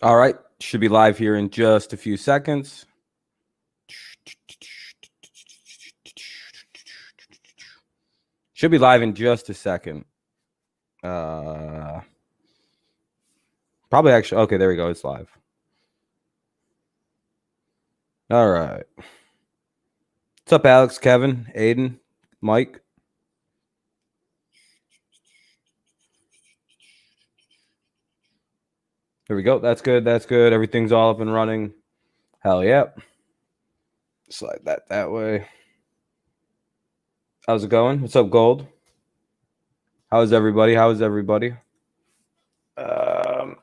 All right. Should be live here in just a few seconds. Should be live in just a second. Probably actually. Okay, there we go. It's live. All right. What's up, Alex, Kevin, Aiden, Mike? There we go. That's good. That's good. Everything's all up and running. Hell yeah. Slide that way. How's it going? What's up, Gold? How's everybody? How's everybody? Oh,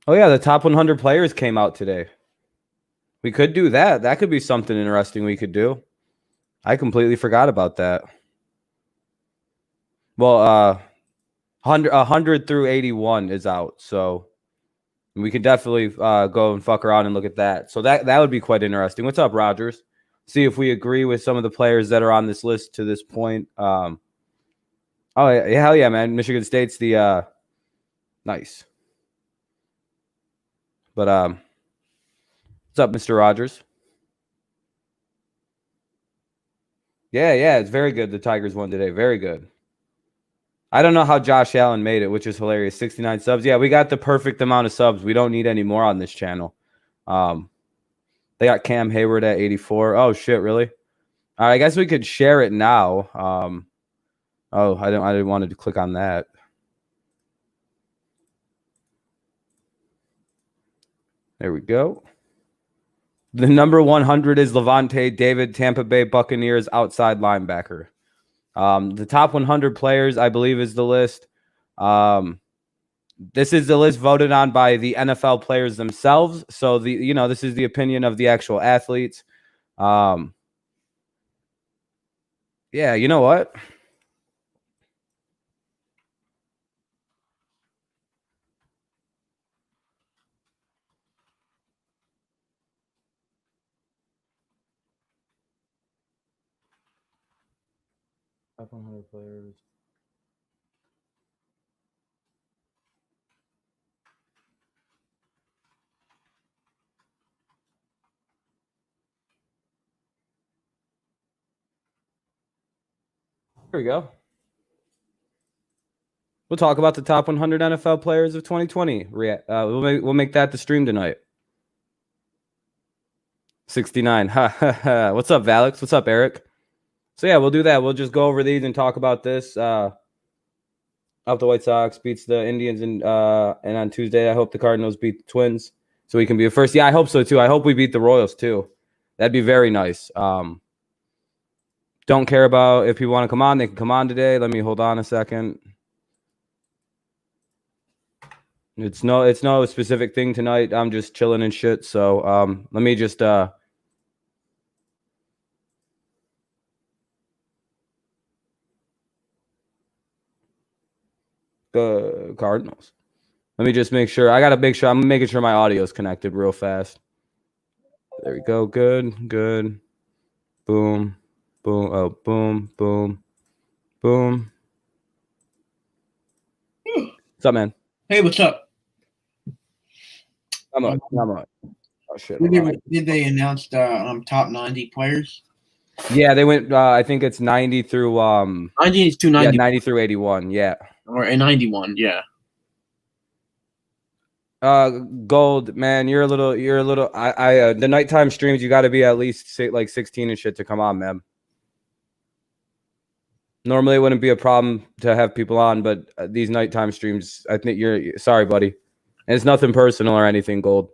yeah. The top 100 players came out today. We could do that. That could be something interesting we could do. I completely forgot about that. Well, 100 through 81 is out, so we can definitely go and fuck around and look at that. So that would be quite interesting. What's up, Rogers? See if we agree with some of the players that are on this list to this point. Oh, yeah, hell yeah, man. Michigan State's the nice. But what's up, Mr. Rogers? Yeah, it's very good. The Tigers won today. Very good. I don't know how Josh Allen made it, which is hilarious. 69 subs. Yeah, we got the perfect amount of subs. We don't need any more on this channel. They got Cam Hayward at 84. Oh shit, really? All right, I guess we could share it now. Oh, I didn't want to click on that. There we go. The number 100 is Levante David, Tampa Bay Buccaneers outside linebacker. The top 100 players, I believe, is the list. This is the list voted on by the NFL players themselves. So this is the opinion of the actual athletes. Yeah, you know what? Top 100 players. Here we go. We'll talk about the top 100 NFL players of 2020. We'll make that the stream tonight. 69. What's up, Valix? What's up, Eric? So yeah, we'll do that. We'll just go over these and talk about this. Up the White Sox beats the Indians, and on Tuesday, I hope the Cardinals beat the Twins, so we can be the first. Yeah, I hope so too. I hope we beat the Royals too. That'd be very nice. Don't care about if people want to come on. They can come on today. Let me hold on a second. It's no specific thing tonight. I'm just chilling and shit. So let me just Cardinals. Let me just make sure. I gotta make sure. I'm making sure my audio is connected real fast. There we go. Good. Boom. Oh, boom. What's up, man? Hey, what's up? I'm on. Oh shit. Did they announce the top 90 players? Yeah, they went. I think it's 90 through 90 to 90. Yeah, 90 through 81. Yeah. Or a 91. Yeah. Gold, man, you're a little. The nighttime streams, you got to be at least 16 and shit to come on, man. Normally, it wouldn't be a problem to have people on, but these nighttime streams, I think you're sorry, buddy. And it's nothing personal or anything, Gold.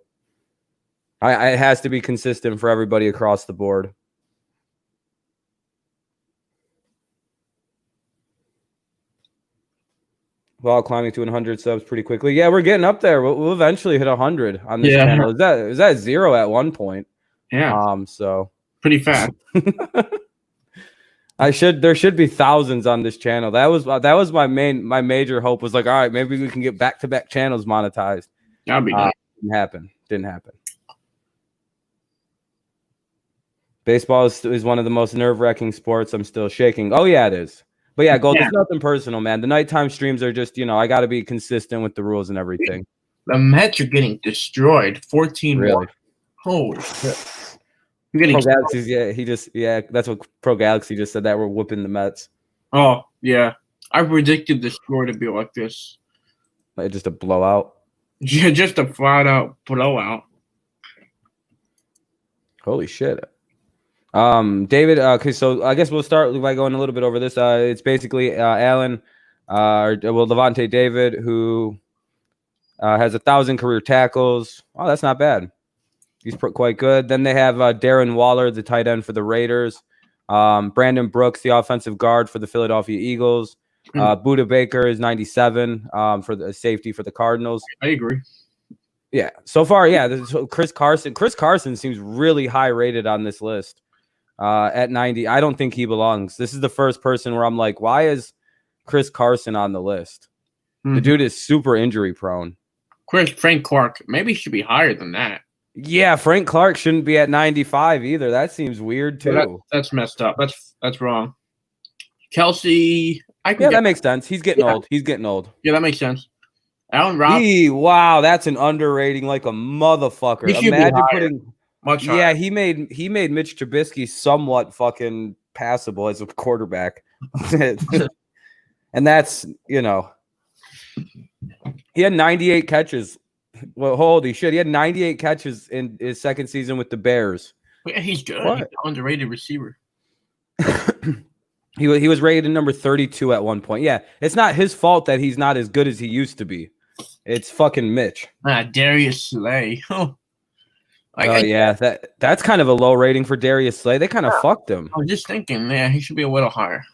It has to be consistent for everybody across the board. While climbing to 100 subs pretty quickly. Yeah, we're getting up there. We'll eventually hit 100 on this channel. Is that 0 at one point? Yeah. So pretty fast. There should be thousands on this channel. That was my major hope, was like, all right, maybe we can get back-to-back channels monetized. That'd be nice. Didn't happen. Baseball is one of the most nerve-wracking sports. I'm still shaking. Oh yeah, it is. But yeah, Gold, Yeah. it's nothing personal, man. The nighttime streams are just, I got to be consistent with the rules and everything. The Mets are getting destroyed. 14-1. Really. Holy shit. You're getting Pro Galaxy's, that's what Pro Galaxy just said, that we're whooping the Mets. Oh, yeah. I predicted the score to be like this. Like just a blowout. Yeah, just a flat-out blowout. Holy shit. David, okay, so I guess we'll start by going a little bit over this. It's basically Allen, Levante David, who has 1,000 career tackles. Oh, that's not bad. He's quite good. Then they have Darren Waller, the tight end for the Raiders. Brandon Brooks, the offensive guard for the Philadelphia Eagles. Budda Baker is 97 for the safety for the Cardinals. I agree. Yeah, so far, yeah. Chris Carson. Chris Carson seems really high rated on this list at 90. I don't think he belongs. This is the first person where I'm like, why is Chris Carson on the list? The dude is super injury prone. Frank Clark, maybe he should be higher than that. Yeah, Frank Clark shouldn't be at 95 either. That seems weird too. Well, that's messed up. That's wrong. Kelsey, that makes sense. He's getting old. He's getting old. Yeah, that makes sense. Allen Robinson. Wow, that's an underrating like a motherfucker. Imagine putting much higher. Yeah, he made Mitch Trubisky somewhat fucking passable as a quarterback. And that's, he had 98 catches. Well, holy shit, he had 98 catches in his second season with the Bears. Yeah, he's good. He's an underrated receiver. He was rated number 32 at one point. Yeah, it's not his fault that he's not as good as he used to be. It's fucking Mitch. Darius Slay. That's kind of a low rating for Darius Slay. They kind of fucked him. I was just thinking, he should be a little higher.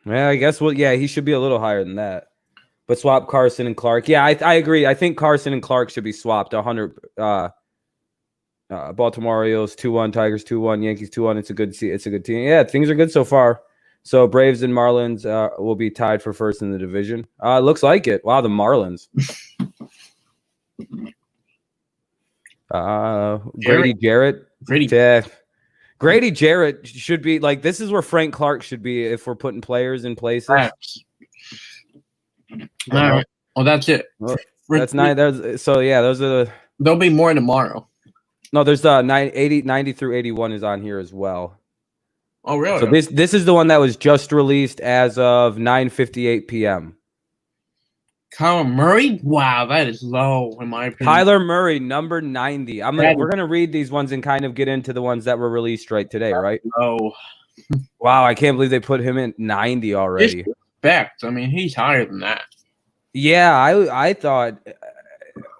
Yeah, I guess. Well, yeah, he should be a little higher than that. But swap Carson and Clark. Yeah, I agree. I think Carson and Clark should be swapped. 100. Baltimore Orioles 2-1, Tigers 2-1, Yankees 2-1. It's a good team. Yeah, things are good so far. So Braves and Marlins will be tied for first in the division. Looks like it. Wow, the Marlins. Grady Jarrett. Grady Jarrett should be like, this is where Frank Clark should be if we're putting players in places. All right. Well, that's it. Well, that's 9. Those are the. There'll be more tomorrow. No, there's 90 through 81 is on here as well. Oh, really? So this is the one that was just released as of 9:58 p.m. Kyler Murray? Wow, that is low in my opinion. Kyler Murray, number 90. We're gonna read these ones and kind of get into the ones that were released right today, right? Oh, wow, I can't believe they put him in 90 already. Respect. I mean, he's higher than that. Yeah, I thought.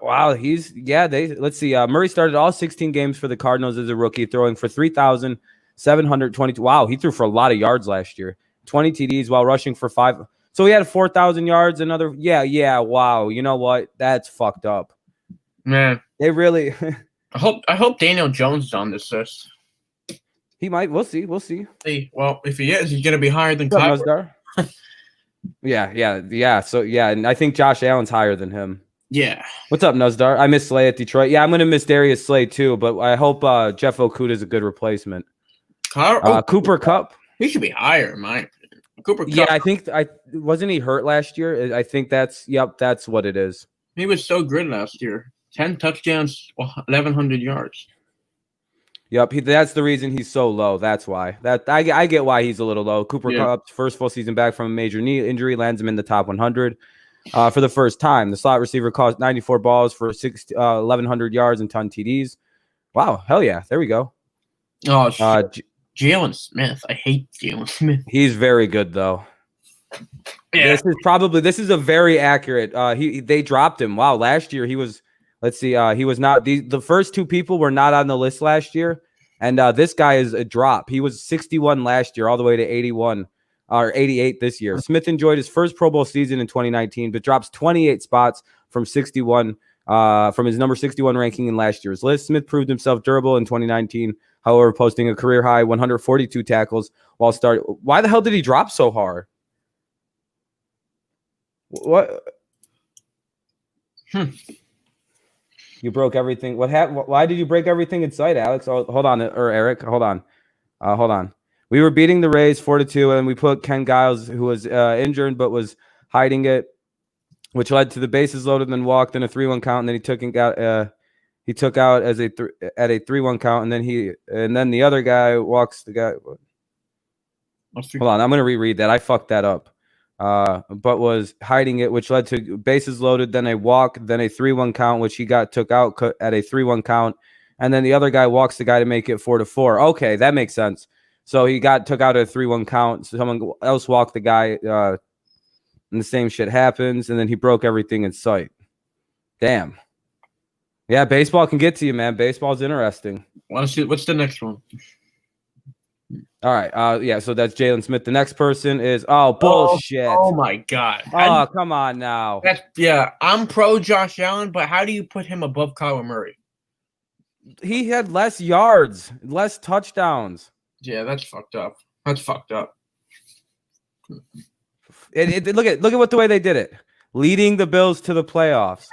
Wow, let's see. Murray started all 16 games for the Cardinals as a rookie, throwing for 3,722. Wow, he threw for a lot of yards last year. 20 TDs while rushing for 5. So he had 4,000 yards. Another, wow. You know what? That's fucked up. Man, they really. I hope Daniel Jones is on this list. He might. We'll see. Well, if he is, he's gonna be higher than Kyler. Yeah. So and I think Josh Allen's higher than him. Yeah. What's up, Nuzdar? I miss Slay at Detroit. Yeah, I'm gonna miss Darius Slay too, but I hope Jeff Okuda is a good replacement. Cooper Kupp. He should be higher, in my opinion. Cooper Kupp. Yeah, I think wasn't he hurt last year? I think that's what it is. He was so good last year. 10 touchdowns, 1,100 yards. Yep, that's the reason he's so low. That's why. I get why he's a little low. Cooper Kupp's first full season back from a major knee injury lands him in the top 100 for the first time. The slot receiver caused 94 balls for 1,100 yards and 10 TDs. Wow, hell yeah! There we go. Oh, Jalen Smith. I hate Jalen Smith. He's very good though. Yeah. This is a very accurate. They dropped him. Wow, last year he was. Let's see. He was not. The first two people were not on the list last year, and this guy is a drop. He was 61 last year, all the way to 81 or 88 this year. Smith enjoyed his first Pro Bowl season in 2019, but drops 28 spots from 61 from his number 61 ranking in last year's list. Smith proved himself durable in 2019, however, posting a career high 142 tackles while starting. Why the hell did he drop so hard? What? You broke everything. What happened? Why did you break everything in sight, Alex? Oh, hold on, or Eric. Hold on. We were beating the Rays 4-2, and we put Ken Giles, who was injured but was hiding it, which led to the bases loaded, then walked in a 3-1 count, and then he took out as at a 3-1 count, and then the other guy walks the guy. Hold on, I'm gonna reread that. I fucked that up. But was hiding it, which led to bases loaded, then a walk, then a 3-1 count, which he took out at a 3-1 count, and then the other guy walks the guy to make it 4-4. Okay, that makes sense. So he took out a 3-1 count. So someone else walked the guy, and the same shit happens, and then he broke everything in sight. Damn. Yeah, baseball can get to you, man. Baseball's interesting. What's the next one? All right. Yeah, so that's Jalen Smith. The next person is bullshit. Oh my God. Oh, come on now. I'm pro Josh Allen, but how do you put him above Kyler Murray? He had less yards, less touchdowns. Yeah, that's fucked up. That's fucked up. Look at the way they did it. Leading the Bills to the playoffs.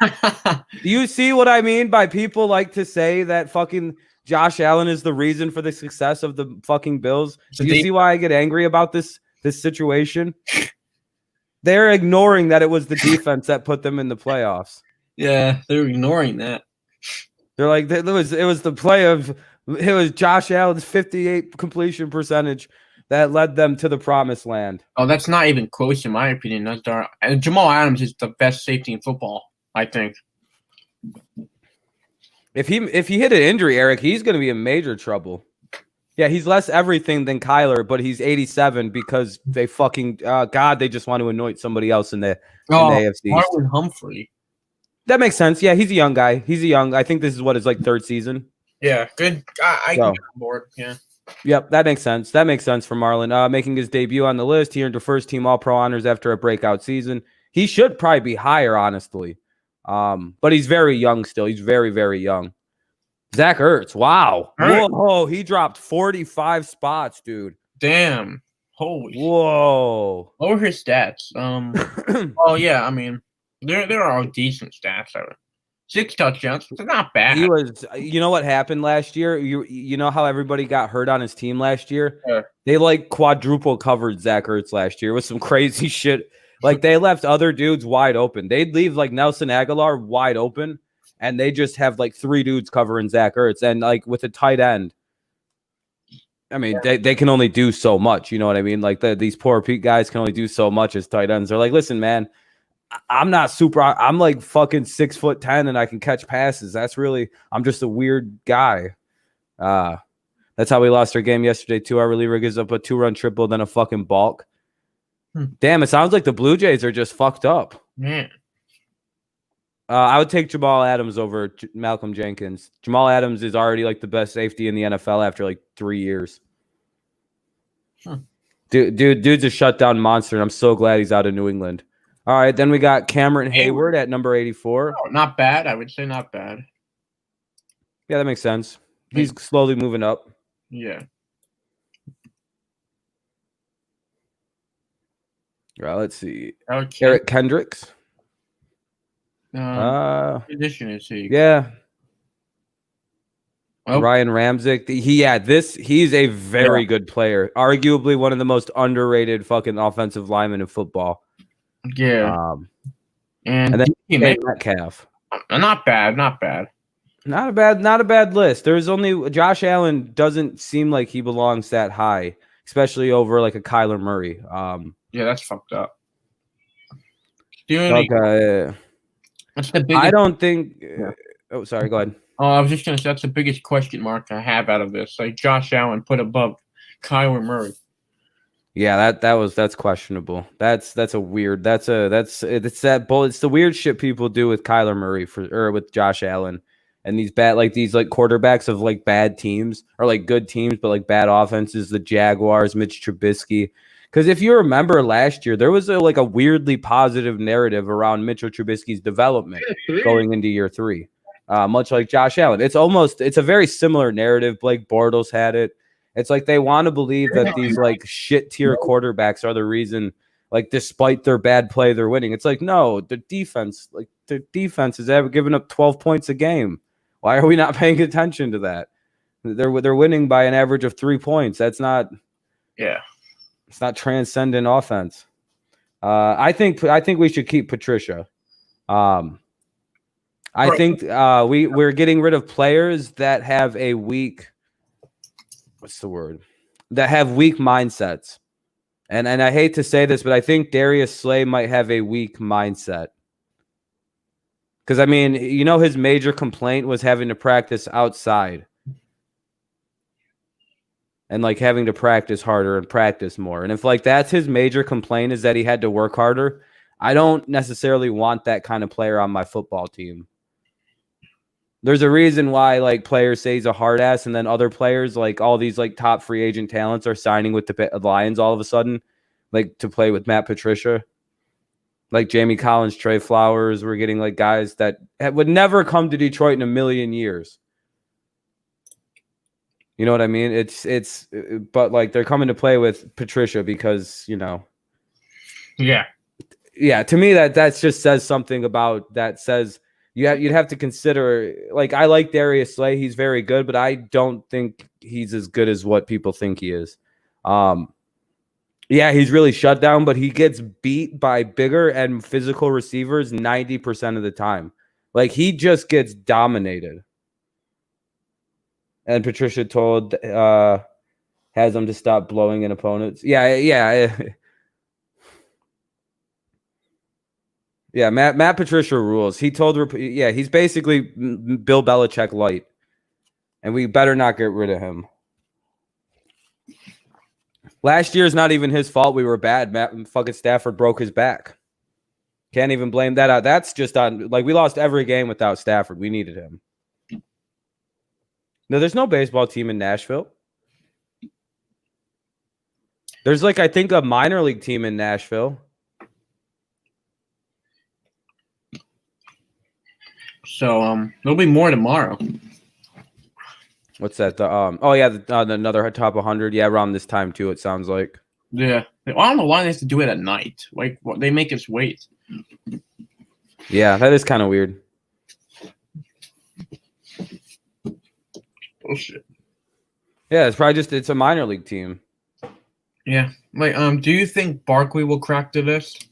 Do you see what I mean by people like to say that fucking Josh Allen is the reason for the success of the fucking Bills? Do you see why I get angry about this situation? They're ignoring that it was the defense that put them in the playoffs. Yeah, they're ignoring that. They're like, it was Josh Allen's 58 completion percentage that led them to the promised land. Oh, that's not even close in my opinion. And Jamal Adams is the best safety in football, I think. If he hit an injury, Eric, he's going to be in major trouble. Yeah, he's less everything than Kyler, but he's 87 because they fucking they just want to anoint somebody else in the AFC. Marlon Humphrey. That makes sense. Yeah, he's a young guy. I think this is what his third season. Yeah, good. I can get on board. Yeah. Yep, that makes sense. That makes sense for Marlon. Making his debut on the list, he earned a first-team All-Pro honors after a breakout season. He should probably be higher, honestly. But he's very young still. He's very, very young. Zach Ertz. Wow. Whoa, he dropped 45 spots, dude. Damn. Holy shit. Whoa. What were his stats? Oh yeah, I mean, there are all decent stats. 6 touchdowns. It's not bad. He was. You know what happened last year? You know how everybody got hurt on his team last year? Yeah. They like quadruple covered Zach Ertz last year with some crazy shit. Like they left other dudes wide open. They'd leave like Nelson Aguilar wide open, and they just have like 3 dudes covering Zach Ertz. And like with a tight end, I mean, they can only do so much. You know what I mean? Like these poor Pete guys can only do so much as tight ends. They're like, listen, man. I'm like fucking 6'10" and I can catch passes. I'm just a weird guy. That's how we lost our game yesterday too. Our reliever gives up a 2-run triple, then a fucking balk. Damn, it sounds like the Blue Jays are just fucked up. Man. I would take Jamal Adams over Malcolm Jenkins. Jamal Adams is already like the best safety in the NFL after like 3 years. Dude's a shutdown monster, and I'm so glad he's out of New England. All right, then we got Cameron Hayward at number 84. Oh, not bad. I would say not bad. Yeah, that makes sense. He's slowly moving up. Yeah. All right, let's see. Okay. Eric Kendricks. Position is he? Yeah. Oh. Ryan Ramczyk. He's a very good player. Arguably one of the most underrated fucking offensive linemen in football. Yeah. And then Metcalf. Not bad. Not a bad list. There's only Josh Allen doesn't seem like he belongs that high, especially over like a Kyler Murray. Yeah, that's fucked up. Okay. That's the biggest. I don't think. Oh, sorry. Go ahead. Oh, I was just gonna say that's the biggest question mark I have out of this. Like Josh Allen put above Kyler Murray. Yeah, that's questionable. It's the weird shit people do with Kyler Murray or with Josh Allen and these quarterbacks of like bad teams or like good teams but like bad offenses, the Jaguars, Mitch Trubisky. Because if you remember last year, there was a weirdly positive narrative around Mitchell Trubisky's development going into year 3, much like Josh Allen. It's a very similar narrative. Blake Bortles had it. It's like they want to believe that these like shit tier quarterbacks are the reason, like despite their bad play, they're winning. It's like, no, the defense is ever giving up 12 points a game. Why are we not paying attention to that? They're winning by an average of 3 points. That's not Yeah. It's not transcendent offense. I think we should keep Patricia. I think we're getting rid of players that have a weak, what's the word? That have weak mindsets. And I hate to say this, but I think Darius Slay might have a weak mindset. Because, I mean, you know, his major complaint was having to practice outside. And, like, having to practice harder and practice more. And if, like, that's his major complaint is that he had to work harder, I don't necessarily want that kind of player on my football team. There's a reason why, like, players say he's a hard ass, and then other players, like, all these, like, top free agent talents are signing with the Lions all of a sudden, like, to play with Matt Patricia. Like, Jamie Collins, Trey Flowers, we're getting, like, guys that would never come to Detroit in a million years. You know what I mean? But like they're coming to play with Patricia because, you know. Yeah. Yeah, to me that just says something about that says you'd have to consider, like, I like Darius Slay, he's very good, but I don't think he's as good as what people think he is. Yeah, he's really shut down, but he gets beat by bigger and physical receivers 90% of the time. Like, he just gets dominated. And Patricia told has him to stop blowing in opponents. Yeah. Yeah, Matt Patricia rules. He told, he's basically Bill Belichick light. And we better not get rid of him. Last year's not even his fault. We were bad. Fucking Stafford broke his back. Can't even blame that out. That's just on, like, we lost every game without Stafford. We needed him. No, there's no baseball team in Nashville. There's, like, I think a minor league team in Nashville. So there'll be more tomorrow. What's that? Another top 100. Yeah, around this time too. It sounds like. Yeah, I don't know why they have to do it at night. Like, they make us wait. Yeah, that is kind of weird. Bullshit. Yeah, it's probably it's a minor league team. Yeah, like, do you think Barkley will crack the list?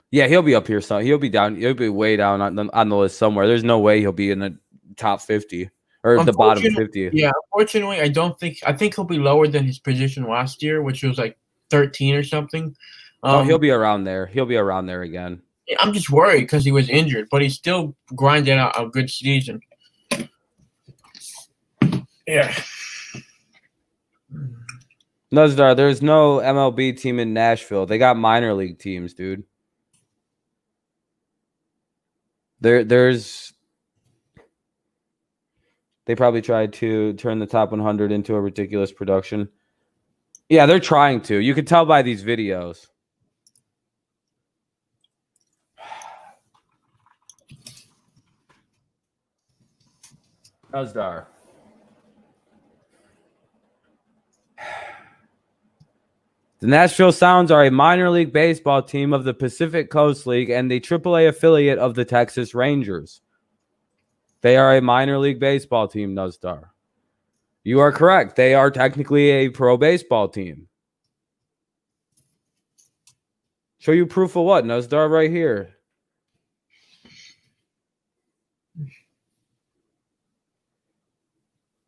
Yeah, he'll be up here. So he'll be down. He'll be way down on the list somewhere. There's no way he'll be in the top 50 or the bottom 50. Yeah, unfortunately, I think he'll be lower than his position last year, which was like 13 or something. He'll be around there. He'll be around there again. I'm just worried because he was injured, but he still grinded out a good season. Yeah. Nuzdar, there's no MLB team in Nashville. They got minor league teams, dude. There's they probably tried to turn the top 100 into a ridiculous production. Yeah, they're trying to. You can tell by these videos. Nuzdar. The Nashville Sounds are a minor league baseball team of the Pacific Coast League and the AAA affiliate of the Texas Rangers. They are a minor league baseball team, Nuzdar. You are correct. They are technically a pro baseball team. Show you proof of what, Nuzdar? Right here.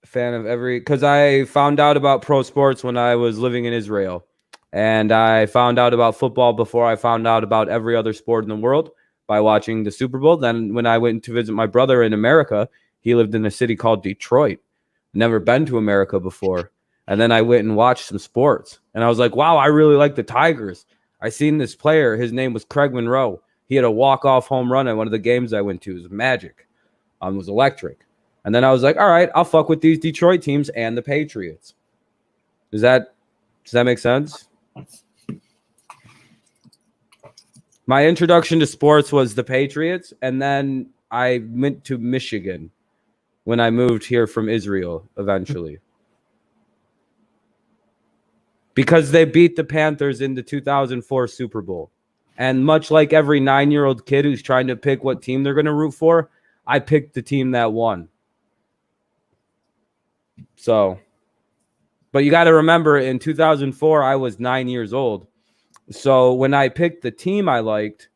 Fan of because I found out about pro sports when I was living in Israel. And I found out about football before I found out about every other sport in the world by watching the Super Bowl. Then when I went to visit my brother in America, he lived in a city called Detroit. Never been to America before. And then I went and watched some sports. And I was like, wow, I really like the Tigers. I seen this player. His name was Craig Monroe. He had a walk-off home run at one of the games I went to. It was magic. It was electric. And then I was like, all right, I'll fuck with these Detroit teams and the Patriots. Does that make sense? My introduction to sports was the Patriots, and then I went to Michigan when I moved here from Israel eventually. Because they beat the Panthers in the 2004 Super Bowl. And much like every 9-year-old kid who's trying to pick what team they're going to root for, I picked the team that won. So, But you got to remember, in 2004, I was 9 years old. So when I picked the team I liked,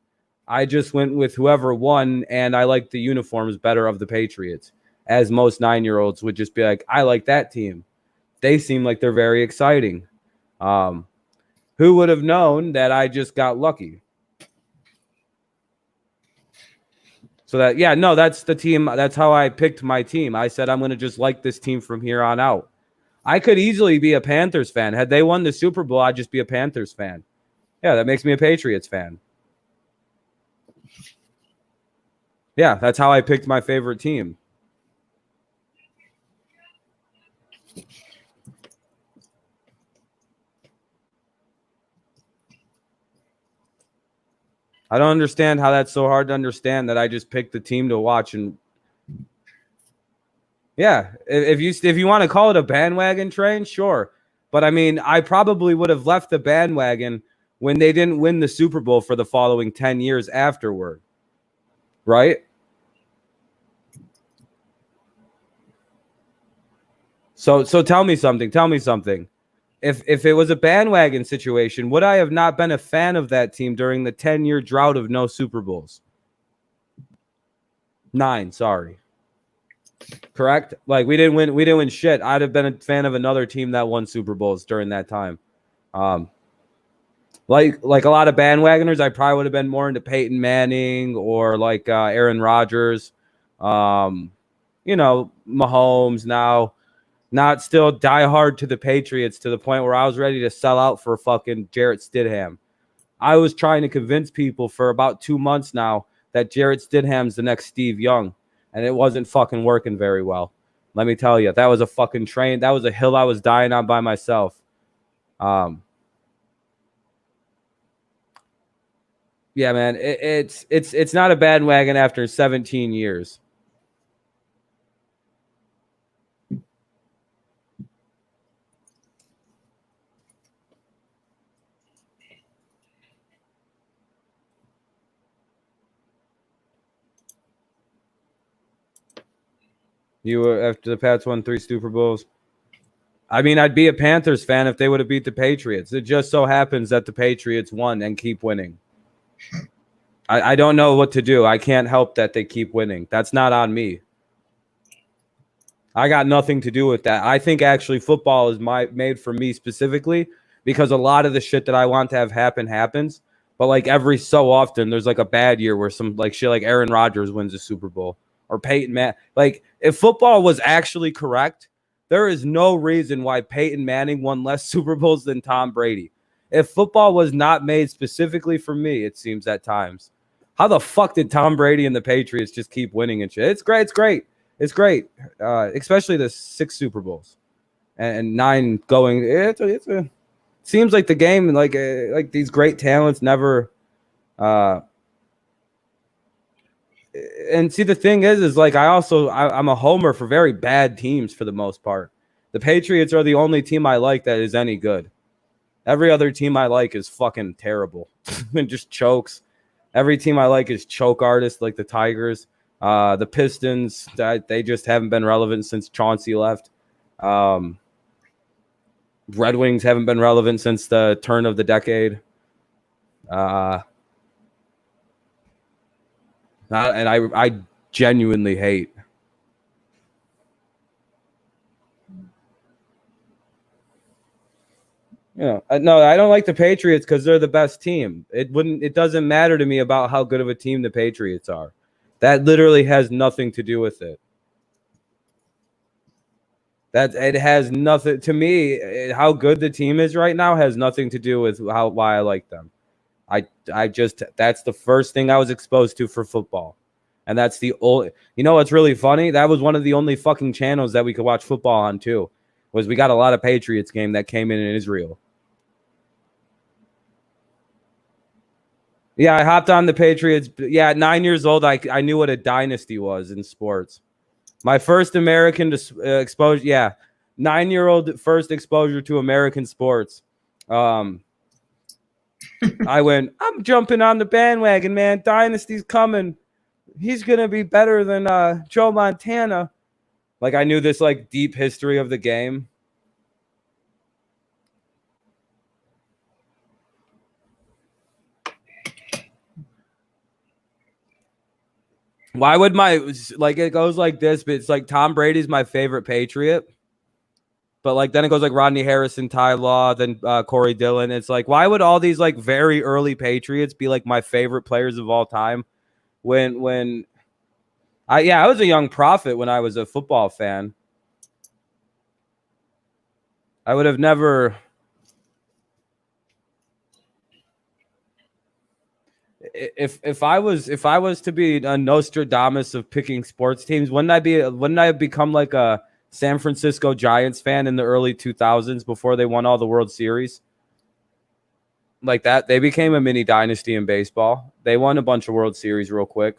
I just went with whoever won, and I liked the uniforms better of the Patriots, as most 9-year-olds would just be like, I like that team. They seem like they're very exciting. Who would have known that I just got lucky? So that, yeah, no, that's the team. That's how I picked my team. I said, I'm going to just like this team from here on out. I could easily be a Panthers fan. Had they won the Super Bowl, I'd just be a Panthers fan. Yeah, that makes me a Patriots fan. Yeah, that's how I picked my favorite team. I don't understand how that's so hard to understand that I just picked the team to watch. And yeah, if you want to call it a bandwagon train, sure. But I mean, I probably would have left the bandwagon when they didn't win the Super Bowl for the following 10 years afterward. Right? So tell me something. Tell me something. If it was a bandwagon situation, would I have not been a fan of that team during the 10-year drought of no Super Bowls? 9, sorry. Correct? Like we didn't win shit. I'd have been a fan of another team that won Super Bowls during that time. Like a lot of bandwagoners, I probably would have been more into Peyton Manning or like Aaron Rodgers. You know, Mahomes now. Not still die hard to the Patriots to the point where I was ready to sell out for fucking Jarrett Stidham. I was trying to convince people for about 2 months now that Jarrett Stidham's the next Steve Young, and it wasn't fucking working very well. Let me tell you, that was a fucking train. That was a hill I was dying on by myself. Yeah, man, it's not a bandwagon after 17 years. You were after the Pats won 3 Super Bowls. I mean, I'd be a Panthers fan if they would have beat the Patriots. It just so happens that the Patriots won and keep winning. I don't know what to do. I can't help that they keep winning. That's not on me. I got nothing to do with that. I think actually football is made for me specifically because a lot of the shit that I want to have happen happens. But like every so often, there's like a bad year where some like shit like Aaron Rodgers wins a Super Bowl or Peyton Manning. Like if football was actually correct, there is no reason why Peyton Manning won less Super Bowls than Tom Brady. If football was not made specifically for me, it seems at times. How the fuck did Tom Brady and the Patriots just keep winning and shit? It's great. It's great. It's great. Especially the 6 Super Bowls and 9 going. It seems like the game like these great talents never. And see, the thing is like I'm a homer for very bad teams for the most part. The Patriots are the only team I like that is any good. Every other team I like is fucking terrible and just chokes. Every team I like is choke artists like the Tigers. The Pistons, they just haven't been relevant since Chauncey left. Red Wings haven't been relevant since the turn of the decade. And I genuinely hate. No, I don't like the Patriots because they're the best team. It doesn't matter to me about how good of a team the Patriots are. That literally has nothing to do with it. That it has nothing to me. How good the team is right now has nothing to do with why I like them. I just that's the first thing I was exposed to for football, and that's the only. You know what's really funny? That was one of the only fucking channels that we could watch football on too. Was we got a lot of Patriots game that came in Israel. Yeah, I hopped on the Patriots. Yeah, at 9 years old, I knew what a dynasty was in sports. My first American exposure, yeah, 9-year-old first exposure to American sports. I went, I'm jumping on the bandwagon, man. Dynasty's coming. He's gonna be better than Joe Montana. Like I knew this like deep history of the game. Why would it goes like this, but it's like Tom Brady's my favorite Patriot. But like then it goes like Rodney Harrison, Ty Law, then Corey Dillon. It's like, why would all these like very early Patriots be like my favorite players of all time? When I was a young prophet when I was a football fan. I would have never. If I was to be a Nostradamus of picking sports teams, wouldn't I become like a San Francisco Giants fan in the early 2000s before they won all the World Series? Like that, they became a mini dynasty in baseball. They won a bunch of World Series real quick.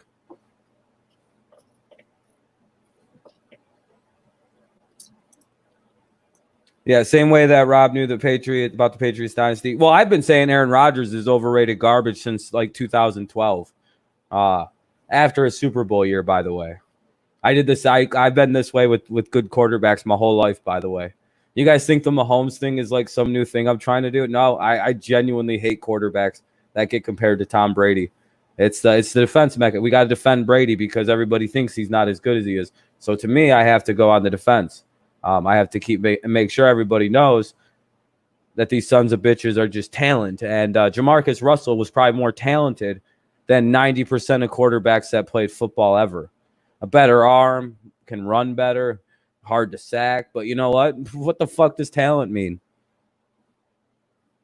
Yeah, same way that Rob knew about the Patriots dynasty. Well, I've been saying Aaron Rodgers is overrated garbage since like 2012. After a Super Bowl year, by the way. I did this. I've been this way with good quarterbacks my whole life, by the way. You guys think the Mahomes thing is like some new thing I'm trying to do? No, I genuinely hate quarterbacks that get compared to Tom Brady. It's the defense mechanism. We got to defend Brady because everybody thinks he's not as good as he is. So to me, I have to go on the defense. I have to make sure everybody knows that these sons of bitches are just talent. And Jamarcus Russell was probably more talented than 90% of quarterbacks that played football ever. A better arm, can run better, hard to sack. But you know what? What the fuck does talent mean?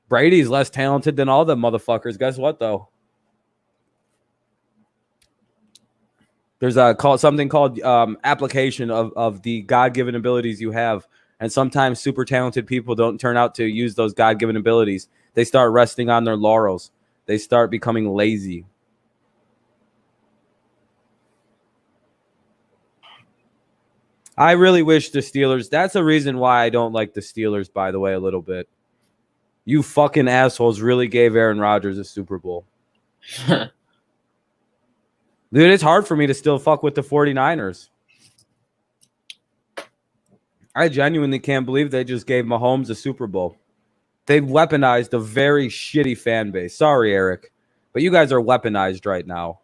Brady's less talented than all them motherfuckers. Guess what, though? There's something called application of the God-given abilities you have. And sometimes super talented people don't turn out to use those God-given abilities. They start resting on their laurels. They start becoming lazy. I really wish the Steelers. That's a reason why I don't like the Steelers, by the way, a little bit. You fucking assholes really gave Aaron Rodgers a Super Bowl. Dude, it's hard for me to still fuck with the 49ers. I genuinely can't believe they just gave Mahomes a Super Bowl. They've weaponized a very shitty fan base. Sorry, Eric, but you guys are weaponized right now.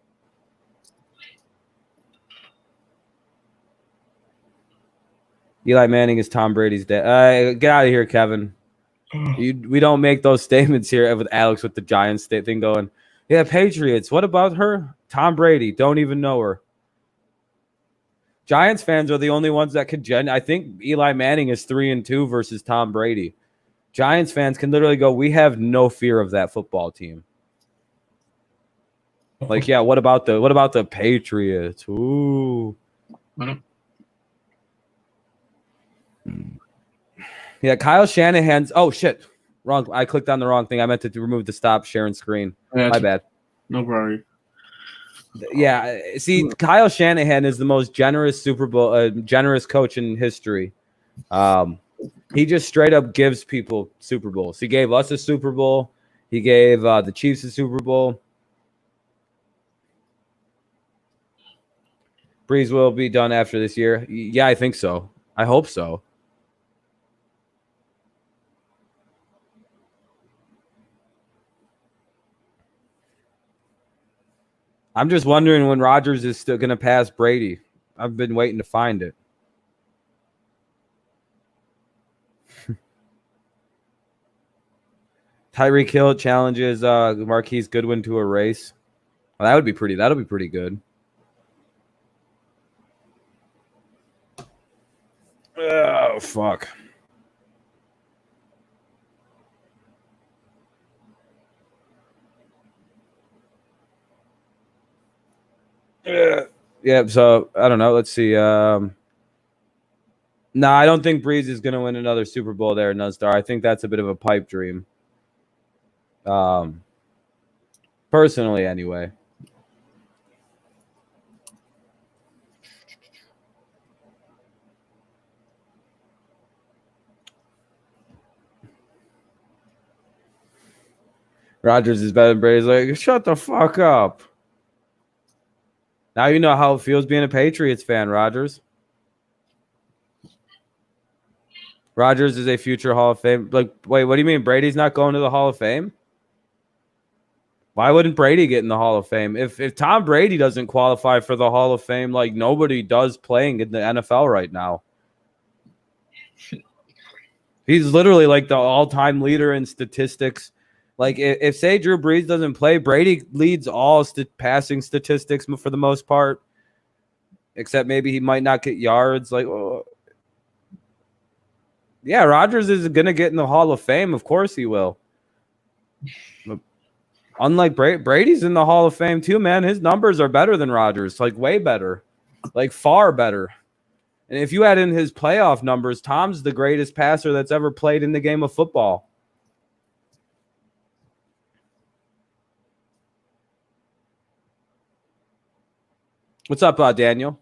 Eli Manning is Tom Brady's dad. Get out of here, Kevin. We don't make those statements here with Alex with the Giants thing going. Yeah, Patriots. What about her? Tom Brady. Don't even know her. Giants fans are the only ones that could I think Eli Manning is 3-2 versus Tom Brady. Giants fans can literally go, we have no fear of that football team. Like, yeah, what about the Patriots? Ooh. Yeah, Kyle Shanahan's. Oh shit, wrong. I clicked on the wrong thing. I meant to remove the stop sharing screen. Yeah, my bad. No worry. Yeah, see, Kyle Shanahan is the most generous generous coach in history. He just straight up gives people Super Bowls. He gave us a Super Bowl. He gave the Chiefs a Super Bowl. Breeze will be done after this year. Yeah, I think so. I hope so. I'm just wondering when Rodgers is still going to pass Brady. I've been waiting to find it. Tyreek Hill challenges Marquise Goodwin to a race. Well, that'll be pretty good. Oh, fuck. Yeah, so I don't know. Let's see. No, I don't think Breeze is going to win another Super Bowl there in Nunstar. I think that's a bit of a pipe dream. Personally, anyway. Rodgers is better than Brady's like, shut the fuck up. Now you know how it feels being a Patriots fan, Rodgers. Rodgers is a future Hall of Fame. Like, wait, what do you mean? Brady's not going to the Hall of Fame? Why wouldn't Brady get in the Hall of Fame? If Tom Brady doesn't qualify for the Hall of Fame, like nobody does playing in the NFL right now. He's literally like the all-time leader in statistics. Like if say Drew Brees doesn't play, Brady leads all passing statistics for the most part, except maybe he might not get yards. Like, oh. Yeah, Rodgers is going to get in the Hall of Fame. Of course he will. But unlike Brady's in the Hall of Fame too, man. His numbers are better than Rodgers, like way better, like far better. And if you add in his playoff numbers, Tom's the greatest passer that's ever played in the game of football. What's up, Daniel?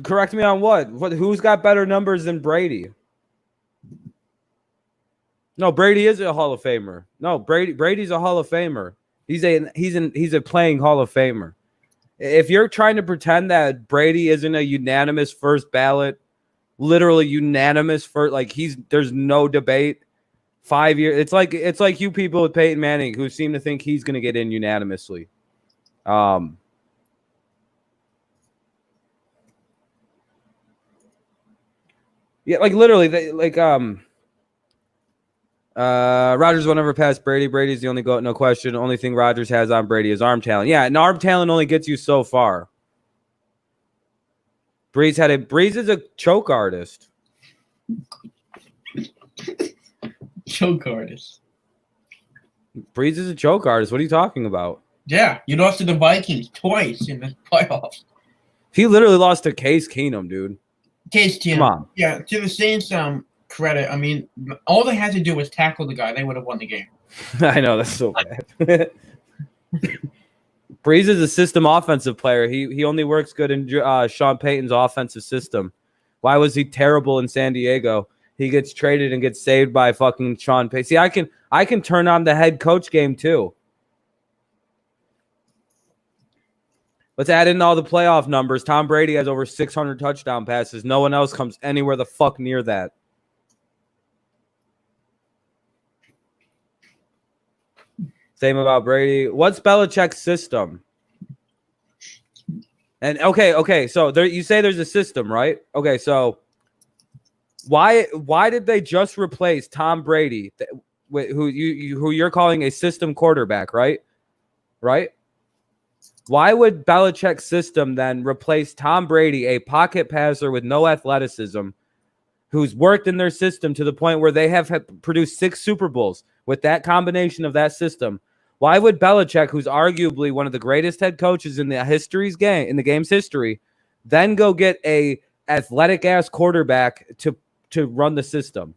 Correct me on what? Who's got better numbers than Brady? No, Brady is a Hall of Famer. No, Brady's a Hall of Famer. He's a playing Hall of Famer. If you're trying to pretend that Brady isn't a unanimous first ballot, literally unanimous first, like there's no debate. 5 years. It's like you people with Peyton Manning who seem to think he's going to get in unanimously. Yeah, like literally, Rodgers will never pass Brady. Brady's the only GOAT, no question. The only thing Rodgers has on Brady is arm talent. Yeah, and arm talent only gets you so far. Brees is a choke artist. Choke artist. Brees is a choke artist. What are you talking about? Yeah, you lost to the Vikings twice in the playoffs. He literally lost to Case Keenum, dude. Case Keenum. Come on. Yeah, to the Saints, credit. I mean, all they had to do was tackle the guy. They would have won the game. I know, that's so bad. Brees is a system offensive player. He only works good in Sean Payton's offensive system. Why was he terrible in San Diego? He gets traded and gets saved by fucking Sean Payton. See, I can turn on the head coach game too. Let's add in all the playoff numbers. Tom Brady has over 600 touchdown passes. No one else comes anywhere the fuck near that. Same about Brady. What's Belichick's system? And okay. So there, you say there's a system, right? Okay, so why did they just replace Tom Brady, who you're calling a system quarterback, right? Right? Why would Belichick's system then replace Tom Brady, a pocket passer with no athleticism, who's worked in their system to the point where they have produced 6 Super Bowls with that combination of that system? Why would Belichick, who's arguably one of the greatest head coaches in the game's history, then go get a athletic ass quarterback to run the system?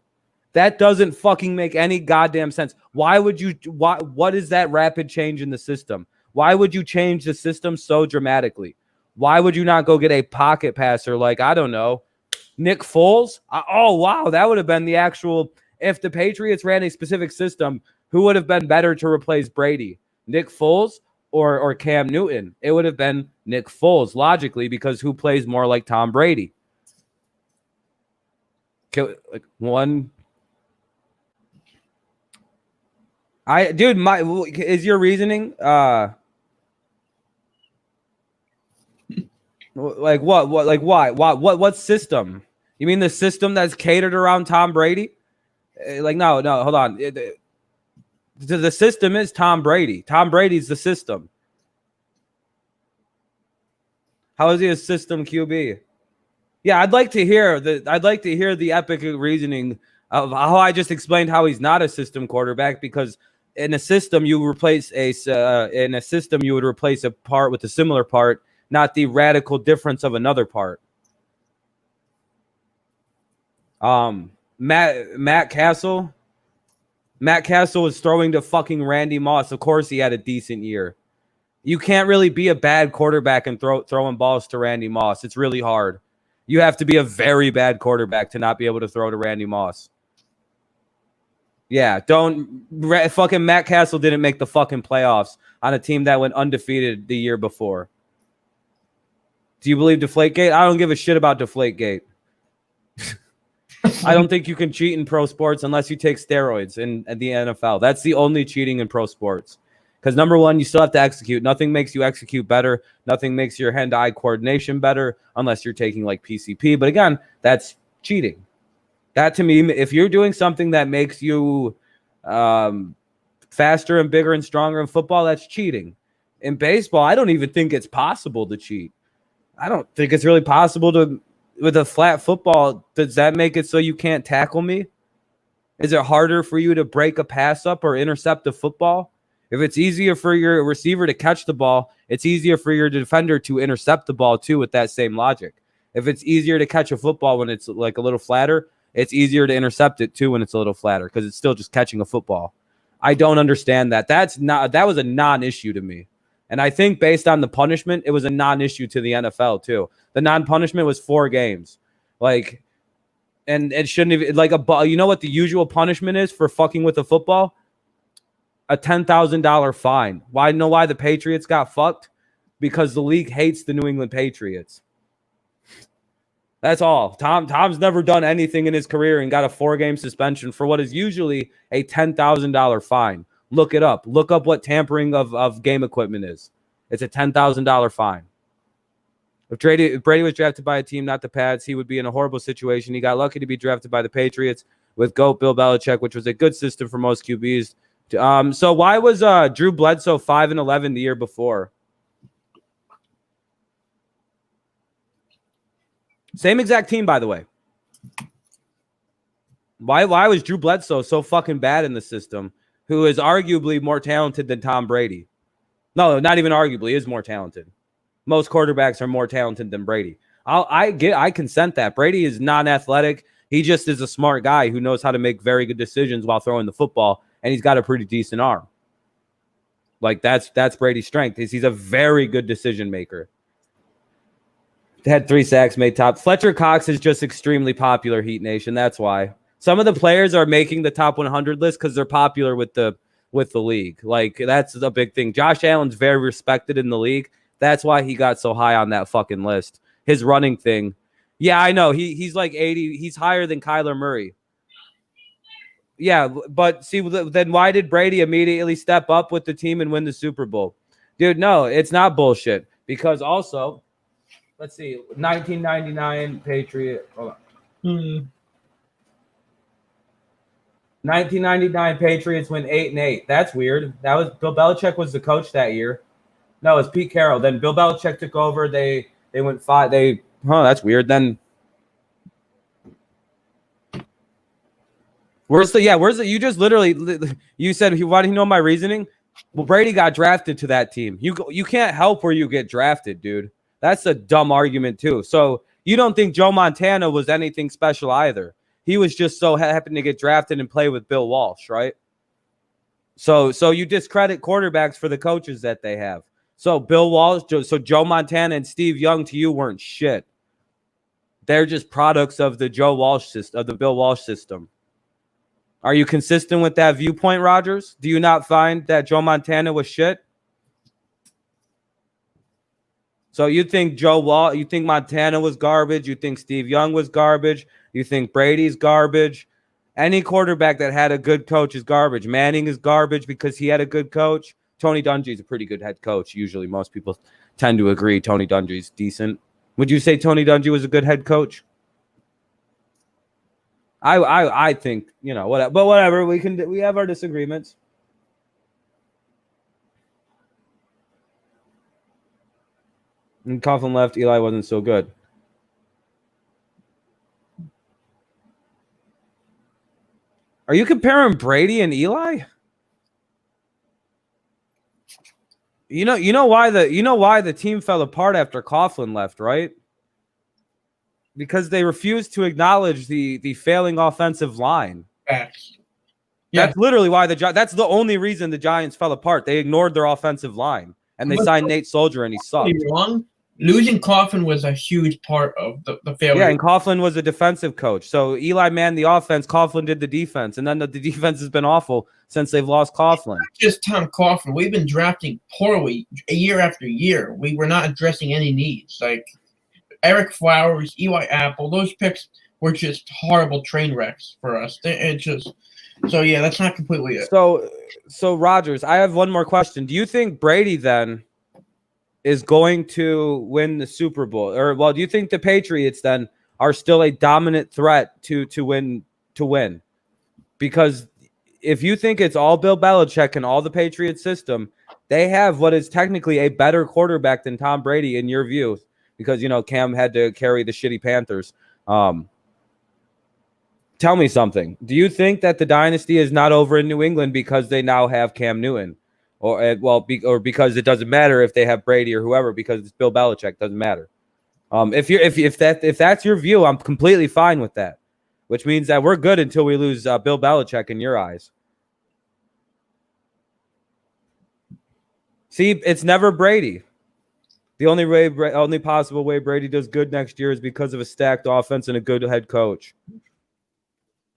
That doesn't fucking make any goddamn sense. What is that rapid change in the system? Why would you change the system so dramatically? Why would you not go get a pocket passer like, I don't know, Nick Foles? Oh, wow, that would have been the actual – if the Patriots ran a specific system, who would have been better to replace Brady? Nick Foles or Cam Newton? It would have been Nick Foles, logically, because who plays more like Tom Brady? Like one – is your reasoning like what system? You mean the system that's catered around Tom Brady? Like no, hold on. The system is Tom Brady. Tom Brady's the system. How is he a system QB? Yeah, I'd like to hear the epic reasoning of how I just explained how he's not a system quarterback, because in a system you would replace a part with a similar part, not the radical difference of another part. Matt Castle was throwing to fucking Randy Moss. Of course he had a decent year. You can't really be a bad quarterback and throwing balls to Randy Moss. It's really hard. You have to be a very bad quarterback to not be able to throw to Randy Moss. Yeah, fucking Matt Castle didn't make the fucking playoffs on a team that went undefeated the year before. Do you believe Deflategate? I don't give a shit about Deflategate. I don't think you can cheat in pro sports unless you take steroids in the NFL. That's the only cheating in pro sports. Because number one, you still have to execute. Nothing makes you execute better. Nothing makes your hand-eye coordination better unless you're taking like PCP. But again, that's cheating. That to me, if you're doing something that makes you faster and bigger and stronger in football, that's cheating. In baseball, I don't even think it's possible to cheat. I don't think it's really possible to, with a flat football, does that make it so you can't tackle me? Is it harder for you to break a pass up or intercept a football? If it's easier for your receiver to catch the ball, it's easier for your defender to intercept the ball too with that same logic. If it's easier to catch a football when it's like a little flatter, it's easier to intercept it too when it's a little flatter because it's still just catching a football. I don't understand that. That was a non-issue to me. And I think based on the punishment, it was a non-issue to the NFL too. The non-punishment was 4 games. Like, and it shouldn't even, like, you know what the usual punishment is for fucking with a football? A $10,000 fine. Why know why the Patriots got fucked? Because the league hates the New England Patriots. That's all. Tom's never done anything in his career and got a 4-game suspension for what is usually a $10,000 fine. Look it up. Look up what tampering of game equipment is. It's a $10,000 fine. If Brady was drafted by a team, not the Pats, he would be in a horrible situation. He got lucky to be drafted by the Patriots with GOAT Bill Belichick, which was a good system for most QBs. So why was Drew Bledsoe 5-11 the year before? Same exact team, by the way. Why was Drew Bledsoe so fucking bad in the system, who is arguably more talented than Tom Brady? No, not even arguably, is more talented. Most quarterbacks are more talented than Brady. I consent that. Brady is non-athletic. He just is a smart guy who knows how to make very good decisions while throwing the football, and he's got a pretty decent arm. Like, that's Brady's strength. He's a very good decision maker. Had 3 sacks, made top. Fletcher Cox is just extremely popular, Heat Nation. That's why. Some of the players are making the top 100 list because they're popular with the league. Like, that's a big thing. Josh Allen's very respected in the league. That's why he got so high on that fucking list. His running thing. Yeah, I know. He's like 80. He's higher than Kyler Murray. Yeah, but see, then why did Brady immediately step up with the team and win the Super Bowl? Dude, no, it's not bullshit. Because also, let's see, 1999 Patriot. Hold on. 1999 Patriots win 8-8. That's weird. That was Bill Belichick was the coach that year. No, it's Pete Carroll. Then Bill Belichick took over. They went 5. That's weird. Then where's the you just literally you said why do you know my reasoning? Well, Brady got drafted to that team. You can't help where you get drafted, dude. That's a dumb argument too. So you don't think Joe Montana was anything special either. He was just so happened to get drafted and play with Bill Walsh, right? So you discredit quarterbacks for the coaches that they have. So Bill Walsh, so Joe Montana and Steve Young to you weren't shit. They're just products of the Bill Walsh system. Are you consistent with that viewpoint, Rogers? Do you not find that Joe Montana was shit? So you think you think Montana was garbage? You think Steve Young was garbage? You think Brady's garbage? Any quarterback that had a good coach is garbage. Manning is garbage because he had a good coach. Tony Dungy's a pretty good head coach. Usually most people tend to agree Tony Dungy's decent. Would you say Tony Dungy was a good head coach? I think, whatever, but whatever, we have our disagreements. And Coughlin left, Eli wasn't so good. Are you comparing Brady and Eli? You know why the team fell apart after Coughlin left, right? Because they refused to acknowledge the failing offensive line. Yeah. That's literally why that's the only reason the Giants fell apart. They ignored their offensive line and they signed Nate Soldier and he sucked. Losing Coughlin was a huge part of the failure. Yeah, and Coughlin was a defensive coach. So Eli manned the offense, Coughlin did the defense, and then the defense has been awful since they've lost Coughlin. Not just Tom Coughlin. We've been drafting poorly year after year. We were not addressing any needs. Like Eric Flowers, Eli Apple, those picks were just horrible train wrecks for us. It just so yeah, that's not completely it. So Rogers, I have one more question. Do you think Brady then is going to win the Super Bowl, or do you think the Patriots then are still a dominant threat to win? Because if you think it's all Bill Belichick and all the Patriots system, they have what is technically a better quarterback than Tom Brady in your view, because Cam had to carry the shitty Panthers. Tell me something. Do you think that the dynasty is not over in New England because they now have Cam Newton, or because it doesn't matter if they have Brady or whoever, because it's Bill Belichick, doesn't matter? If that's your view, I'm completely fine with that, which means that we're good until we lose Bill Belichick in your eyes. See, it's never Brady. The only possible way Brady does good next year is because of a stacked offense and a good head coach.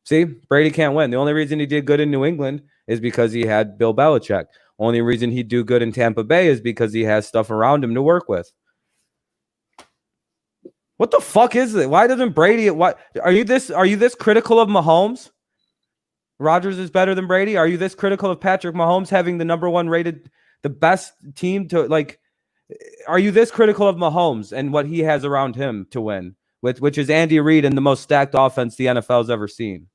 See, Brady can't win. The only reason he did good in New England is because he had Bill Belichick. Only reason he'd do good in Tampa Bay is because he has stuff around him to work with. What the fuck is it? Why doesn't Brady? What are you this critical of Mahomes? Rodgers is better than Brady. Are you this critical of Patrick Mahomes having the number one rated, the best team to like? Are you this critical of Mahomes and what he has around him to win, which is Andy Reid and the most stacked offense the NFL's ever seen?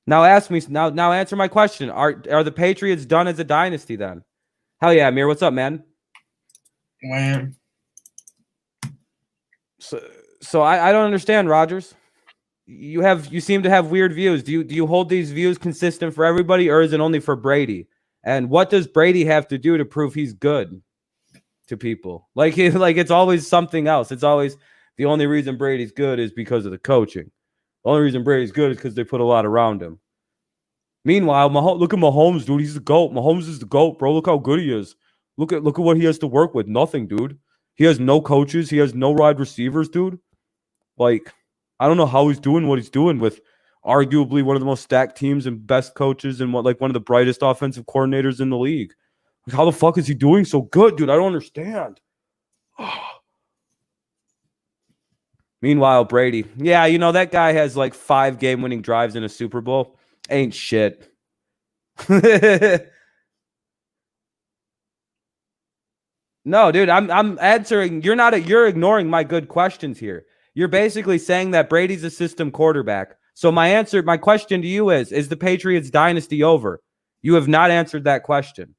Now answer my question. Are the Patriots done as a dynasty then? Hell yeah, Amir. What's up, man? Man. So I don't understand, Rogers. You seem to have weird views. Do you hold these views consistent for everybody, or is it only for Brady? And what does Brady have to do to prove he's good to people? Like it's always something else. It's always the only reason Brady's good is because of the coaching. The only reason Brady's good is because they put a lot around him. Meanwhile, look at Mahomes, dude. He's the GOAT. Mahomes is the GOAT, bro. Look how good he is. Look at what he has to work with. Nothing, dude. He has no coaches. He has no wide receivers, dude. Like, I don't know how he's doing what he's doing with arguably one of the most stacked teams and best coaches and one of the brightest offensive coordinators in the league. Like, how the fuck is he doing so good, dude? I don't understand. Meanwhile, Brady, yeah, that guy has like 5 game-winning drives in a Super Bowl. Ain't shit. No, dude, I'm answering. You're ignoring my good questions here. You're basically saying that Brady's a system quarterback. So my question to you is the Patriots dynasty over? You have not answered that question.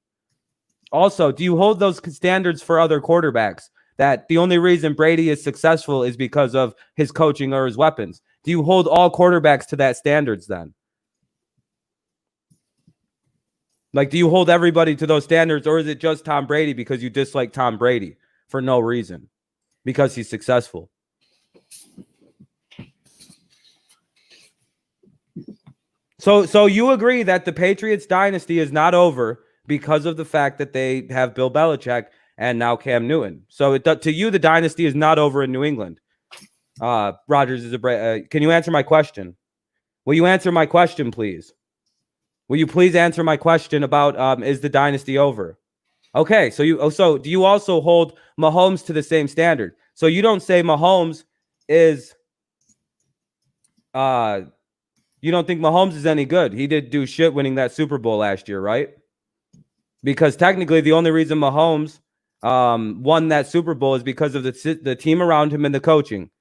Also, do you hold those standards for other quarterbacks, that the only reason Brady is successful is because of his coaching or his weapons? Do you hold all quarterbacks to that standards then? Like, do you hold everybody to those standards, or is it just Tom Brady because you dislike Tom Brady for no reason? Because he's successful. So you agree that the Patriots dynasty is not over because of the fact that they have Bill Belichick and now Cam Newton. So to you, the dynasty is not over in New England. Rogers is can you answer my question? Will you answer my question, please? Will you please answer my question about is the dynasty over? Okay, so do you also hold Mahomes to the same standard? So you don't say Mahomes is you don't think Mahomes is any good. He did do shit winning that Super Bowl last year, right? Because technically the only reason Mahomes won that Super Bowl is because of the team around him and the coaching.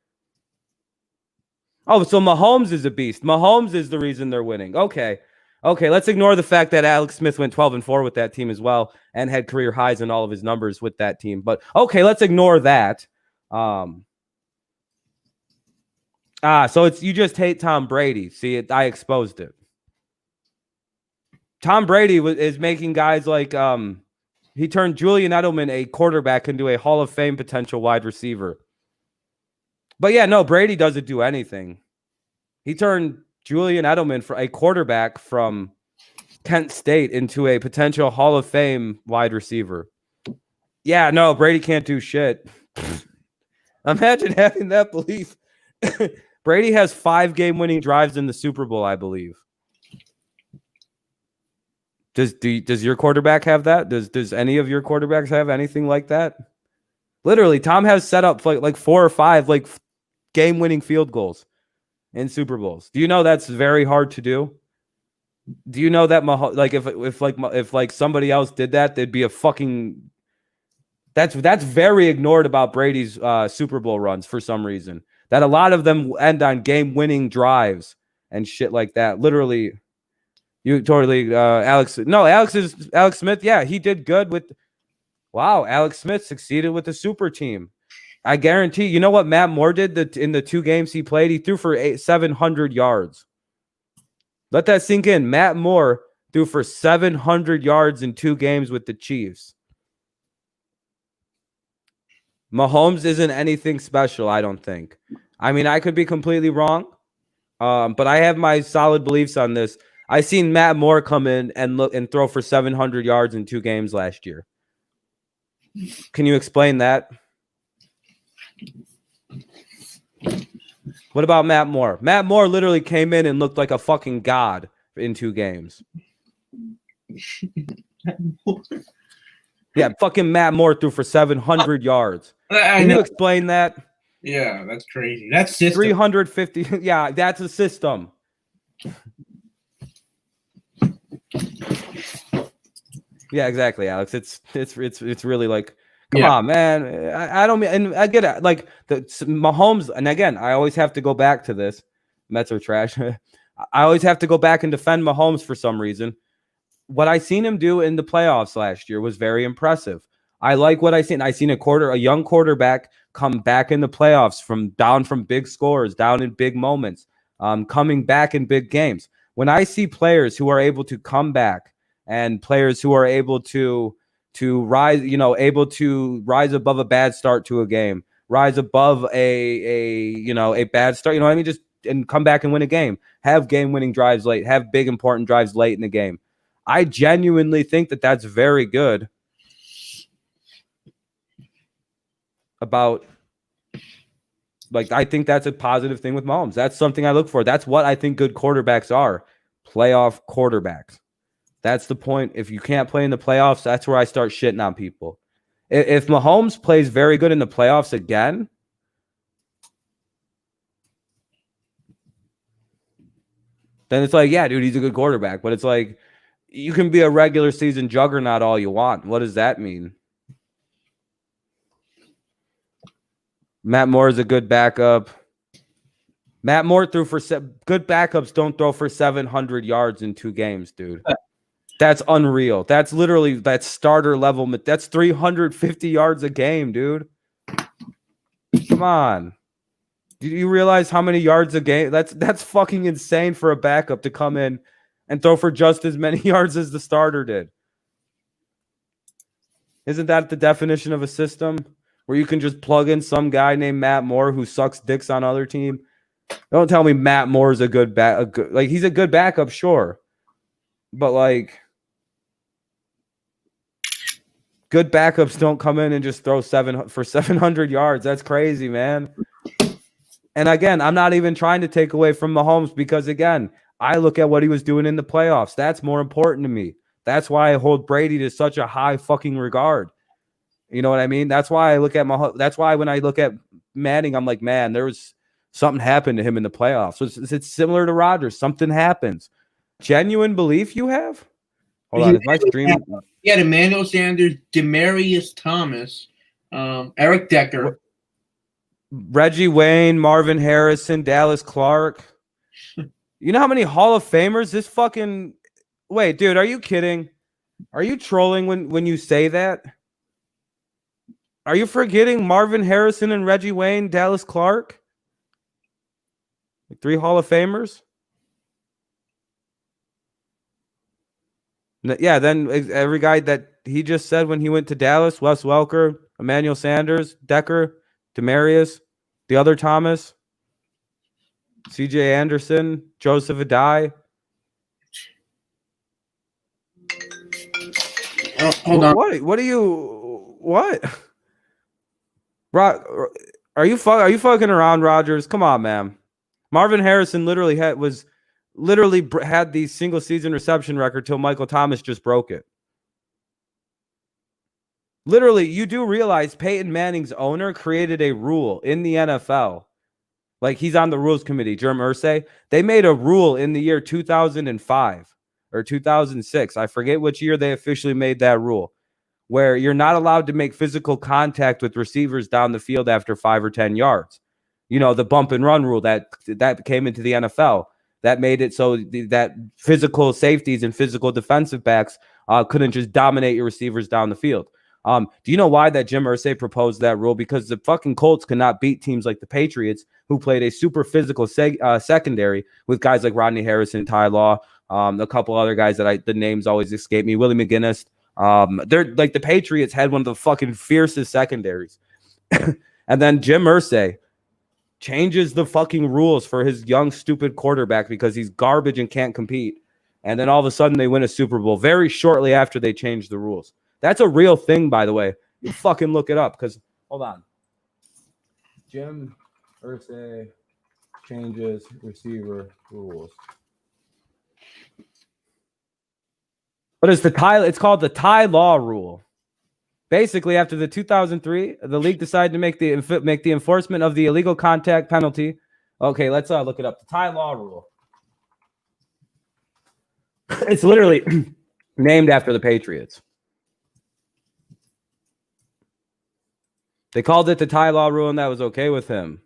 Oh, so Mahomes is a beast. Mahomes is the reason they're winning. Okay, let's ignore the fact that Alex Smith went 12-4 with that team as well and had career highs in all of his numbers with that team. But okay, let's ignore that. So you just hate Tom Brady. See, I exposed it. Tom Brady is making guys like he turned Julian Edelman, a quarterback, into a Hall of Fame potential wide receiver. But yeah, no, Brady doesn't do anything. He turned Julian Edelman, for a quarterback from Kent State, into a potential Hall of Fame wide receiver. Yeah, no, Brady can't do shit. Imagine having that belief. Brady has 5 game-winning drives in the Super Bowl, I believe. Does your quarterback have that? Does any of your quarterbacks have anything like that? Literally, Tom has set up like 4 or 5 game-winning field goals in Super Bowls. Do you know that's very hard to do? Do you know that if somebody else did that, they'd be a fucking. That's very ignored about Brady's Super Bowl runs for some reason. That a lot of them end on game-winning drives and shit like that. Literally, you totally Alex Smith. Yeah, he did good with. Wow, Alex Smith succeeded with the super team. I guarantee. You know what Matt Moore did in the 2 games he played? He threw for 700 yards. Let that sink in. Matt Moore threw for 700 yards in 2 games with the Chiefs. Mahomes isn't anything special, I don't think. I mean, I could be completely wrong, but I have my solid beliefs on this. I seen Matt Moore come in and throw for 700 yards in 2 games last year. Can you explain that? What about Matt Moore? Matt Moore literally came in and looked like a fucking god in 2 games. Yeah, fucking Matt Moore threw for 700 yards. Can you explain that? Yeah, that's crazy. That's system. 350. Yeah, that's a system. Yeah, exactly, Alex. It's really like, come on, man. I don't mean, and I get it. Like the Mahomes, and again, I always have to go back to this. Mets are trash. I always have to go back and defend Mahomes for some reason. What I seen him do in the playoffs last year was very impressive. I like what I seen. I seen a young quarterback come back in the playoffs from big scores, down in big moments, coming back in big games. When I see players who are able to come back and players who are able to rise, able to rise above a bad start to a game, rise above a bad start, you know what I mean? Just and come back and win a game, have game-winning drives late, have big important drives late in the game. I genuinely think that that's very good about, like, I think that's a positive thing with Mahomes. That's something I look for. That's what I think good quarterbacks are, playoff quarterbacks. That's the point. If you can't play in the playoffs, that's where I start shitting on people. If Mahomes plays very good in the playoffs again, then it's like, yeah, dude, he's a good quarterback. But it's like, you can be a regular season juggernaut all you want. What does that mean? Matt Moore is a good backup. Matt Moore threw for good backups don't throw for 700 yards in 2 games, dude. That's unreal. That's literally that starter level. That's 350 yards a game, dude. Come on. Do you realize how many yards a game? That's fucking insane for a backup to come in and throw for just as many yards as the starter did. Isn't that the definition of a system where you can just plug in some guy named Matt Moore who sucks dicks on other team? Don't tell me Matt Moore is a good like he's a good backup, sure, but like good backups don't come in and just throw 700 yards. That's crazy, man. And again, I'm not even trying to take away from Mahomes because again, I look at what he was doing in the playoffs. That's more important to me. That's why I hold Brady to such a high fucking regard. You know what I mean? That's why I look at that's why when I look at Manning, I'm like, man, there was something happened to him in the playoffs. So it's similar to Rodgers. Something happens. Genuine belief you have? Hold on, is my stream? He had Emmanuel Sanders, Demaryius Thomas, Eric Decker, Reggie Wayne, Marvin Harrison, Dallas Clark. You know how many Hall of Famers this fucking... Wait, dude, are you kidding? Are you trolling when you say that? Are you forgetting Marvin Harrison and Reggie Wayne, Dallas Clark? Like 3 Hall of Famers? Yeah, then every guy that he just said when he went to Dallas, Wes Welker, Emmanuel Sanders, Decker, Demaryius, the other Thomas, C.J. Anderson, Joseph Adai. Oh, hold on. What are you? What? Are you fucking around, Rodgers? Come on, man. Marvin Harrison literally had the single season reception record till Michael Thomas just broke it. Literally, you do realize Peyton Manning's owner created a rule in the NFL Like he's on the rules committee, Jim Irsay. They made a rule in the year 2005 or 2006. I forget which year they officially made that rule, where you're not allowed to make physical contact with receivers down the field after 5 or 10 yards. You know, the bump and run rule that came into the NFL that made it so that physical safeties and physical defensive backs couldn't just dominate your receivers down the field. Do you know why that Jim Irsay proposed that rule? Because the fucking Colts could not beat teams like the Patriots, who played a super physical secondary with guys like Rodney Harrison, Ty Law, a couple other guys that the names always escape me, Willie McGinnis. They're like the Patriots had one of the fucking fiercest secondaries. And then Jim Irsay changes the fucking rules for his young, stupid quarterback because he's garbage and can't compete. And then all of a sudden they win a Super Bowl very shortly after they changed the rules. That's a real thing, by the way. You fucking look it up because, hold on. Jim Irsay changes receiver rules. What is it's called the Ty Law rule. Basically, after the 2003, the league decided to make the enforcement of the illegal contact penalty. Okay, let's look it up. The Ty Law rule. It's literally named after the Patriots. They called it the Ty Law rule, and that was okay with him.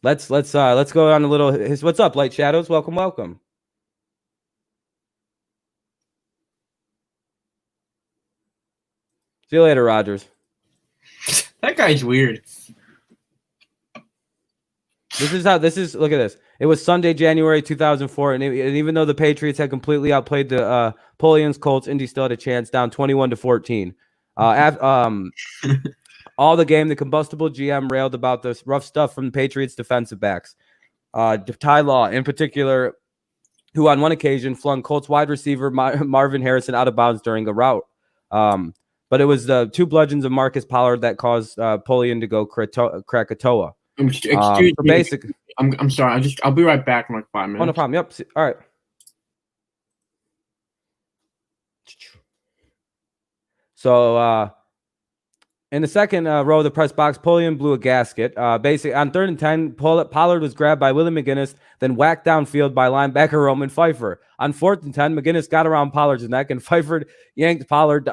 Let's go on a little. What's up, Light Shadows? Welcome, welcome. See you later, Rogers. That guy's weird. Look at this. It was Sunday, January 2004, and even though the Patriots had completely outplayed the Polians Colts, Indy still had a chance, down 21-14. All the game, the combustible GM railed about this rough stuff from Patriots defensive backs. Ty Law, in particular, who on one occasion flung Colts wide receiver Marvin Harrison out of bounds during a route. But it was the two bludgeons of Marcus Pollard that caused Polian to go Krakatoa. Excuse me. I'm sorry. I'll be right back in like 5 minutes. Oh, no problem. Yep. All right. So in the second row of the press box, Polian blew a gasket. Basically, on 3rd and 10, Pollard was grabbed by Willie McGinnis, then whacked downfield by linebacker Roman Pfeiffer. On 4th and 10, McGinnis got around Pollard's neck, and Pfeiffer yanked Pollard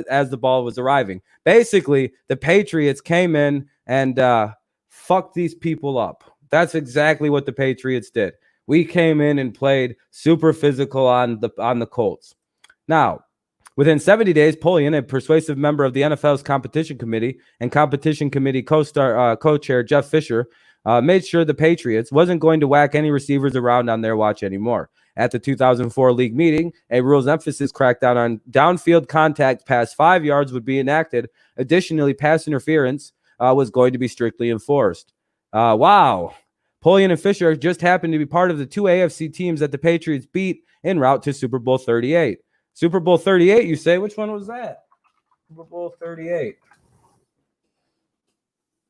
as the ball was arriving. Basically, the Patriots came in and fucked these people up. That's exactly what the Patriots did. We came in and played super physical on the Colts. Now, within 70 days, Polian, a persuasive member of the NFL's competition committee and competition committee co-chair Jeff Fisher, made sure the Patriots wasn't going to whack any receivers around on their watch anymore. At the 2004 league meeting, a rules emphasis crackdown on downfield contact past 5 yards would be enacted. Additionally, pass interference was going to be strictly enforced. Wow. Polian and Fisher just happened to be part of the two AFC teams that the Patriots beat en route to Super Bowl 38. Super Bowl 38, you say? Which one was that? Super Bowl 38.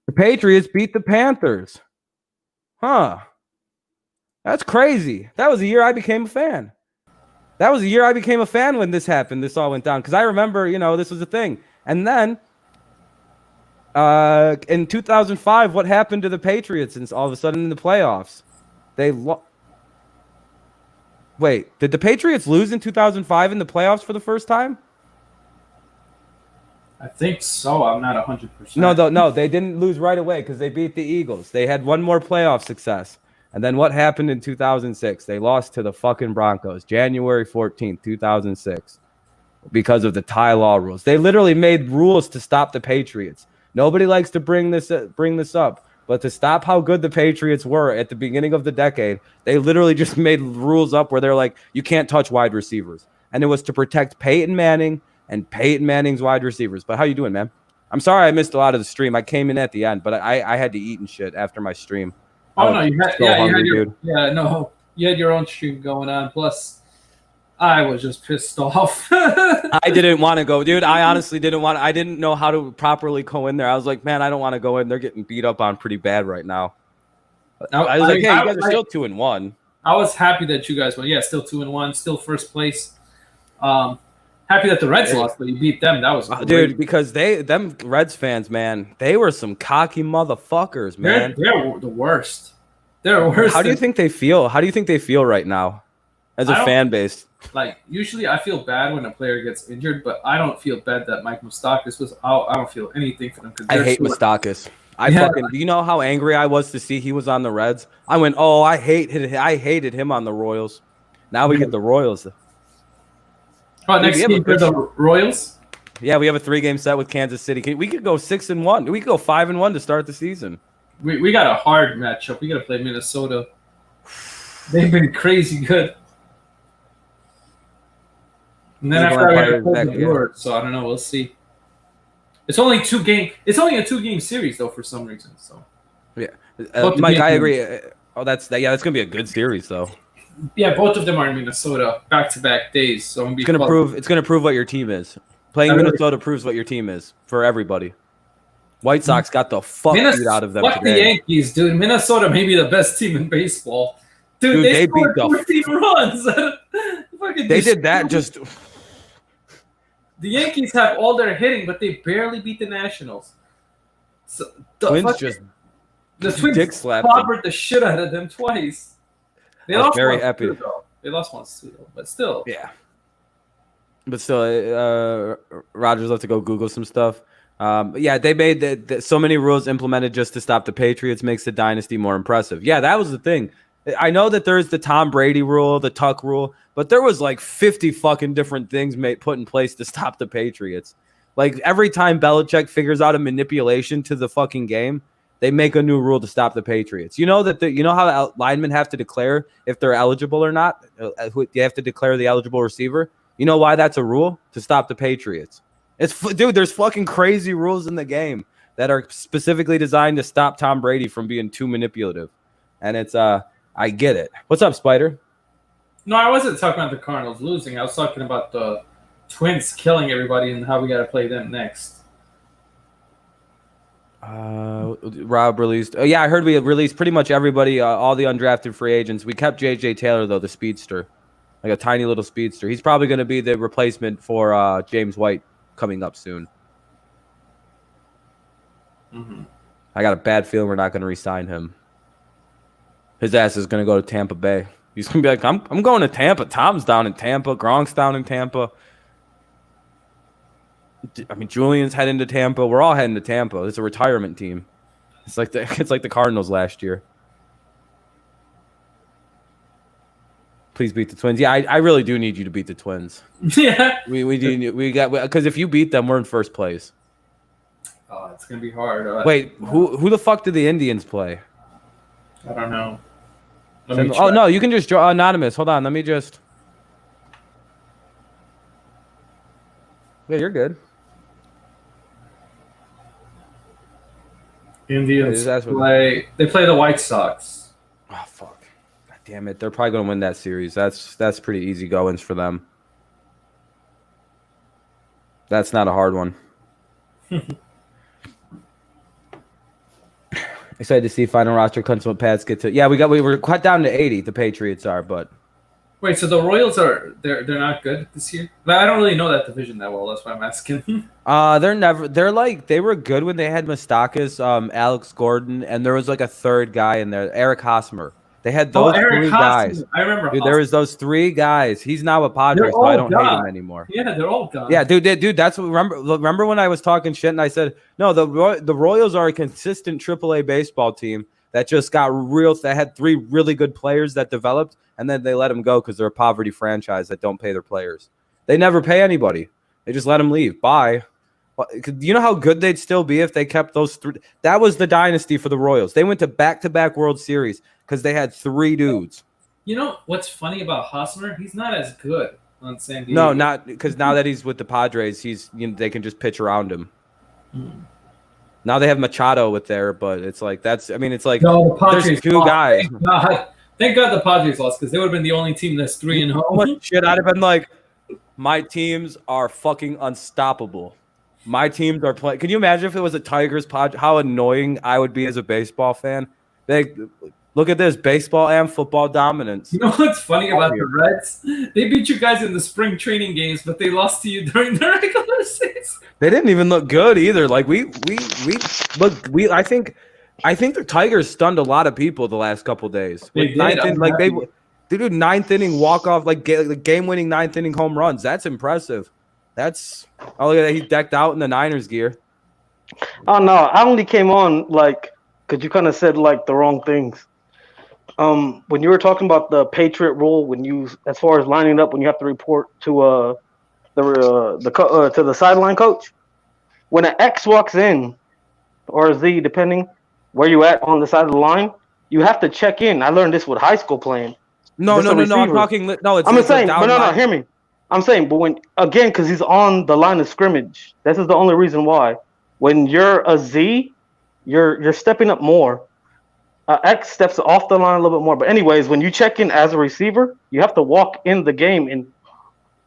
The Patriots beat the Panthers. Huh. That's crazy. That was the year I became a fan. That was the year I became a fan when this happened. This all went down. Because I remember, this was a thing. And then in 2005, what happened to the Patriots? And all of a sudden in the playoffs, they Wait, did the Patriots lose in 2005 in the playoffs for the first time? I think so. I'm not 100%. No, they didn't lose right away because they beat the Eagles. They had one more playoff success. And then what happened in 2006? They lost to the fucking Broncos, January 14th, 2006, because of the Ty Law rules. They literally made rules to stop the Patriots. Nobody likes to bring this up. But to stop how good the Patriots were at the beginning of the decade, they literally just made rules up where they're like, you can't touch wide receivers. And it was to protect Peyton Manning and Peyton Manning's wide receivers. But how you doing, man? I'm sorry I missed a lot of the stream. I came in at the end, but I had to eat and shit after my stream. Oh, no, you had your own stream going on. Plus, I was just pissed off. I didn't want to go, dude. I honestly didn't want. I didn't know how to properly go in there. I was like, man, I don't want to go in. They're getting beat up on pretty bad right now. I was like, hey, you guys are still 2-1. I was happy that you guys won. Yeah, still 2-1, still first place. Happy that the Reds lost, but you beat them. That was great. Dude, because them Reds fans, man, they were some cocky motherfuckers, man. They're the worst. They're worse. How do you think they feel? How do you think they feel right now as a fan base? Like, usually I feel bad when a player gets injured, but I don't feel bad that Mike Moustakas was out. I don't feel anything for them. I hate Moustakas. Do you know how angry I was to see he was on the Reds? I went, oh, I hated him on the Royals. Now we get the Royals. Oh, next game for the Royals? Yeah, we have a 3-game set with Kansas City. We could go 6-1. We could go 5-1 to start the season. We got a hard matchup. We got to play Minnesota. They've been crazy good. And then after I got to play the Brewers, so I don't know. We'll see. It's only a 2-game series though for some reason. So yeah, Mike, I agree. That's gonna be a good series though. Yeah, both of them are in Minnesota, back-to-back days. So it's gonna prove what your team is. Playing Minnesota proves what your team is for everybody. White Sox got the fuck beat out of them today. The Yankees, dude. Minnesota may be the best team in baseball. Dude, they scored 14 runs. They did that just. The Yankees have all their hitting, but they barely beat the Nationals. So the Twins clobbered the shit out of them twice. They lost very once happy. Too, though. They lost once too, though. But still. Yeah. But still, Rogers left to go Google some stuff. Yeah, they made so many rules implemented just to stop the Patriots makes the dynasty more impressive. Yeah, that was the thing. I know that there's the Tom Brady rule, the Tuck rule, but there was like 50 fucking different things put in place to stop the Patriots. Like every time Belichick figures out a manipulation to the fucking game, they make a new rule to stop the Patriots. You know you know how linemen have to declare if they're eligible or not? You have to declare the eligible receiver. You know why that's a rule? To stop the Patriots. Dude, there's fucking crazy rules in the game that are specifically designed to stop Tom Brady from being too manipulative. And it's I get it. What's up, Spider? No, I wasn't talking about the Cardinals losing. I was talking about the Twins killing everybody and how we got to play them next. Rob released. Oh, yeah, I heard we released pretty much everybody, all the undrafted free agents. We kept J.J. Taylor, though, the speedster. Like a tiny little speedster. He's probably going to be the replacement for James White coming up soon. Mm-hmm. I got a bad feeling we're not going to re-sign him. His ass is going to go to Tampa Bay. He's going to be like, I'm going to Tampa. Tom's down in Tampa. Gronk's down in Tampa. I mean, Julian's heading to Tampa. We're all heading to Tampa. It's a retirement team. It's like the Cardinals last year. Please beat the Twins. Yeah, I really do need you to beat the Twins. Yeah. We got because if you beat them, we're in first place. Oh, it's gonna be hard. Wait, who the fuck did the Indians play? I don't know. Oh no, you can just draw anonymous. Hold on, let me just. Yeah, you're good. Indians play. They play the White Sox. Oh fuck! God damn it! They're probably gonna win that series. That's pretty easy goings for them. That's not a hard one. Excited to see final roster cuts what Pats get to. Yeah, we were cut down to 80. The Patriots are, but wait. So the Royals they're not good this year. I don't really know that division that well. That's why I'm asking. They were good when they had Moustakas, Alex Gordon, and there was like a third guy in there, Eric Hosmer. They had those three guys. I remember. Dude, there was those three guys. He's now a Padre, so I don't hate him anymore. Yeah, they're all gone. Yeah, dude, that's what. Remember when I was talking shit and I said no, the Royals are a consistent AAA baseball team that just got that had three really good players that developed, and then they let them go because they're a poverty franchise that don't pay their players. They never pay anybody. They just let them leave. Bye. You know how good they'd still be if they kept those three? That was the dynasty for the Royals. They went to back-to-back World Series because they had three dudes. You know what's funny about Hosmer? He's not as good on San Diego. No, not because now that he's with the Padres, they can just pitch around him. Now they have Machado with there, but it's like it's like no, the there's two guys. Thank God the Padres lost because they would have been the only team that's 3-0. Shit, I'd have been like, my teams are fucking unstoppable. My teams are playing. Can you imagine if it was a Tigers pod? How annoying I would be as a baseball fan. Look at this baseball and football dominance. You know what's funny about the Reds? They beat you guys in the spring training games, but they lost to you during the regular season. They didn't even look good either. Like I think I think the Tigers stunned a lot of people the last couple days. They With did. ninth I'm in, like happy. they do ninth inning walk off, like game-winning ninth inning home runs. That's impressive. That's look at that. He's decked out in the Niners gear. Oh no, I only came on like because you kind of said like the wrong things. When you were talking about the Patriot rule, when you as far as lining up when you have to report to to the sideline coach, when an X walks in or a Z, depending where you at on the side of the line, you have to check in. I learned this with high school playing. No. I'm talking. No, it's I'm it's a saying, but down no, line. hear me. I'm saying, but when again, because he's on the line of scrimmage. This is the only reason why. When you're a Z, you're stepping up more. X steps off the line a little bit more. But anyways, when you check in as a receiver, you have to walk in the game and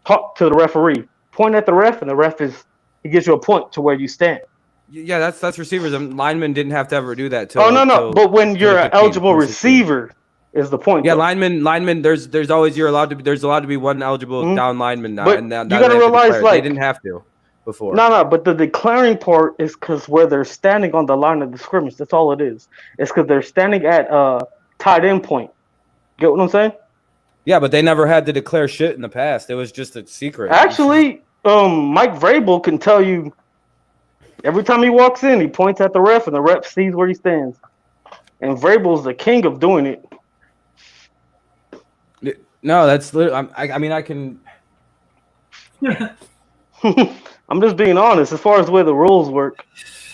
talk to the referee. Point at the ref, and the ref he gives you a point to where you stand. Yeah, that's receivers. Linemen didn't have to ever do that. No. But when you're an eligible 16. receiver, is the point. Yeah, though. linemen. There's always there's allowed to be one eligible down lineman now, But and now you gotta they have to realize, declare it. like- they didn't have to before. No, but the declaring part is because where they're standing on the line of the scrimmage. That's all it is. It's because they're standing at tight end point. Get what I'm saying? Yeah, but they never had to declare shit in the past. It was just a secret. Actually, Mike Vrabel can tell you every time he walks in, he points at the ref, and the ref sees where he stands. And Vrabel's the king of doing it. No, that's literally. I mean, I can. I'm just being honest as far as the way the rules work.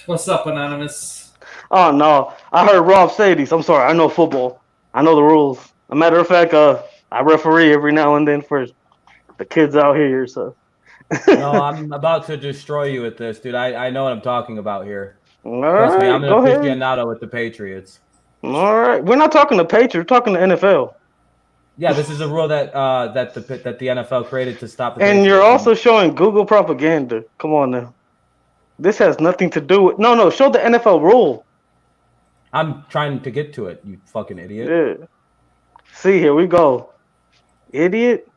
What's up, Anonymous? Oh no, I heard Rob say these. I'm sorry, I know football. I know the rules. A matter of fact, I referee every now and then for the kids out here. So. No, I'm about to destroy you with this, dude. I know what I'm talking about here. All Trust right, me, I'm an go ahead. aficionado with the Patriots. All right, we're not talking to Patriots. We're talking to NFL. Yeah, this is a rule that the NFL created to stop the And Patriots. you're also showing Google propaganda. Come on now. This has nothing to do with. No. Show the NFL rule. I'm trying to get to it, you fucking idiot. Yeah. See, here we go. Idiot.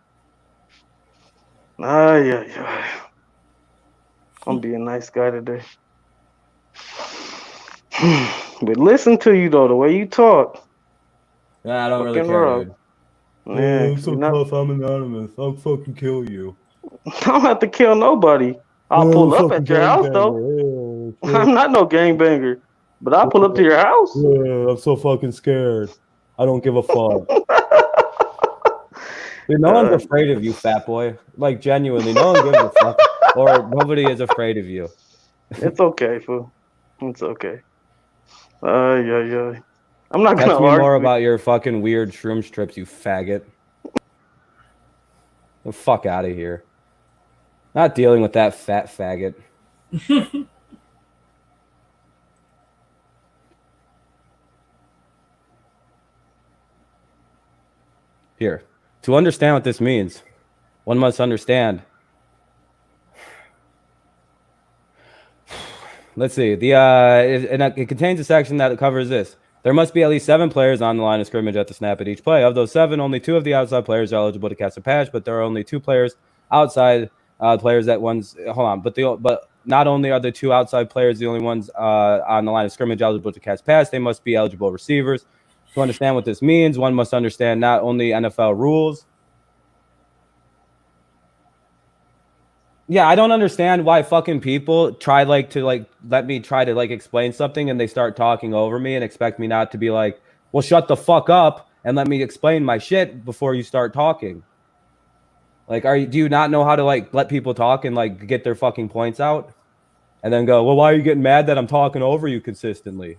Yeah. I'm being a nice guy today. But listen to you though, the way you talk. Yeah, I don't really Fucking care, Rob. dude. Yeah, I'm so tough. I'm anonymous. I'll fucking kill you. I don't have to kill nobody. I'll pull up at your house though. I'm not no gangbanger, but I'll pull up to your house. Yeah, I'm so fucking scared. I don't give a fuck. Dude, no one's afraid of you, fat boy. Like, genuinely, no one gives a fuck. Or nobody is afraid of you. It's okay, fool. It's okay. Yeah. I'm not Text gonna me argue. more about your fucking weird shroom strips, you faggot. The fuck out of here. Not dealing with that fat faggot. Here. To understand what this means, one must understand. Let's see. It contains a section that covers this. There must be at least 7 players on the line of scrimmage at the snap at each play. Of those 7, only 2 of the outside players are eligible to catch a pass, but there are only 2 players outside players that one's hold on. But not only are the 2 outside players the only ones on the line of scrimmage eligible to catch pass, they must be eligible receivers. To understand what this means, one must understand not only NFL rules. Yeah, I don't understand why fucking people try to let me try to explain something and they start talking over me and expect me not to be like, well, shut the fuck up and let me explain my shit before you start talking. Like, do you not know how to let people talk and get their fucking points out? And then go, well, why are you getting mad that I'm talking over you consistently?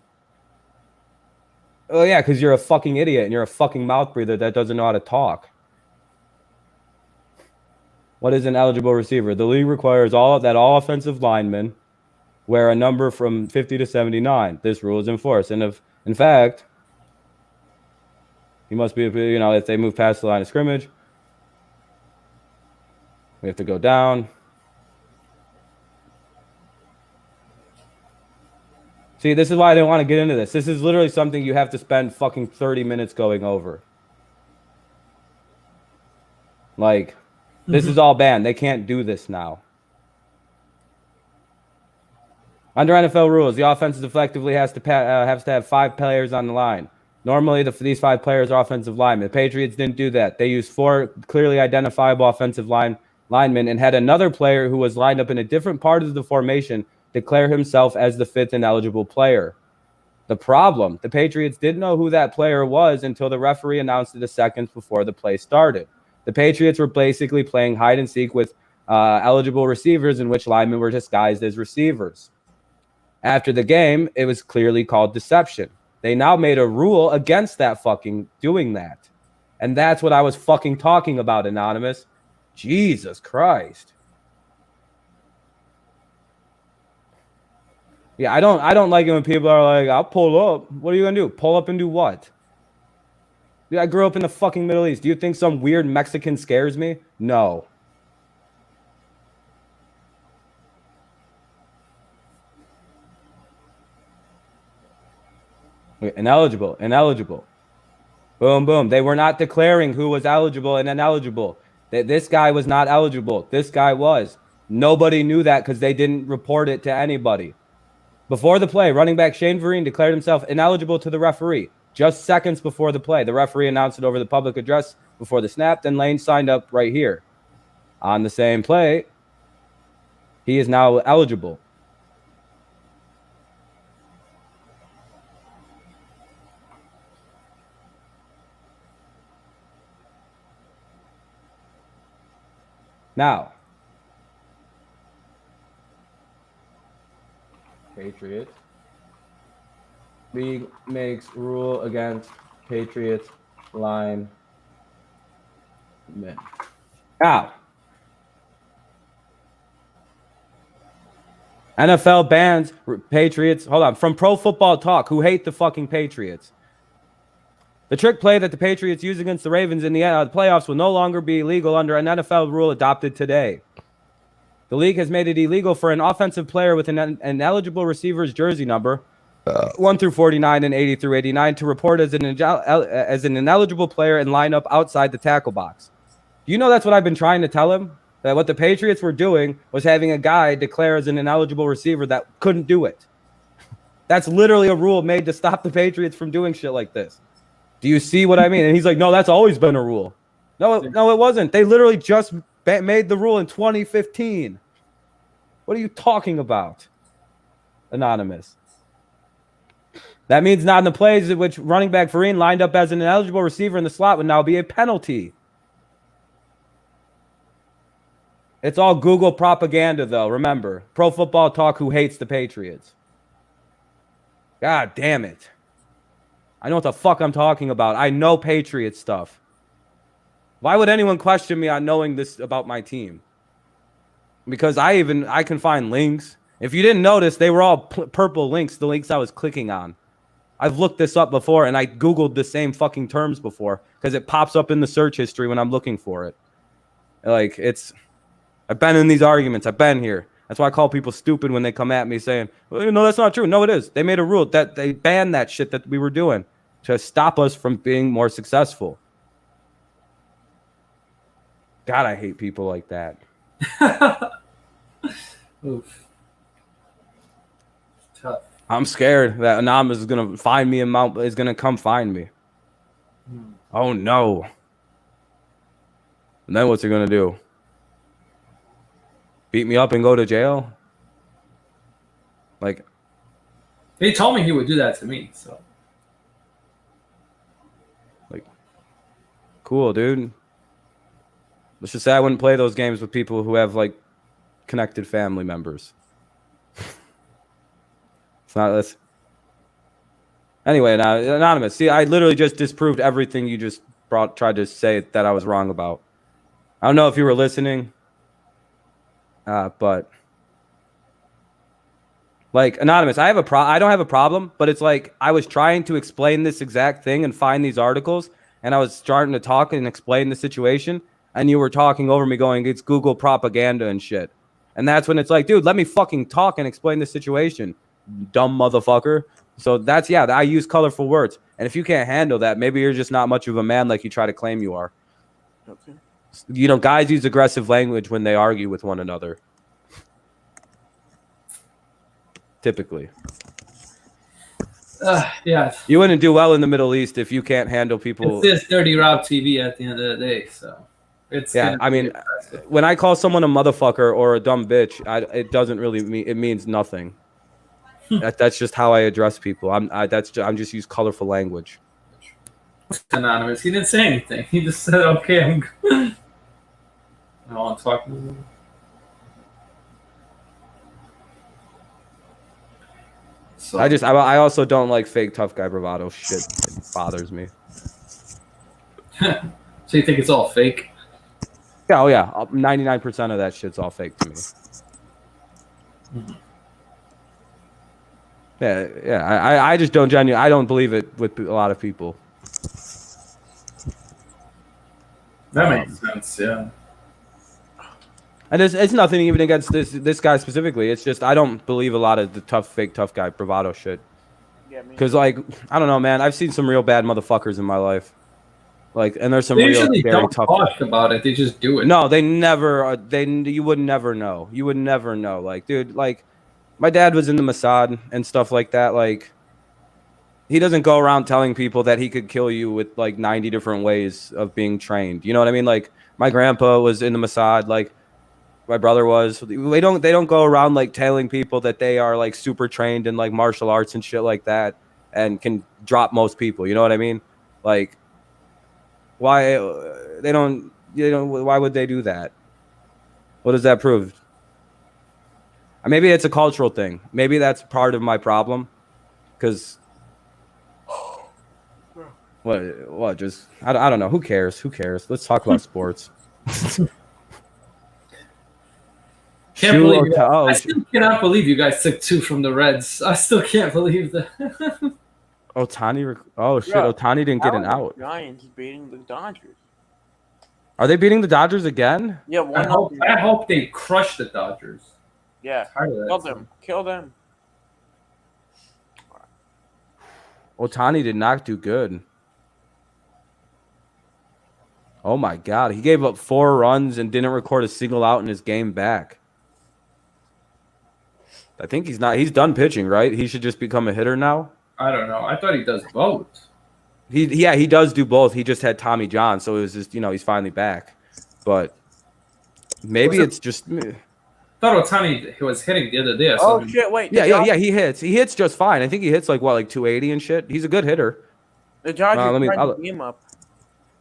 Oh yeah, because you're a fucking idiot and you're a fucking mouth breather that doesn't know how to talk. What is an eligible receiver? The league requires all offensive linemen wear a number from 50 to 79. This rule is enforced. And in fact, you must be, if they move past the line of scrimmage, we have to go down. See, this is why I didn't want to get into this. This is literally something you have to spend fucking 30 minutes going over. This is all banned. They can't do this now. Under NFL rules, the offense effectively has to have 5 players on the line. Normally, these 5 players are offensive linemen. The Patriots didn't do that. They used 4 clearly identifiable offensive linemen and had another player who was lined up in a different part of the formation declare himself as the 5th ineligible player. The problem, the Patriots didn't know who that player was until the referee announced it a second before the play started. The Patriots were basically playing hide and seek with eligible receivers in which linemen were disguised as receivers. After the game, it was clearly called deception. They now made a rule against that fucking doing that. And that's what I was fucking talking about, Anonymous. Jesus Christ. Yeah, I don't like it when people are like, I'll pull up. What are you gonna do? Pull up and do what? Yeah, I grew up in the fucking Middle East. Do you think some weird Mexican scares me? No. Ineligible. Boom, boom. They were not declaring who was eligible and ineligible. This guy was not eligible. This guy was. Nobody knew that because they didn't report it to anybody. Before the play, running back Shane Vereen declared himself ineligible to the referee. Just seconds before the play, the referee announced it over the public address before the snap. Then Lane signed up right here. On the same play, he is now eligible. Now, Patriots. League makes rule against Patriots line men. Now, NFL bans Patriots. Hold on. From Pro Football Talk, who hate the fucking Patriots. The trick play that the Patriots use against the Ravens in the playoffs will no longer be illegal under an NFL rule adopted today. The league has made it illegal for an offensive player with an eligible receiver's jersey number, 1 through 49 and 80 through 89, to report as an ineligible player and line up outside the tackle box. Do you know that's what I've been trying to tell him? That what the Patriots were doing was having a guy declare as an ineligible receiver that couldn't do it. That's literally a rule made to stop the Patriots from doing shit like this. Do you see what I mean? And he's like, no, that's always been a rule. No, it wasn't. They literally just made the rule in 2015. What are you talking about, Anonymous? That means not in the plays in which running back Vereen lined up as an ineligible receiver in the slot would now be a penalty. It's all Google propaganda, though. Remember, Pro Football Talk, who hates the Patriots. God damn it. I know what the fuck I'm talking about. I know Patriot stuff. Why would anyone question me on knowing this about my team? Because I can find links. If you didn't notice, they were all purple links, the links I was clicking on. I've looked this up before, and I Googled the same fucking terms before because it pops up in the search history when I'm looking for it. Like, I've been in these arguments. I've been here. That's why I call people stupid when they come at me saying, well, no, that's not true. No, it is. They made a rule that they banned that shit that we were doing to stop us from being more successful. God, I hate people like that. Oof. Tough. I'm scared that Anonymous is gonna find me and is gonna come find me. Oh no. And then what's he gonna do? Beat me up and go to jail? Like, he told me he would do that to me, so. Like, cool, dude. Let's just say I wouldn't play those games with people who have like connected family members. It's not this. Anyway, now Anonymous. See, I literally just disproved everything you just tried to say that I was wrong about. I don't know if you were listening, but like Anonymous, I don't have a problem, but it's like I was trying to explain this exact thing and find these articles, and I was starting to talk and explain the situation. And you were talking over me going, it's Google propaganda and shit. And that's when it's like, dude, let me fucking talk and explain the situation, dumb motherfucker. So that's, yeah, I use colorful words. And if you can't handle that, maybe you're just not much of a man like you try to claim you are. Okay. You know, guys use aggressive language when they argue with one another. typically. Yeah. You wouldn't do well in the Middle East if you can't handle people. It's this Dirty Rob TV at the end of the day, so it's I mean, when I call someone a motherfucker or a dumb bitch, it doesn't really mean it means nothing. That's just how I address people. I'm just use colorful language. Anonymous. He didn't say anything. He just said, "Okay, I'm good." I want to talk. So, I also don't like fake tough guy bravado shit. It bothers me. So you think it's all fake? Yeah, oh yeah. 99% of that shit's all fake to me. Mm-hmm. Yeah. I just don't I don't believe it with a lot of people. That makes sense. Yeah. And it's nothing even against this guy specifically. It's just I don't believe a lot of the fake tough guy bravado shit. Because like I don't know, man. I've seen some real bad motherfuckers in my life. Like, and there's some They real usually very don't tough talk about it. They just do it. No, they never. You would never know. You would never know. Like, dude, like my dad was in the Mossad and stuff like that. Like, he doesn't go around telling people that he could kill you with like 90 different ways of being trained. You know what I mean? Like, my grandpa was in the Mossad. Like, my brother was. They don't go around like telling people that they are like super trained in like martial arts and shit like that and can drop most people. You know what I mean? Like, why they don't? You know, why would they do that? What does that prove? Maybe it's a cultural thing. Maybe that's part of my problem. Because what? Just I don't know. Who cares? Who cares? Let's talk about sports. I still cannot believe you guys took 2 from the Reds. I still can't believe that. Ohtani. Oh shit! Yeah, Ohtani didn't get an out. Giants beating the Dodgers. Are they beating the Dodgers again? Yeah, I hope they crush the Dodgers. Yeah, kill them. Ohtani did not do good. Oh my god, he gave up 4 runs and didn't record a single out in his game back. I think he's done pitching, right? He should just become a hitter now. I don't know. I thought he does both. He does do both. He just had Tommy John, so it was just he's finally back. But maybe it's just. I thought Ohtani was hitting the other day. Oh shit! Wait. Yeah. He hits just fine. I think he hits like 280 and shit. He's a good hitter. The Dodgers tied the game up.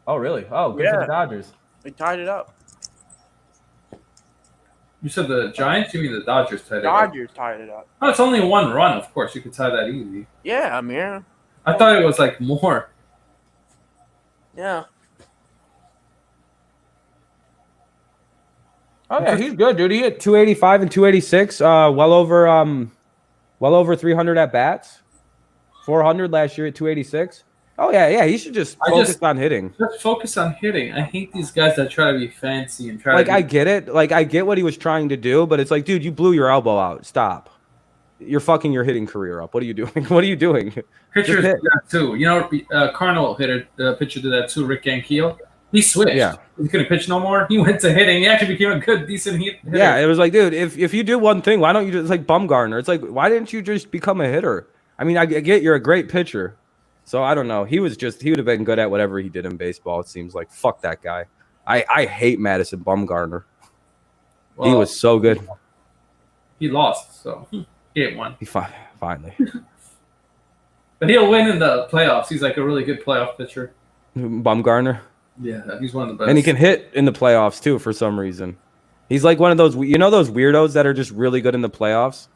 Oh really? Oh, good for the Dodgers. They tied it up. You said the Giants? You mean the Dodgers tied it up? Dodgers tied it up. Oh, it's only 1 run. Of course, you could tie that easy. Yeah, Amir. I thought it was like more. Yeah. Oh yeah, he's good, dude. He hit 285 and 286. Well over 300 at bats. 400 last year at 286. Oh yeah. He should just focus on hitting. Just focus on hitting. I hate these guys that try to be fancy and try. I get it. Like I get what he was trying to do, but it's like, dude, you blew your elbow out. Stop. You're fucking your hitting career up. What are you doing? What are you doing? Pitchers do that too. You know, Cardinal pitcher did that too. Rick Ankiel. He switched. Yeah. He couldn't pitch no more. He went to hitting. He actually became a good, decent hitter. Yeah, it was like, dude, if you do one thing, why don't you just like Bumgarner? It's like, why didn't you just become a hitter? I mean, I get you're a great pitcher. So I don't know. He would have been good at whatever he did in baseball, it seems like. Fuck that guy. I hate Madison Bumgarner. Well, he was so good. He lost, so he ain't won. He finally. But he'll win in the playoffs. He's like a really good playoff pitcher. Bumgarner? Yeah, he's one of the best. And he can hit in the playoffs too for some reason. He's like one of those, those weirdos that are just really good in the playoffs?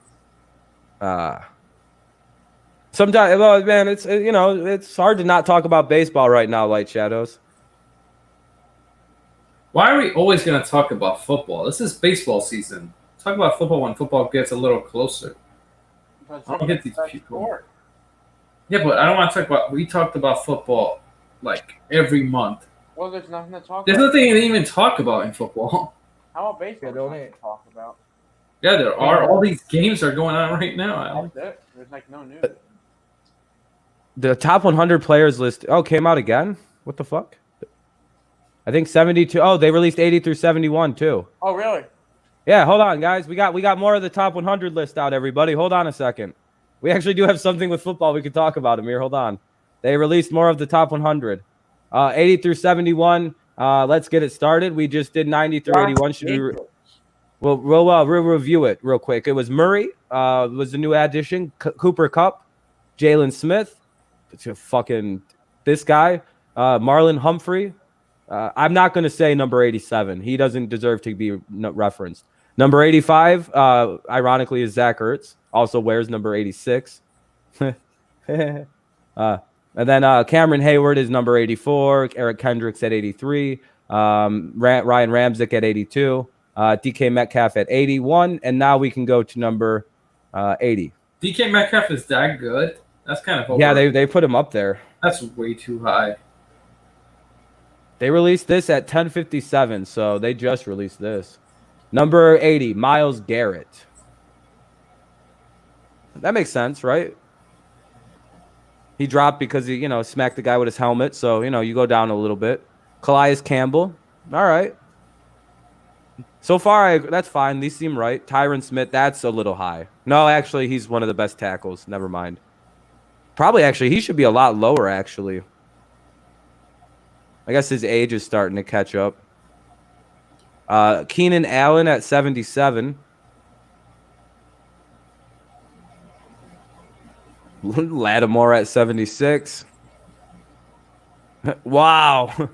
Sometimes, well, man, it's hard to not talk about baseball right now, Light Shadows. Why are we always going to talk about football? This is baseball season. Talk about football when football gets a little closer. I don't get these people. Yeah, but I don't want to talk about. We talked about football like every month. Well, there's nothing to talk about. There's nothing to even talk about in football. How about baseball? Don't talk about. Yeah, there are. All these games are going on right now. There's like no news. The top 100 players list. Oh, came out again? What the fuck? I think 72. Oh, they released 80 through 71 too. Oh, really? Yeah, hold on, guys. We got more of the top 100 list out, everybody. Hold on a second. We actually do have something with football we could talk about, Amir. Hold on. They released more of the top 100. 80 through 71. Let's get it started. We just did 90 through 81. Should we? We'll review it real quick. It was Murray. Was the new addition. Cooper Kupp, Jalen Smith. Fucking this guy. Marlon Humphrey. I'm not going to say number 87. He doesn't deserve to be referenced. Number 85, ironically, is Zach Ertz. Also wears number 86. And then Cameron Hayward is number 84. Eric Kendricks at 83. Ryan Ramczyk at 82. DK Metcalf at 81. And now we can go to number 80. DK Metcalf is that good? That's kind of over. Yeah, they put him up there. That's way too high. They released this at 10:57, so they just released this. Number 80, Myles Garrett. That makes sense, right? He dropped because he, smacked the guy with his helmet, so, you go down a little bit. Calais Campbell. All right. So far, that's fine. These seem right. Tyron Smith, that's a little high. No, actually, he's one of the best tackles. Never mind. Probably, actually, he should be a lot lower, actually. I guess his age is starting to catch up. Keenan Allen at 77. Lattimore at 76. Wow.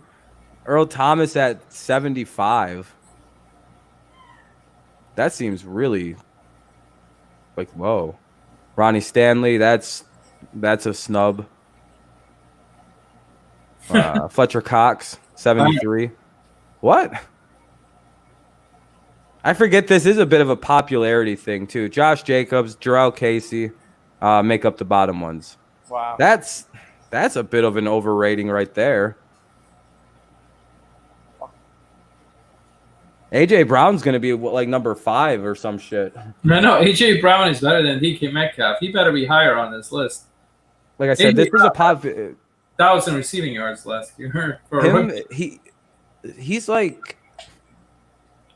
Earl Thomas at 75. That seems really like, whoa. Ronnie Stanley, that's a snub. Fletcher Cox, 73. What? I forget this is a bit of a popularity thing, too. Josh Jacobs, Jarrell Casey make up the bottom ones. Wow. That's a bit of an overrating right there. A.J. Brown's going to be like number 5 or some shit. No, A.J. Brown is better than DK Metcalf. He better be higher on this list. Like I said, this is a pop. 1,000 receiving yards last year. He's like,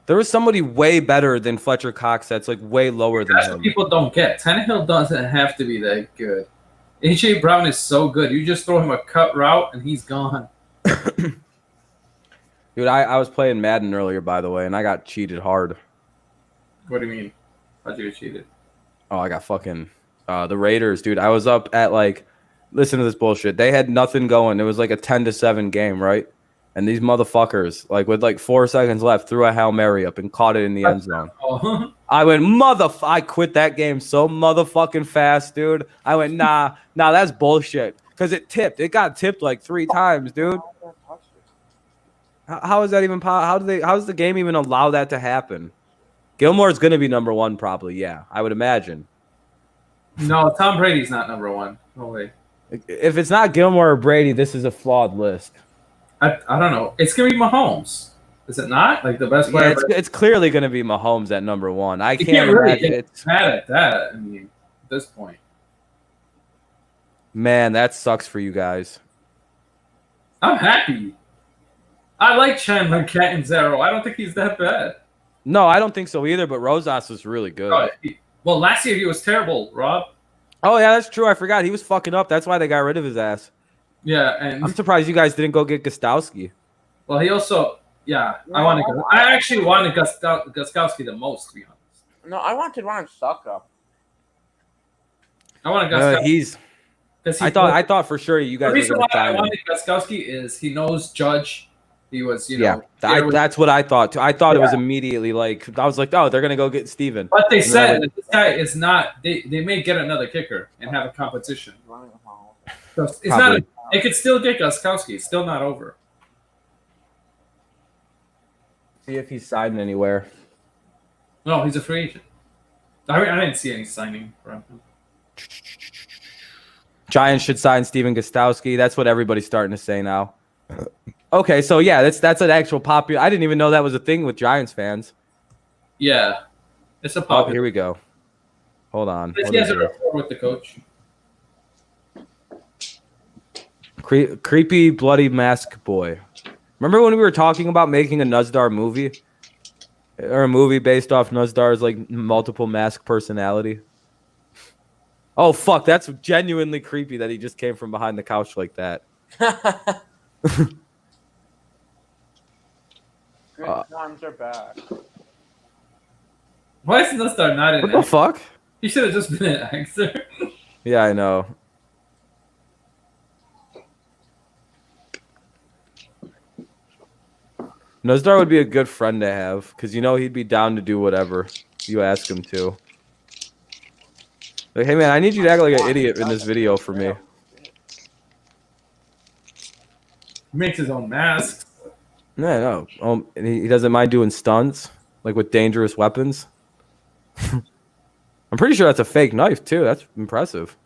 there was somebody way better than Fletcher Cox that's like way lower than That's him. what people don't get. Tannehill doesn't have to be that good. A.J. Brown is so good. You just throw him a cut route and he's gone. Dude, I was playing Madden earlier, by the way, and I got cheated hard. What do you mean? How'd you get cheated? Oh, I got fucking the Raiders, dude. I was up at listen to this bullshit. They had nothing going. It was like a 10-7 game, right? And these motherfuckers, with 4 seconds left, threw a Hail Mary up and caught it in the end zone. Oh. I went, I quit that game so motherfucking fast, dude. I went, nah, that's bullshit. Because it tipped. It got tipped 3 times, dude. How is that even possible? How does the game even allow that to happen? Gilmore's going to be number 1 probably, yeah. I would imagine. No, Tom Brady's not number 1. No way. If it's not Gilmore or Brady, this is a flawed list. I don't know. It's going to be Mahomes. Is it not? The best player? Yeah, it's clearly going to be Mahomes at number 1. I can't really imagine get mad at that, at this point. Man, that sucks for you guys. I'm happy. I like Chandler Catanzaro. I don't think he's that bad. No, I don't think so either, but Rosas was really good. Well, last year he was terrible, Rob. Oh, yeah, that's true. I forgot. He was fucking up. That's why they got rid of his ass. Yeah, and I'm surprised you guys didn't go get Gostowski. Well, he also, I actually wanted Gostowski the most, to be honest. No, I wanted Ryan Suckup. I wanted Gostowski. I thought for sure you guys. The reason why I him. wanted Gostowski is he knows Judge. He was, that's what I thought too. I thought it was immediately I was like, oh, they're gonna go get Steven. But they said that this guy is not. They may get another kicker and have a competition. So it's not. They could still get Gostowski. It's still not over. See if he's signed anywhere. No, he's a free agent. I didn't see any signing from him. Giants should sign Steven Gostowski. That's what everybody's starting to say now. Okay, so yeah, that's an actual popular. I didn't even know that was a thing with Giants fans. Yeah, it's a popular. Oh, here we go. Hold on. He has a rapport with the coach. Creepy bloody mask boy. Remember when we were talking about making a Nuzdar movie? Or a movie based off Nuzdar's like multiple mask personality. Oh fuck, that's genuinely creepy that he just came from behind the couch like that. Good times are back. Why is Nostar not in What the fuck? He should have just been an actor. Yeah, I know. Nuzdar would be a good friend to have because you know he'd be down to do whatever you ask him to. Like, hey man, I need you to act like an idiot in this video for me. He makes his own masks. No. And he doesn't mind doing stunts, like with dangerous weapons. I'm pretty sure that's a fake knife too. That's impressive.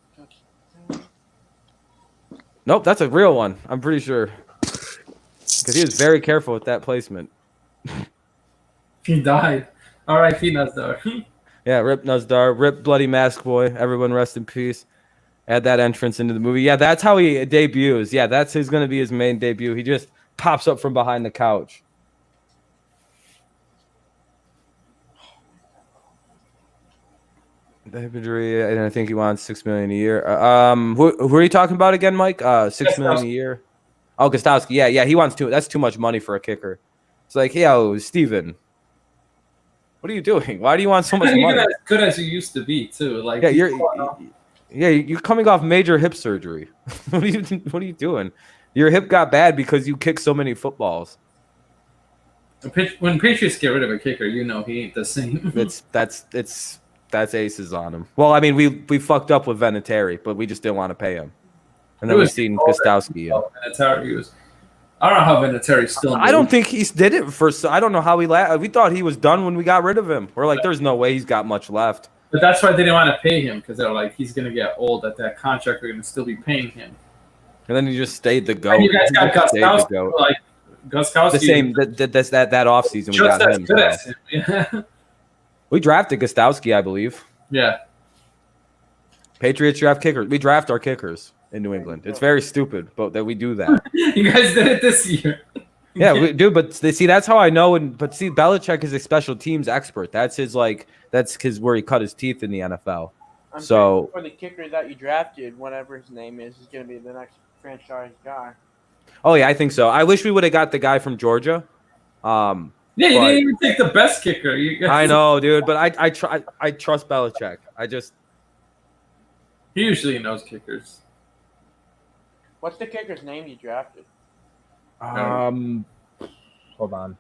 Nope, that's a real one. I'm pretty sure. Because he was very careful with that placement. He died. R.I.P. Nuzdar. Yeah, rip Nuzdar, rip Bloody Mask Boy. Everyone rest in peace. Add that entrance into the movie. Yeah, that's how he debuts. Yeah, that's going to be his main debut. He just pops up from behind the couch. Imagery, and I think he wants $6 million a year. Who are you talking about again, Mike? $6 million a year. Oh, Gostowski. Yeah, he wants that's too much money for a kicker. It's like, yo, Steven, what are you doing? Why do you want so much money? Even as good as you used to be, too. Like, you're coming off major hip surgery. What are you doing? Your hip got bad because you kicked so many footballs. When Patriots get rid of a kicker, you know he ain't the same. That's aces on him. Well, I mean, we fucked up with Vinatieri, but we just didn't want to pay him. And then we've seen Gostowski. Vinatieri was. I don't know how Vinatieri's still. I don't think he did it for. I don't know how we thought he was done when we got rid of him. We're like, there's no way he's got much left. But that's why they didn't want to pay him because they were like, he's gonna get old at that contract. We're gonna still be paying him. And then he just stayed the goat. And you guys got Gostowski. Like Gostowski. The same that offseason we got him. Good as him. Yeah. We drafted Gostowski, I believe. Yeah. Patriots draft kickers. We draft our kickers in New England. It's very stupid, but that we do that. You guys did it this year. Yeah, we do. But see, that's how I know. But see, Belichick is a special teams expert. That's his where he cut his teeth in the NFL. I'm so for the kicker that you drafted, whatever his name is going to be the next franchise guy. Oh yeah, I think so. I wish we would have got the guy from Georgia. Yeah, you didn't even take the best kicker. I know, dude, but I trust Belichick. He usually knows kickers. What's the kicker's name you drafted? Hold on.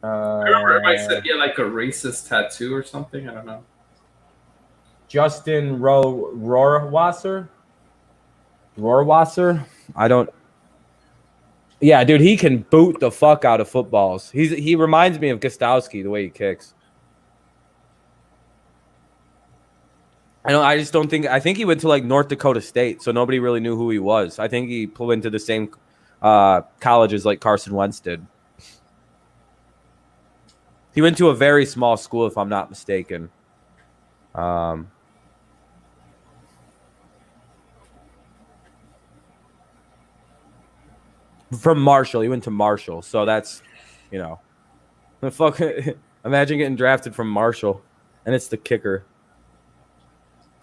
I remember everybody said he had like a racist tattoo or something. I don't know. Justin Rohrwasser? I don't. Yeah, dude, he can boot the fuck out of footballs. He reminds me of Gostowski the way he kicks. I just don't think. I think he went to like North Dakota State, so nobody really knew who he was. I think he went to the same colleges like Carson Wentz did. He went to a very small school, if I'm not mistaken. From Marshall. He went to Marshall. So that's, the fuck. Imagine getting drafted from Marshall and it's the kicker.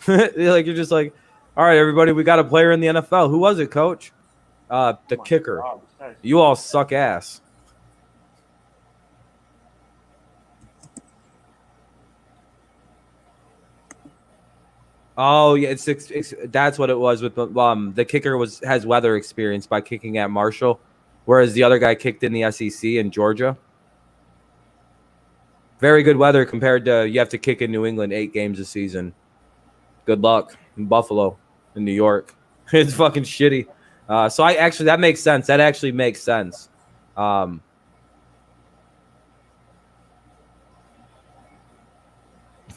You're just like, all right, everybody, we got a player in the NFL. Who was it, coach? The kicker. God, you all suck ass. Oh yeah, it's that's what it was with the kicker has weather experience by kicking at Marshall, whereas the other guy kicked in the SEC in Georgia. Very good weather compared to you have to kick in New England 8 games a season. Good luck in Buffalo, in New York. It's fucking shitty. So that makes sense. That actually makes sense. For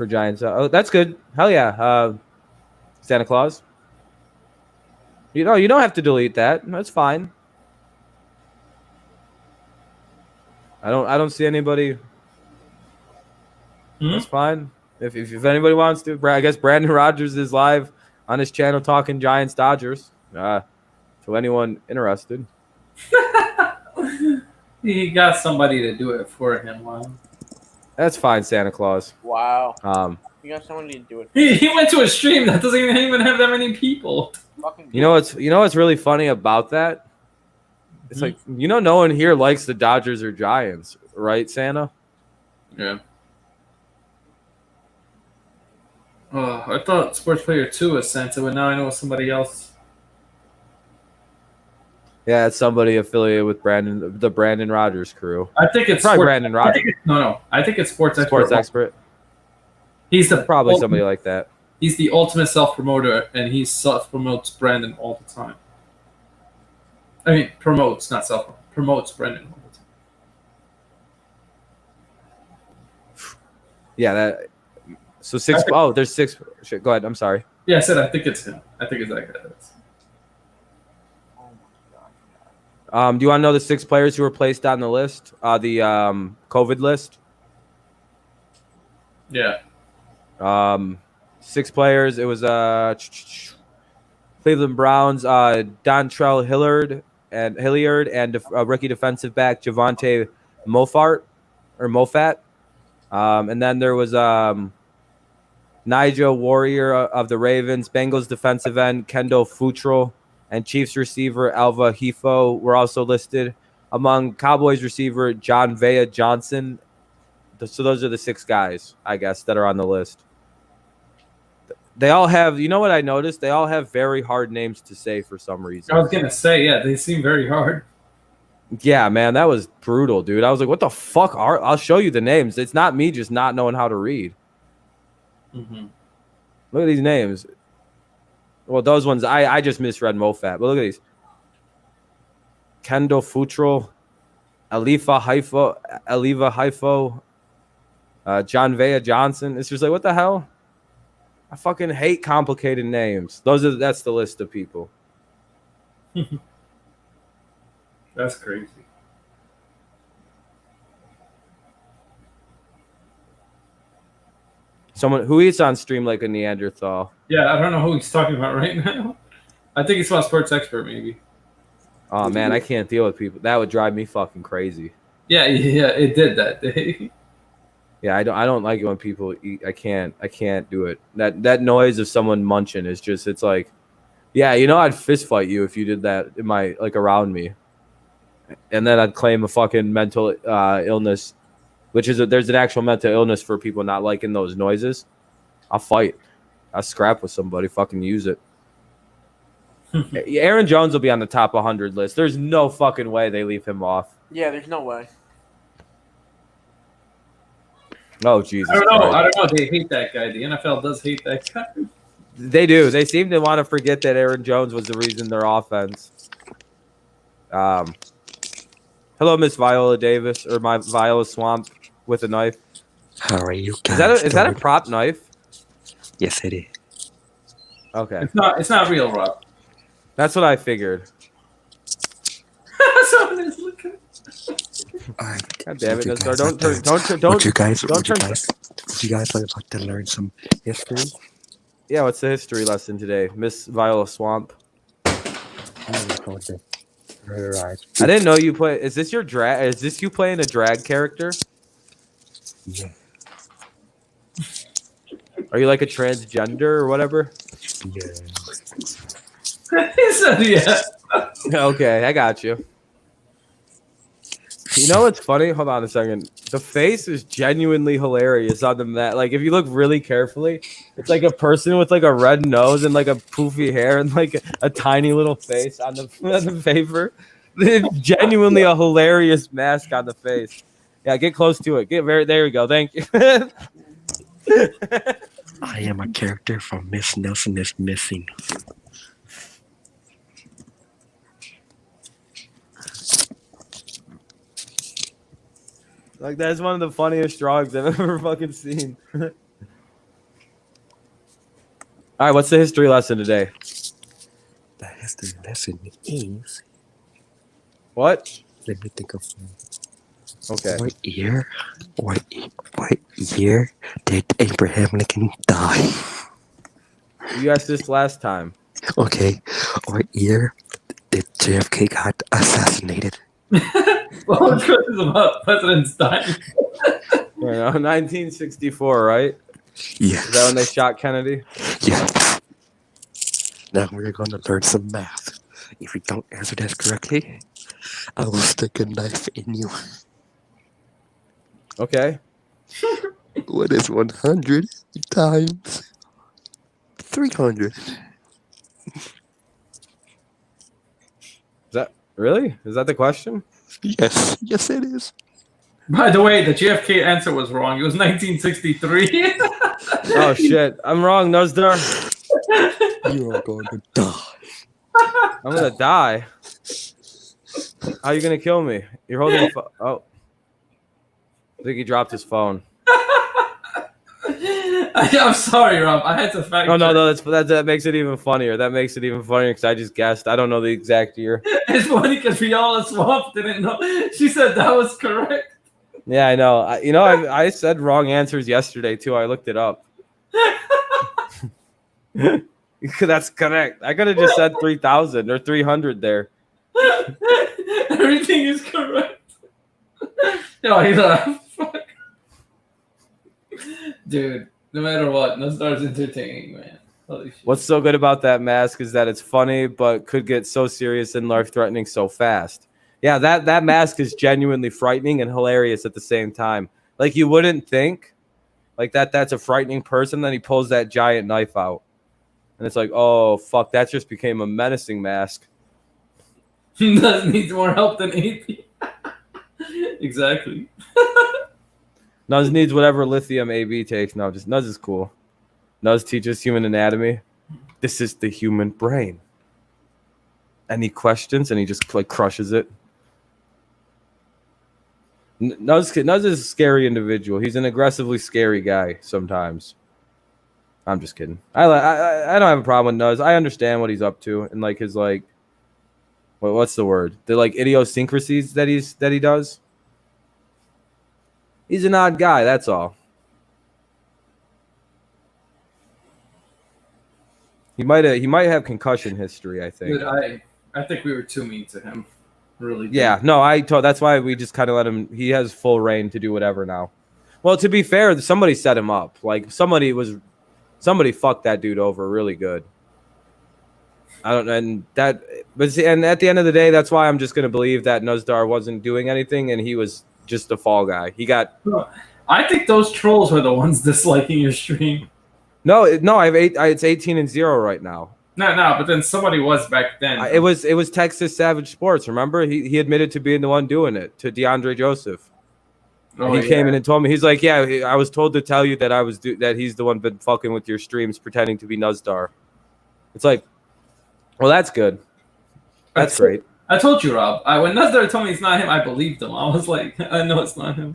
Giants, oh, that's good. Hell yeah. Santa Claus. You don't have to delete that. That's fine. I don't see anybody. That's fine. If anybody wants to, I guess Brandon Rogers is live on his channel talking Giants Dodgers. To anyone interested. He got somebody to do it for him. Wow. That's fine, Santa Claus. Wow. You got someone to do it. He went to a stream that doesn't even have that many people. Fucking You know what's really funny about that? It's like, no one here likes the Dodgers or Giants, right, Santa? Yeah. Oh, I thought Sports Player 2 was Santa, but now I know it's somebody else. Yeah, it's somebody affiliated with the Brandon Rogers crew. I think it's probably Brandon Rogers. No. I think it's Sports Expert. Sports Expert. He's probably somebody like that. He's the ultimate self-promoter, and he self-promotes Brandon all the time. I mean, promotes, not promotes Brandon all the time. Yeah, that. So six. There's six. Shit, go ahead. I'm sorry. Yeah, I said I think it's him. I think it's that guy. Do you want to know the 6 players who were placed on the list? The COVID list. Yeah. 6 players. It was Cleveland Browns, Dontrell Hilliard and rookie defensive back Javonte Moffat. And then there was Nigel Warrior of the Ravens, Bengals defensive end Kendall Futrell, and Chiefs receiver Alva Hefo were also listed. Among Cowboys receiver John Vea Johnson. So those are the 6 guys, I guess, that are on the list. They all have, you know what I noticed? They all have very hard names to say for some reason. I was going to say, yeah, they seem very hard. Yeah, man, that was brutal, dude. I was like, what the fuck I'll show you the names. It's not me just not knowing how to read. Mm-hmm. Look at these names. Well, those ones, I just misread Mofat, but look at these. Kendall Futrell, Aliva Haifo, John Vea Johnson. It's just like, what the hell? I fucking hate complicated names. That's the list of people. That's crazy. Someone who eats on stream like a Neanderthal. Yeah, I don't know who he's talking about right now. I think he's about Sports Expert, maybe. Oh man, I can't deal with people. That would drive me fucking crazy. Yeah, it did that day. Yeah, I don't like it when people eat. I can't do it. That noise of someone munching is just, it's like, yeah, I'd fist fight you if you did that in my, like, around me. And then I'd claim a fucking mental illness, which is there's an actual mental illness for people not liking those noises. I'll fight. I'll scrap with somebody. Fucking use it. Aaron Jones will be on the top 100 list. There's no fucking way they leave him off. Yeah, there's no way. Oh, Jesus. I don't know. They hate that guy. The NFL does hate that guy. They do. They seem to want to forget that Aaron Jones was the reason their offense. Hello, Miss Viola Davis, or my Viola Swamp with a knife. How are you guys? Is that a prop knife? Yes, it is. Okay. It's not real, Rob. That's what I figured. Someone is looking. God damn it, Nestor. Would you guys like to learn some history? Yeah, what's the history lesson today? Miss Viola Swamp. Okay. Right. I didn't know you play. Is this your drag? Is this you playing a drag character? Yeah. Are you like a transgender or whatever? Yeah. He said, yeah. Okay, I got you. You know what's funny? Hold on a second. The face is genuinely hilarious on the mat. Like, if you look really carefully, it's like a person with like a red nose and like a poofy hair and like a tiny little face on the paper. It's genuinely a hilarious mask on the face. Yeah, get close to it. There we go. Thank you. I am a character from Miss Nelson is Missing. Like, that's one of the funniest drawings I've ever fucking seen. All right, what's the history lesson today? The history lesson is... What? Let me think of... Okay. What year did Abraham Lincoln die? You asked this last time. Okay. What year did JFK got assassinated? What is about President's dying? 1964, right? Yes. Is that when they shot Kennedy? Yeah. Now we're going to learn some math. If you don't answer this correctly, I will stick a knife in you. Okay. What is 100 times 300? Really? Is that the question? Yes. Yes, it is. By the way, the JFK answer was wrong. It was 1963. Oh shit! I'm wrong, Nuzdar. You are going to die. I'm gonna die. How are you gonna kill me? You're holding. Oh, I think he dropped his phone. I'm sorry, Rob. I had to fact. Oh no, that makes it even funnier. That makes it even funnier because I just guessed. I don't know the exact year. It's funny because Viola Swamp didn't know. She said that was correct. Yeah, I know. I said wrong answers yesterday too. I looked it up. That's correct. I could have just said 3,000 or 300 there. Everything is correct. No, he laughed. Fuck. Dude, no matter what, Nuzdar's entertaining, man. Holy shit. What's so good about that mask is that it's funny, but could get so serious and life-threatening so fast. Yeah, that mask is genuinely frightening and hilarious at the same time. Like, you wouldn't think like that's a frightening person, then he pulls that giant knife out. And it's like, oh, fuck, that just became a menacing mask. Nuz needs more help than AP. Exactly. Nuz needs whatever lithium AB takes. No, just Nuz is cool. Nuz teaches human anatomy. This is the human brain. Any questions? And he just like crushes it. Nuz is a scary individual. He's an aggressively scary guy sometimes. I'm just kidding. I don't have a problem with Nuz. I understand what he's up to and like his like what's the word? The like idiosyncrasies that he does. He's an odd guy, that's all. He might have concussion history, I think. Dude, I think we were too mean to him. Really. Yeah, no, that's why we just kind of let him. He has full reign to do whatever now. Well, to be fair, somebody set him up. Like somebody fucked that dude over really good. And at the end of the day, that's why I'm just gonna believe that Nuzdar wasn't doing anything and he was just a fall guy. I think those trolls were the ones disliking your stream. No, it's 18-0 right now. No, but then somebody was back then. It was Texas Savage Sports. Remember, he admitted to being the one doing it to DeAndre Joseph. Oh, he came in and told me, he's like, yeah, I was told to tell you that that he's the one been fucking with your streams, pretending to be Nuzdar. It's like, well, that's good. That's great. I told you, Rob. When Nuzdar told me it's not him, I believed him. I was like, I know it's not him.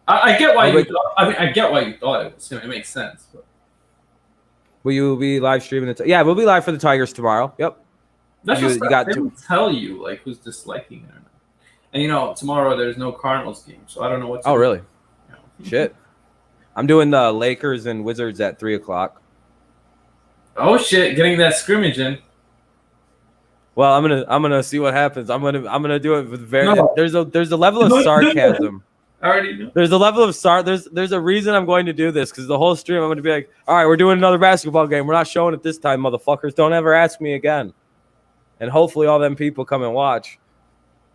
I get why you. I get why you thought it was him. It makes sense. But. Will you be live streaming? Yeah, we'll be live for the Tigers tomorrow. Yep. That's just they don't tell you like who's disliking it or not. And tomorrow there's no Cardinals game, so I don't know what. Oh, really? Shit. I'm doing the Lakers and Wizards at 3:00. Oh shit! Getting that scrimmage in. Well, I'm gonna see what happens. I'm gonna do it with very. No. There's a level of sarcasm. I already know. There's a level of There's a reason I'm going to do this because the whole stream I'm going to be like, all right, we're doing another basketball game. We're not showing it this time, motherfuckers. Don't ever ask me again. And hopefully all them people come and watch.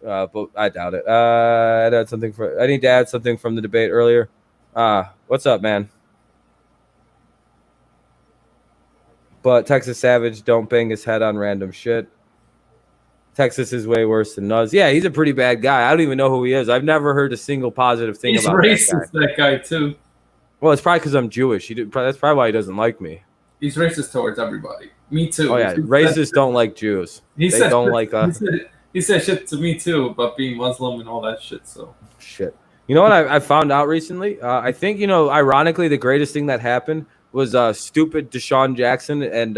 But I doubt it. I need to add something from the debate earlier. What's up, man? But Texas Savage don't bang his head on random shit. Texas is way worse than Nuz. Yeah, he's a pretty bad guy. I don't even know who he is. I've never heard a single positive thing about racist, that guy too. Well, it's probably because I'm Jewish. That's probably why he doesn't like me. He's racist towards everybody. Me too. Oh yeah, racists don't like Jews. They don't like us. He said shit to me too about being Muslim and all that shit. So shit. You know what I found out recently? I think ironically, the greatest thing that happened was stupid Deshaun Jackson and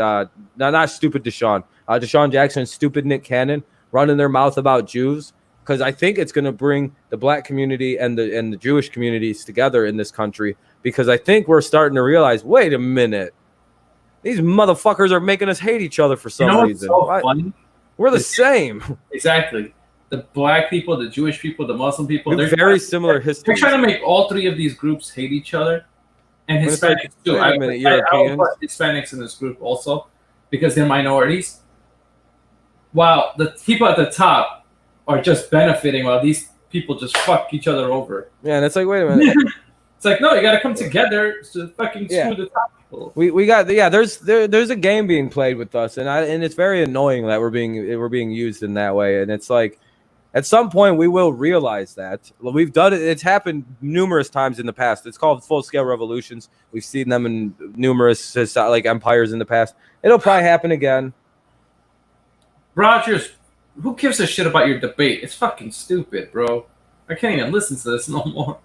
not stupid Deshaun. Deshaun Jackson and stupid Nick Cannon running their mouth about Jews, because I think it's going to bring the black community and the Jewish communities together in this country, because I think we're starting to realize, wait a minute, these motherfuckers are making us hate each other for some reason. So funny? We're the same. Exactly. the black people, the Jewish people, the Muslim people. They're very similar histories. They're trying to make all three of these groups hate each other. And Hispanics too. Wait a minute, Europeans? I will put Hispanics in this group also because they're minorities. While the people at the top are just benefiting while these people just fuck each other over. Yeah, and it's like, wait a minute. It's like, no, you got to come together to fucking screw the top people. We got there's a game being played with us, and it's very annoying that we're being used in that way. And it's like, at some point we will realize that we've done it. It's happened numerous times in the past. It's called full-scale revolutions. We've seen them in numerous like empires in the past. It'll probably happen again. Rogers, who gives a shit about your debate? It's fucking stupid, bro. I can't even listen to this no more.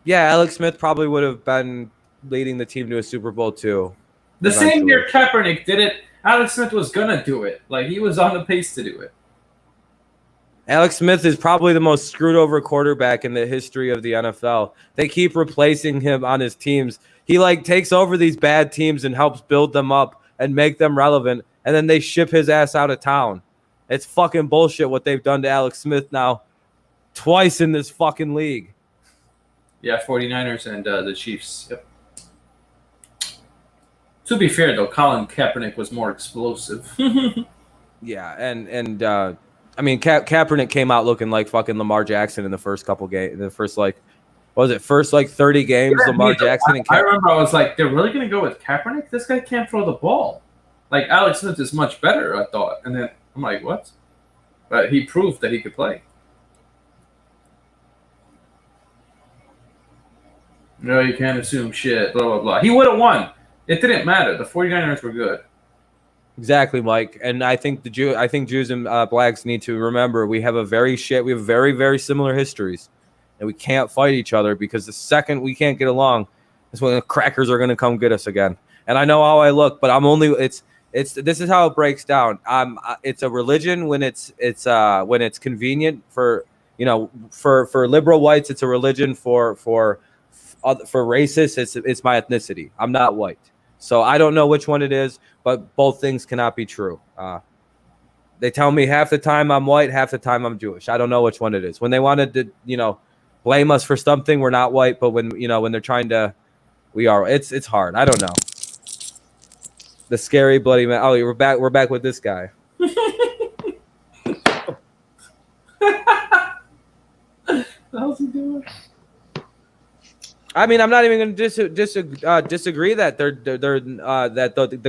Yeah, Alex Smith probably would have been leading the team to a Super Bowl too. The same year Kaepernick did it, Alex Smith was gonna do it. Like, he was on the pace to do it. Alex Smith is probably the most screwed over quarterback in the history of the NFL. They keep replacing him on his teams. He like takes over these bad teams and helps build them up and make them relevant, and then they ship his ass out of town. It's fucking bullshit what they've done to Alex Smith now twice in this fucking league. Yeah, 49ers and the Chiefs. Yep. To be fair, though, Colin Kaepernick was more explosive. Yeah, and I mean, Kaepernick came out looking like fucking Lamar Jackson in the first couple games. The first, like, what was it, first, like, 30 games, Lamar Jackson and Kaepernick. I remember I was like, they're really going to go with Kaepernick? This guy can't throw the ball. Like, Alex Smith is much better, I thought. And then I'm like, what? But he proved that he could play. No, you can't assume shit, blah, blah, blah. He would have won. It didn't matter. The 49ers were good. Exactly, Mike. And I think Jews and blacks need to remember we have very, very similar histories. And we can't fight each other because the second we can't get along, that's when the crackers are going to come get us again. And I know how I look, but this is how it breaks down. It's a religion when it's convenient for liberal whites. It's a religion for racists. It's my ethnicity. I'm not white, so I don't know which one it is. But both things cannot be true. They tell me half the time I'm white, half the time I'm Jewish. I don't know which one it is. When they wanted to, blame us for something, we're not white. But when they're trying to, we are. It's hard. I don't know. The scary bloody man. Oh, we're back. We're back with this guy. How's he doing? I mean, I'm not even going to disagree that the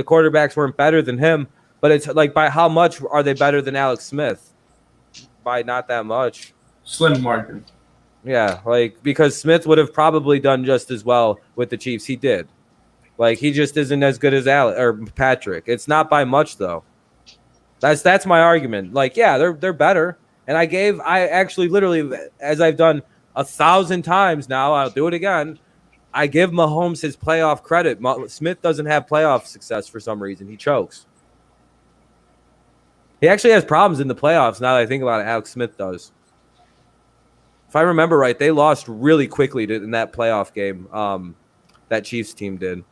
quarterbacks weren't better than him, but it's like, by how much are they better than Alex Smith? By not that much. Slim margin. Yeah, like, because Smith would have probably done just as well with the Chiefs. He did. Like, he just isn't as good as Patrick. It's not by much though. That's my argument. Like, yeah, they're better. And I actually literally, as I've done 1,000 times now, I'll do it again, I give Mahomes his playoff credit. Smith doesn't have playoff success for some reason. He chokes. He actually has problems in the playoffs now that I think about it. Alex Smith does. If I remember right, they lost really quickly in that playoff game. That Chiefs team did.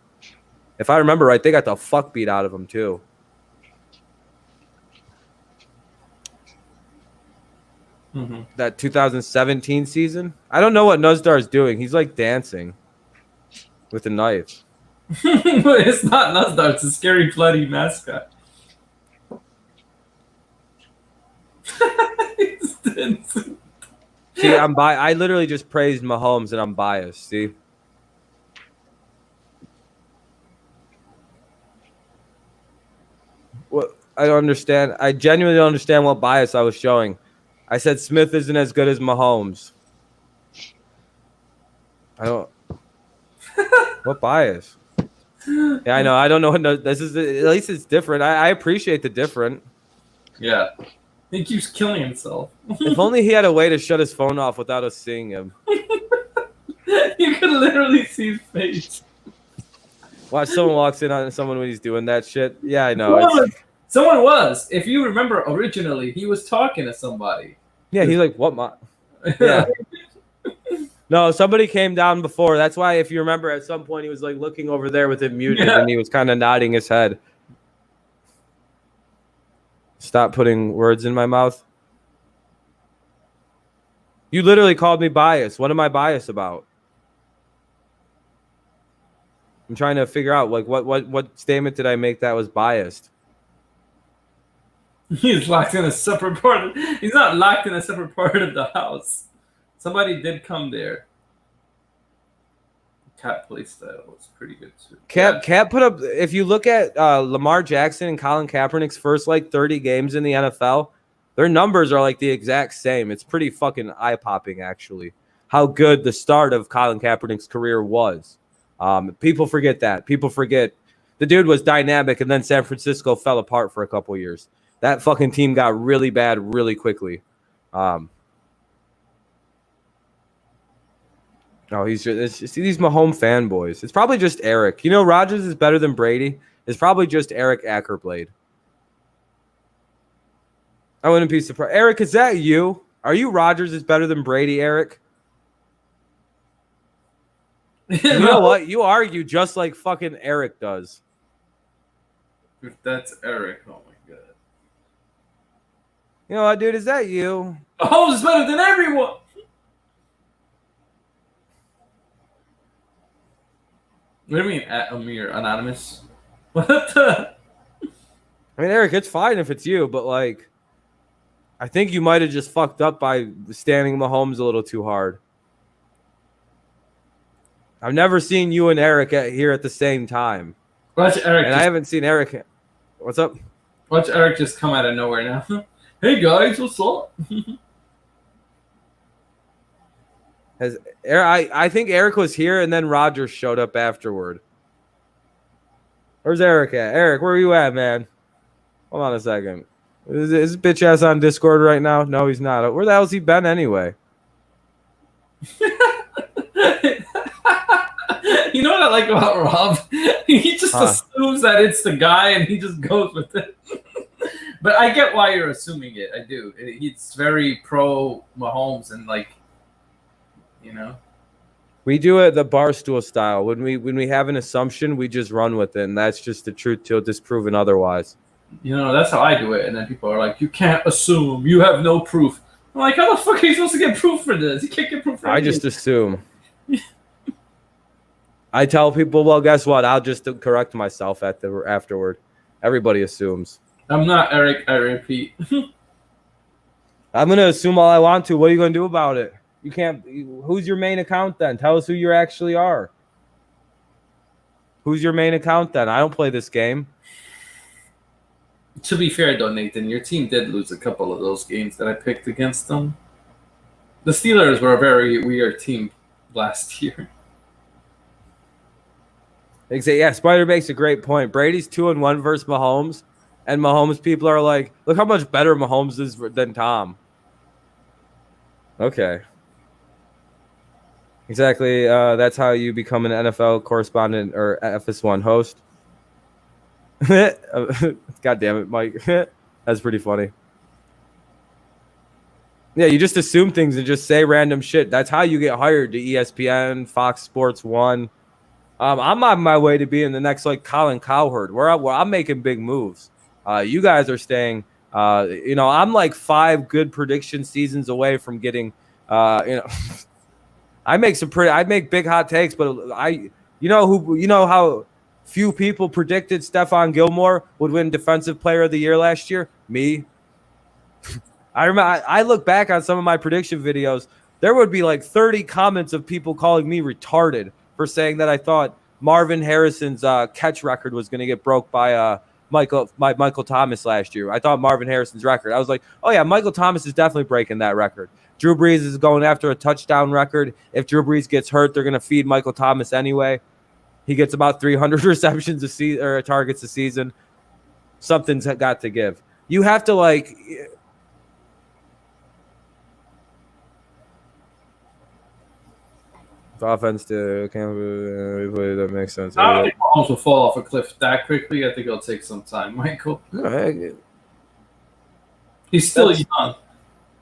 If I remember right, they got the fuck beat out of them too. Mm-hmm. That 2017 season. I don't know what Nuzdar's doing. He's like dancing with a knife. It's not Nuzdar. It's a scary bloody mascot. He's dancing. See, I literally just praised Mahomes and I'm biased. See. Well, I don't understand. I genuinely don't understand what bias I was showing. I said Smith isn't as good as Mahomes. I don't. What bias? Yeah, I know. I don't know. No, this is at least it's different. I appreciate the different. Yeah, he keeps killing himself. If only he had a way to shut his phone off without us seeing him. You could literally see his face. Watch someone walks in on someone when he's doing that shit. Yeah, I know. Someone was. If you remember, originally he was talking to somebody. Yeah, he's like, "What, Yeah. No, somebody came down before. That's why, if you remember, at some point he was like looking over there with it muted, and he was kind of nodding his head. Stop putting words in my mouth. You literally called me biased. What am I biased about? I'm trying to figure out like what statement did I make that was biased? He's locked in a separate part. He's not locked in a separate part of the house. Somebody did come there. Cat play style was pretty good too. Cat put up. If you look at Lamar Jackson and Colin Kaepernick's first like 30 games in the NFL, their numbers are like the exact same. It's pretty fucking eye-popping, actually, how good the start of Colin Kaepernick's career was. People forget that. People forget the dude was dynamic, and then San Francisco fell apart for a couple years. That fucking team got really bad really quickly. It's just these Mahomes fanboys. It's probably just Eric. You know, Rodgers is better than Brady. It's probably just Eric Ackerblade. I wouldn't be surprised. Eric, is that you? Are you Rodgers is better than Brady, Eric? You know what? You argue just like fucking Eric does. If that's Eric, oh my god. You know what, dude? Is that you? Mahomes is better than everyone. What do you mean, Amir Anonymous? What the? I mean, Eric, it's fine if it's you, but like, I think you might have just fucked up by standing Mahomes a little too hard. I've never seen you and Eric here at the same time. Watch Eric. And I haven't seen Eric. What's up? Watch Eric just come out of nowhere now. Hey guys, what's up? I think Eric was here and then Rodgers showed up afterward. Where's Eric at? Eric, where are you at, man? Hold on a second. Is this bitch ass on Discord right now? No, he's not. Where the hell's he been anyway? You know what I like about Rob? He just assumes that it's the guy and he just goes with it. But I get why you're assuming it. I do. It's very pro Mahomes and like, you know. We do it the Barstool style. When we have an assumption, we just run with it, and that's just the truth till disproven otherwise. You know, that's how I do it. And then people are like, you can't assume. You have no proof. I'm like, how the fuck are you supposed to get proof for this? You can't get proof for anything. I just assume. I tell people, well, guess what? I'll just correct myself afterward. Everybody assumes. I'm not Eric, I repeat. I'm going to assume all I want to. What are you going to do about it? You can't. Who's your main account then? Tell us who you actually are. Who's your main account then? I don't play this game. To be fair, though, Nathan, your team did lose a couple of those games that I picked against them. The Steelers were a very weird team last year. Yeah, Spider makes a great point. Brady's 2-1 versus Mahomes, and Mahomes people are like, look how much better Mahomes is than Tom. Okay. Exactly. That's how you become an NFL correspondent or FS1 host. God damn it, Mike. That's pretty funny. Yeah, you just assume things and just say random shit. That's how you get hired to ESPN, Fox Sports 1. I'm on my way to being the next like Colin Cowherd, where I'm making big moves. You guys are staying. I'm like 5 good prediction seasons away from getting. I make big hot takes, but how few people predicted Stephon Gilmore would win Defensive Player of the Year last year? Me. I remember. I look back on some of my prediction videos. There would be like 30 comments of people calling me retarded for saying that I thought Marvin Harrison's catch record was going to get broke by Michael Thomas last year. I thought Marvin Harrison's record. I was like, oh yeah, Michael Thomas is definitely breaking that record. Drew Brees is going after a touchdown record. If Drew Brees gets hurt, they're going to feed Michael Thomas anyway. He gets about 300 receptions a season or targets a season. Something's got to give. You have to like. Offense to that makes sense. I don't think Mahomes will fall off a cliff that quickly. I think it'll take some time, Michael. He's still young.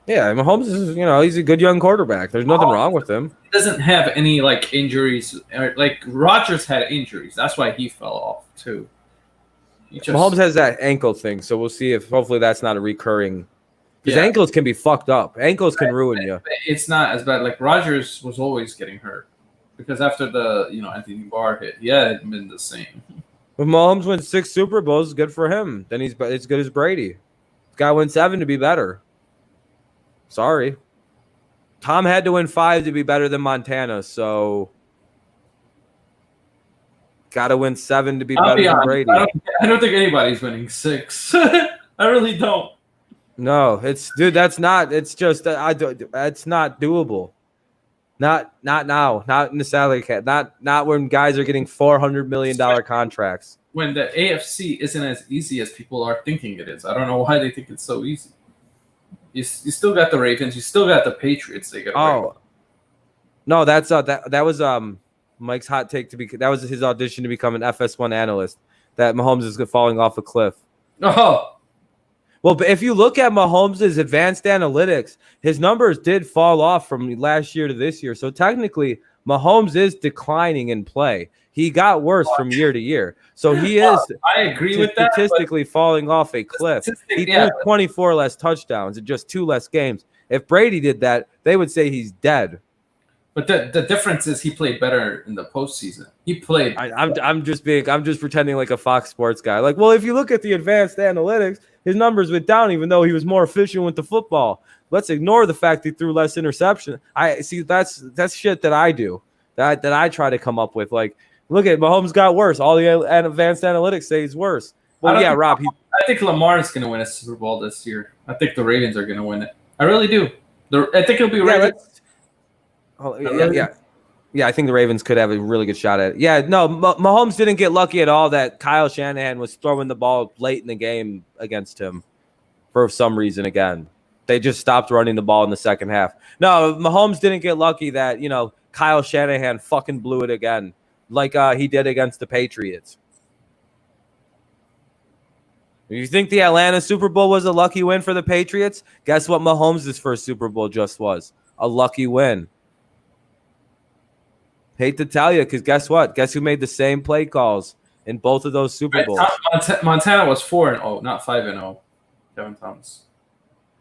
Yeah, Mahomes is, he's a good young quarterback. There's nothing wrong with him. He doesn't have any like injuries. Like Rodgers had injuries. That's why he fell off too. Mahomes has that ankle thing, so we'll see if hopefully that's not a recurring Because ankles can be fucked up. Ankles can ruin you. It's not as bad. Like Rodgers was always getting hurt because after the Anthony Barr hit, he hadn't been the same. When Mahomes wins 6 Super Bowls, good for him. Then he's as good as Brady. This guy win 7 to be better. Sorry. Tom had to win 5 to be better than Montana, so got to win 7 to be better than Brady. I don't think anybody's winning 6. I really don't. No, that's not. It's just it's not doable. Not now. Not in the salary cap. Not when guys are getting $400 million contracts. When the AFC isn't as easy as people are thinking it is. I don't know why they think it's so easy. You still got the Ravens. You still got the Patriots. They got no, that was Mike's hot take that was his audition to become an FS1 analyst. That Mahomes is falling off a cliff. Oh. Well, but if you look at Mahomes' advanced analytics, his numbers did fall off from last year to this year. So technically, Mahomes is declining in play. He got worse from year to year. So he is I agree with that, statistically falling off a cliff. He threw 24 less touchdowns in just 2 less games. If Brady did that, they would say he's dead. But the difference is he played better in the postseason. He played. I'm just pretending like a Fox Sports guy. Like, well, if you look at the advanced analytics, his numbers went down even though he was more efficient with the football. Let's ignore the fact he threw less interception. I see that's shit that I do. That I try to come up with. Like, look at Mahomes got worse. All the advanced analytics say he's worse. Well, yeah, Rob. I think Lamar is going to win a Super Bowl this year. I think the Ravens are going to win it. I really do. I think it'll be Ravens. Yeah, I think the Ravens could have a really good shot at it. Yeah, no, Mahomes didn't get lucky at all that Kyle Shanahan was throwing the ball late in the game against him for some reason again. They just stopped running the ball in the second half. No, Mahomes didn't get lucky that, Kyle Shanahan fucking blew it again like he did against the Patriots. If you think the Atlanta Super Bowl was a lucky win for the Patriots, guess what Mahomes' first Super Bowl just was? A lucky win. Hate to tell you, because guess what? Guess who made the same play calls in both of those Super Bowls? Montana was 4-0, not 5-0. Kevin Thomas.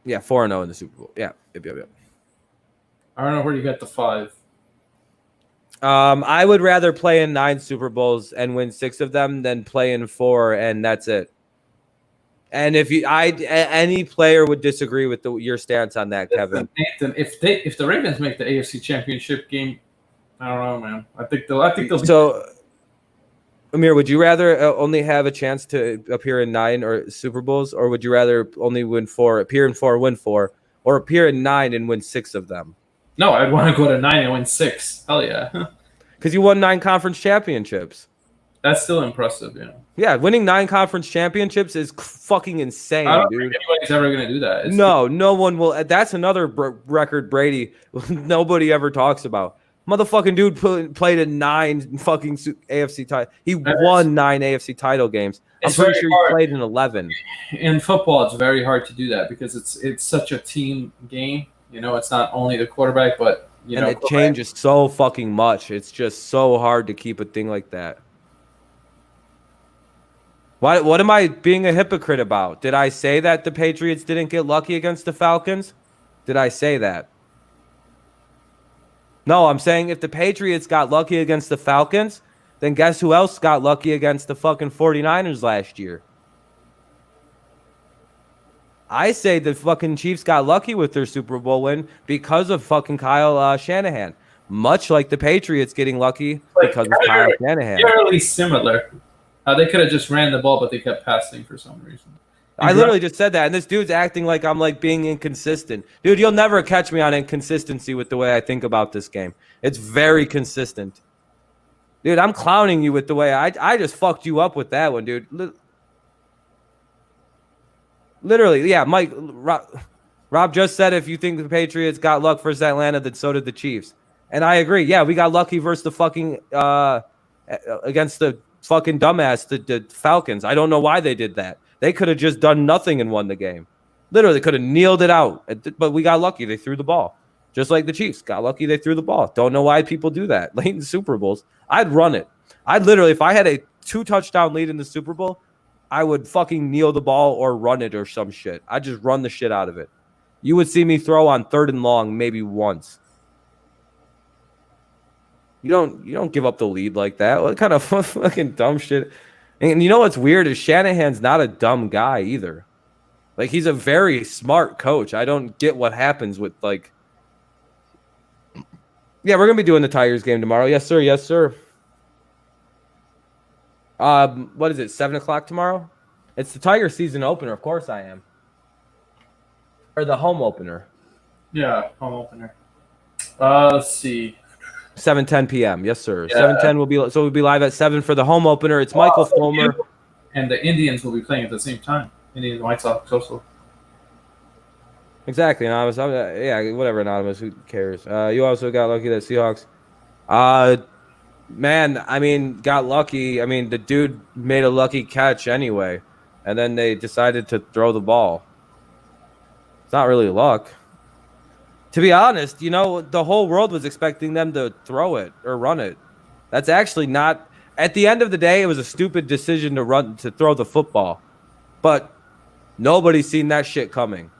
Yeah, 4-0 in the Super Bowl. Yeah. Yep. I don't know where you got the 5. I would rather play in 9 Super Bowls and win 6 of them than play in 4, and that's it. And any player would disagree with your stance on that, Kevin. Nathan, if the Ravens make the AFC Championship game, I don't know, man. I think they'll. So, Amir, would you rather only have a chance to appear in 9 or Super Bowls, or would you rather only win 4, appear in 4, win 4, or appear in 9 and win 6 of them? No, I'd want to go to 9 and win 6. Hell yeah. Because you won 9 conference championships. That's still impressive, Yeah, winning 9 conference championships is fucking insane, I don't dude. think anybody's ever going to do that. No one will. That's another record Brady nobody ever talks about. Motherfucking dude played in 9 fucking AFC title. He won 9 AFC title games. I'm pretty sure he played in 11. In football, it's very hard to do that because it's such a team game. It's not only the quarterback, but it changes so fucking much. It's just so hard to keep a thing like that. What am I being a hypocrite about? Did I say that the Patriots didn't get lucky against the Falcons? Did I say that? No, I'm saying if the Patriots got lucky against the Falcons, then guess who else got lucky against the fucking 49ers last year? I say the fucking Chiefs got lucky with their Super Bowl win because of fucking Kyle Shanahan. Much like the Patriots getting lucky because of Kyle Shanahan. Fairly similar. They could have just ran the ball, but they kept passing for some reason. I literally just said that, and this dude's acting like I'm like being inconsistent. Dude, you'll never catch me on inconsistency with the way I think about this game. It's very consistent. Dude, I'm clowning you with the way I just fucked you up with that one, dude. Literally, yeah, Mike. Rob just said if you think the Patriots got luck versus Atlanta, then so did the Chiefs. And I agree. Yeah, we got lucky versus the fucking against the fucking dumbass, the Falcons. I don't know why they did that. They could have just done nothing and won the game. Literally, could have kneeled it out. But we got lucky. They threw the ball. Just like the Chiefs. Got lucky. They threw the ball. Don't know why people do that. Late in the Super Bowls. I'd run it. I'd literally, if I had a 2-touchdown lead in the Super Bowl, I would fucking kneel the ball or run it or some shit. I'd just run the shit out of it. you would see me throw on 3rd and long maybe once. You don't give up the lead like that. What kind of fucking dumb shit? And you know what's weird is Shanahan's not a dumb guy either. Like, he's a very smart coach. I don't get what happens with, like... Yeah, we're going to be doing the Tigers game tomorrow. Yes, sir. Yes, sir. What is it, 7 o'clock tomorrow? It's the Tigers season opener. Of course I am. Or the home opener. Yeah, home opener. Let's see. 7:10 p.m. Yes, sir. Yeah. 7:10 will be... So we'll be live at 7 for the home opener. It's Michael Fulmer. And the Indians will be playing at the same time. Indians, White Sox also. Exactly, Anonymous. Yeah, whatever, Anonymous. Who cares? You also got lucky that Seahawks. Man, I mean, got lucky. I mean, the dude made a lucky catch anyway, and then they decided to throw the ball. It's not really luck. To be honest, you know, the whole world was expecting them to throw it or run it. That's actually not... At the end of the day, it was a stupid decision to throw the football. But nobody's seen that shit coming.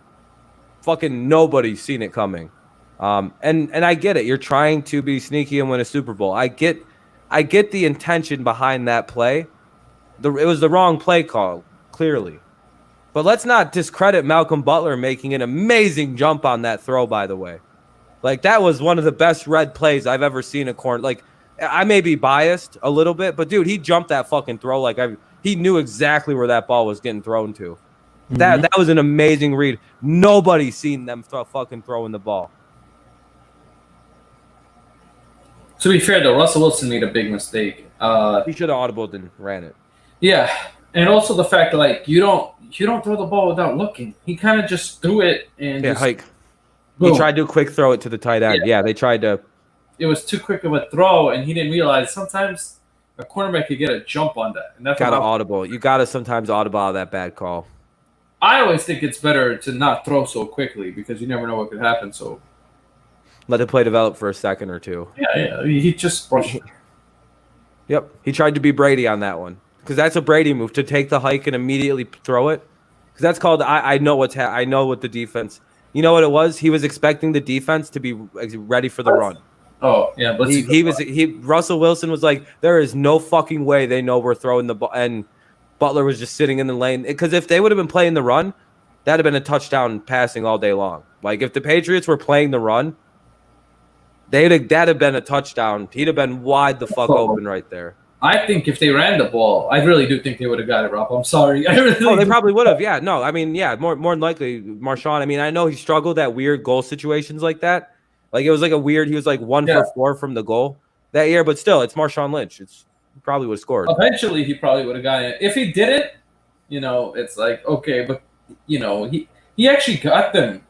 Fucking nobody's seen it coming. And I get it. You're trying to be sneaky and win a Super Bowl. I get the intention behind that play. It was the wrong play call, clearly. But let's not discredit Malcolm Butler making an amazing jump on that throw, by the way. Like, that was one of the best red plays I've ever seen a corner. Like, I may be biased a little bit, but, dude, he jumped that fucking throw like he knew exactly where that ball was getting thrown to. Mm-hmm. That was an amazing read. Nobody's seen them fucking throwing the ball. To be fair, though, Russell Wilson made a big mistake. He should have audibled and ran it. Yeah, and also the fact that, like, you don't throw the ball without looking. He kind of just threw it and hike. Boom. He tried to quick throw it to the tight end. Yeah, they tried to. It was too quick of a throw, and he didn't realize sometimes a cornerback could get a jump on that. And that's got to audible. You got to sometimes audible out of that bad call. I always think it's better to not throw so quickly because you never know what could happen. So let the play develop for a second or two. Yeah. He just brushed it. Yep. He tried to be Brady on that one because that's a Brady move to take the hike and immediately throw it. Because that's called I know I know what the defense. You know what it was? He was expecting the defense to be ready for the run. Oh yeah, but Russell Wilson was like, there is no fucking way they know we're throwing the ball, and Butler was just sitting in the lane. Because if they would have been playing the run, that'd have been a touchdown passing all day long. Like, if the Patriots were playing the run, that'd have been a touchdown. He'd have been wide the fuck open right there. I think if they ran the ball, I really do think they would have got it, Rob. I'm sorry. They probably would have. Yeah, no, I mean, yeah, more than likely, Marshawn. I mean, I know he struggled at weird goal situations like that. Like, it was like a weird. He was like 1 for 4 from the goal that year, but still, it's Marshawn Lynch. He probably would have scored. Eventually, he probably would have gotten it. If he didn't, it's like, okay, but he actually got them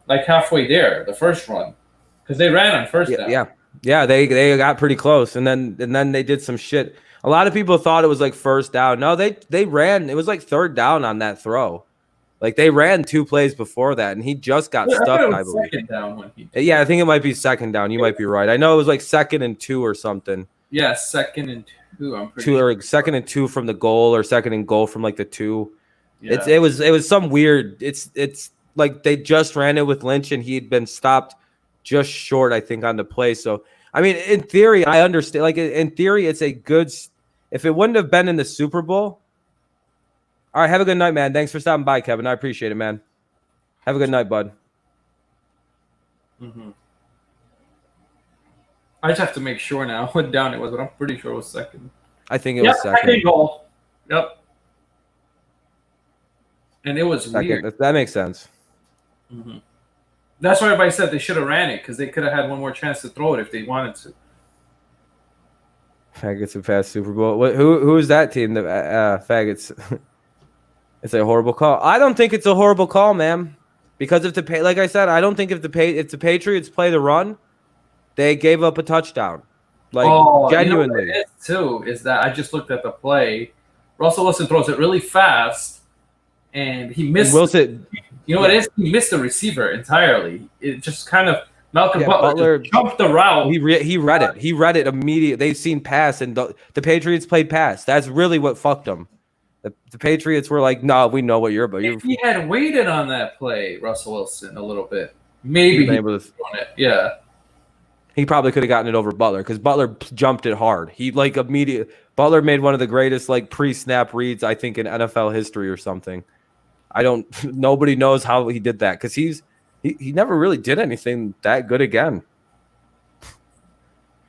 like halfway there the first run because they ran on first down. Yeah, they got pretty close, and then they did some shit. A lot of people thought it was like first down. No, they ran. It was like 3rd down on that throw. Like, they ran 2 plays before that, and he just got stuck, I believe. Second down when he I think it might be 2nd down. You might be right. I know it was like 2nd and 2 or something. Yeah, 2nd and 2. I'm pretty sure. Or 2nd and 2 from the goal, or 2nd and goal from like the 2. Yeah. It was some weird. It's like they just ran it with Lynch, and he'd been stopped just short, I think, on the play. So, I mean, in theory, I understand. Like, in theory, it's a good. If it wouldn't have been in the Super Bowl. All right, have a good night, man. Thanks for stopping by, Kevin. I appreciate it, man. Have a good night, bud. Mm-hmm. I just have to make sure now what down it was, but I'm pretty sure it was 2nd. I think it was 2nd. 2nd goal. Yep. And it was 2nd. Weird. That makes sense. Mm-hmm. That's why everybody said they should have ran it because they could have had one more chance to throw it if they wanted to. Faggots have passed Super Bowl. Who is that team? The Faggots. It's a horrible call. I don't think it's a horrible call, man. Because like I said, I don't think if the Patriots play the run, they gave up a touchdown. Like, genuinely. You know what it is too is that I just looked at the play. Russell Wilson throws it really fast, and he missed. Wilson. You know what it is? He missed the receiver entirely. It just kind of Malcolm Butler jumped the route. He read it. He read it immediately. They've seen pass, and the Patriots played pass. That's really what fucked them. The Patriots were like, "No, we know what you're about." If he had waited on that play, Russell Wilson, a little bit, maybe he would have thrown it. Yeah. He probably could have gotten it over Butler because Butler jumped it hard. He like immediate. Butler made one of the greatest like pre-snap reads I think in NFL history or something. Nobody knows how he did that because he never really did anything that good again.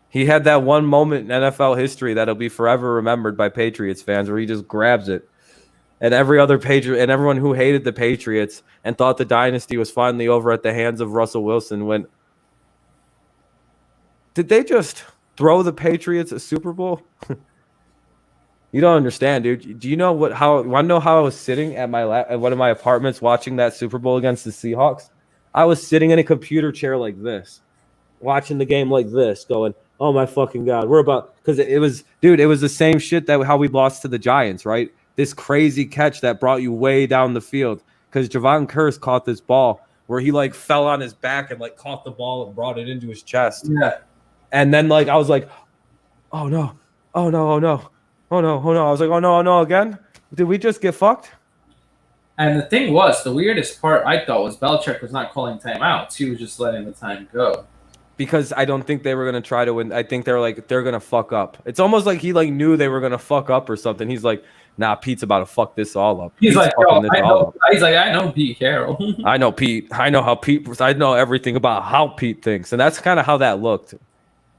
He had that one moment in NFL history that'll be forever remembered by Patriots fans where he just grabs it. And every other Patriot and everyone who hated the Patriots and thought the dynasty was finally over at the hands of Russell Wilson went, did they just throw the Patriots a Super Bowl? You don't understand, dude. Do you know want to know how I was sitting at at one of my apartments watching that Super Bowl against the Seahawks? I was sitting in a computer chair like this, watching the game like this, going, "Oh my fucking God, we're about," because it was the same shit that how we lost to the Giants, right? This crazy catch that brought you way down the field because Javon Curse caught this ball where he like fell on his back and like caught the ball and brought it into his chest. Yeah. And then like I was like, "Oh no, oh no, oh no, oh no, oh no!" I was like, "Oh no, oh no, again? Did we just get fucked?" And the thing was, the weirdest part I thought was Belichick was not calling timeouts. He was just letting the time go. Because I don't think they were going to try to win. I think they're going to fuck up. It's almost like he like knew they were going to fuck up or something. He's like, "Nah, Pete's about to fuck this all up." He's like, I know Pete Carroll. I know Pete. I know how Pete. I know everything about how Pete thinks. And that's kind of how that looked.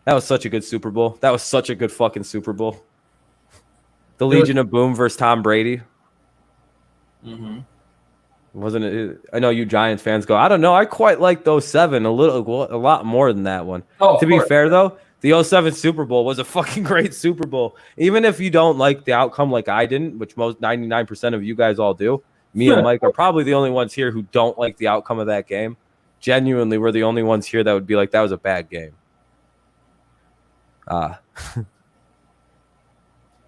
That was such a good Super Bowl. That was such a good fucking Super Bowl. The Legion of Boom versus Tom Brady. Mm-hmm. Wasn't it? I know you Giants fans go, "I don't know. I quite like those 7 a lot more than that one." Oh, to be fair, though, the 07 Super Bowl was a fucking great Super Bowl. Even if you don't like the outcome like I didn't, which most 99% of you guys all do, me and Mike are probably the only ones here who don't like the outcome of that game. Genuinely, we're the only ones here that would be like, that was a bad game.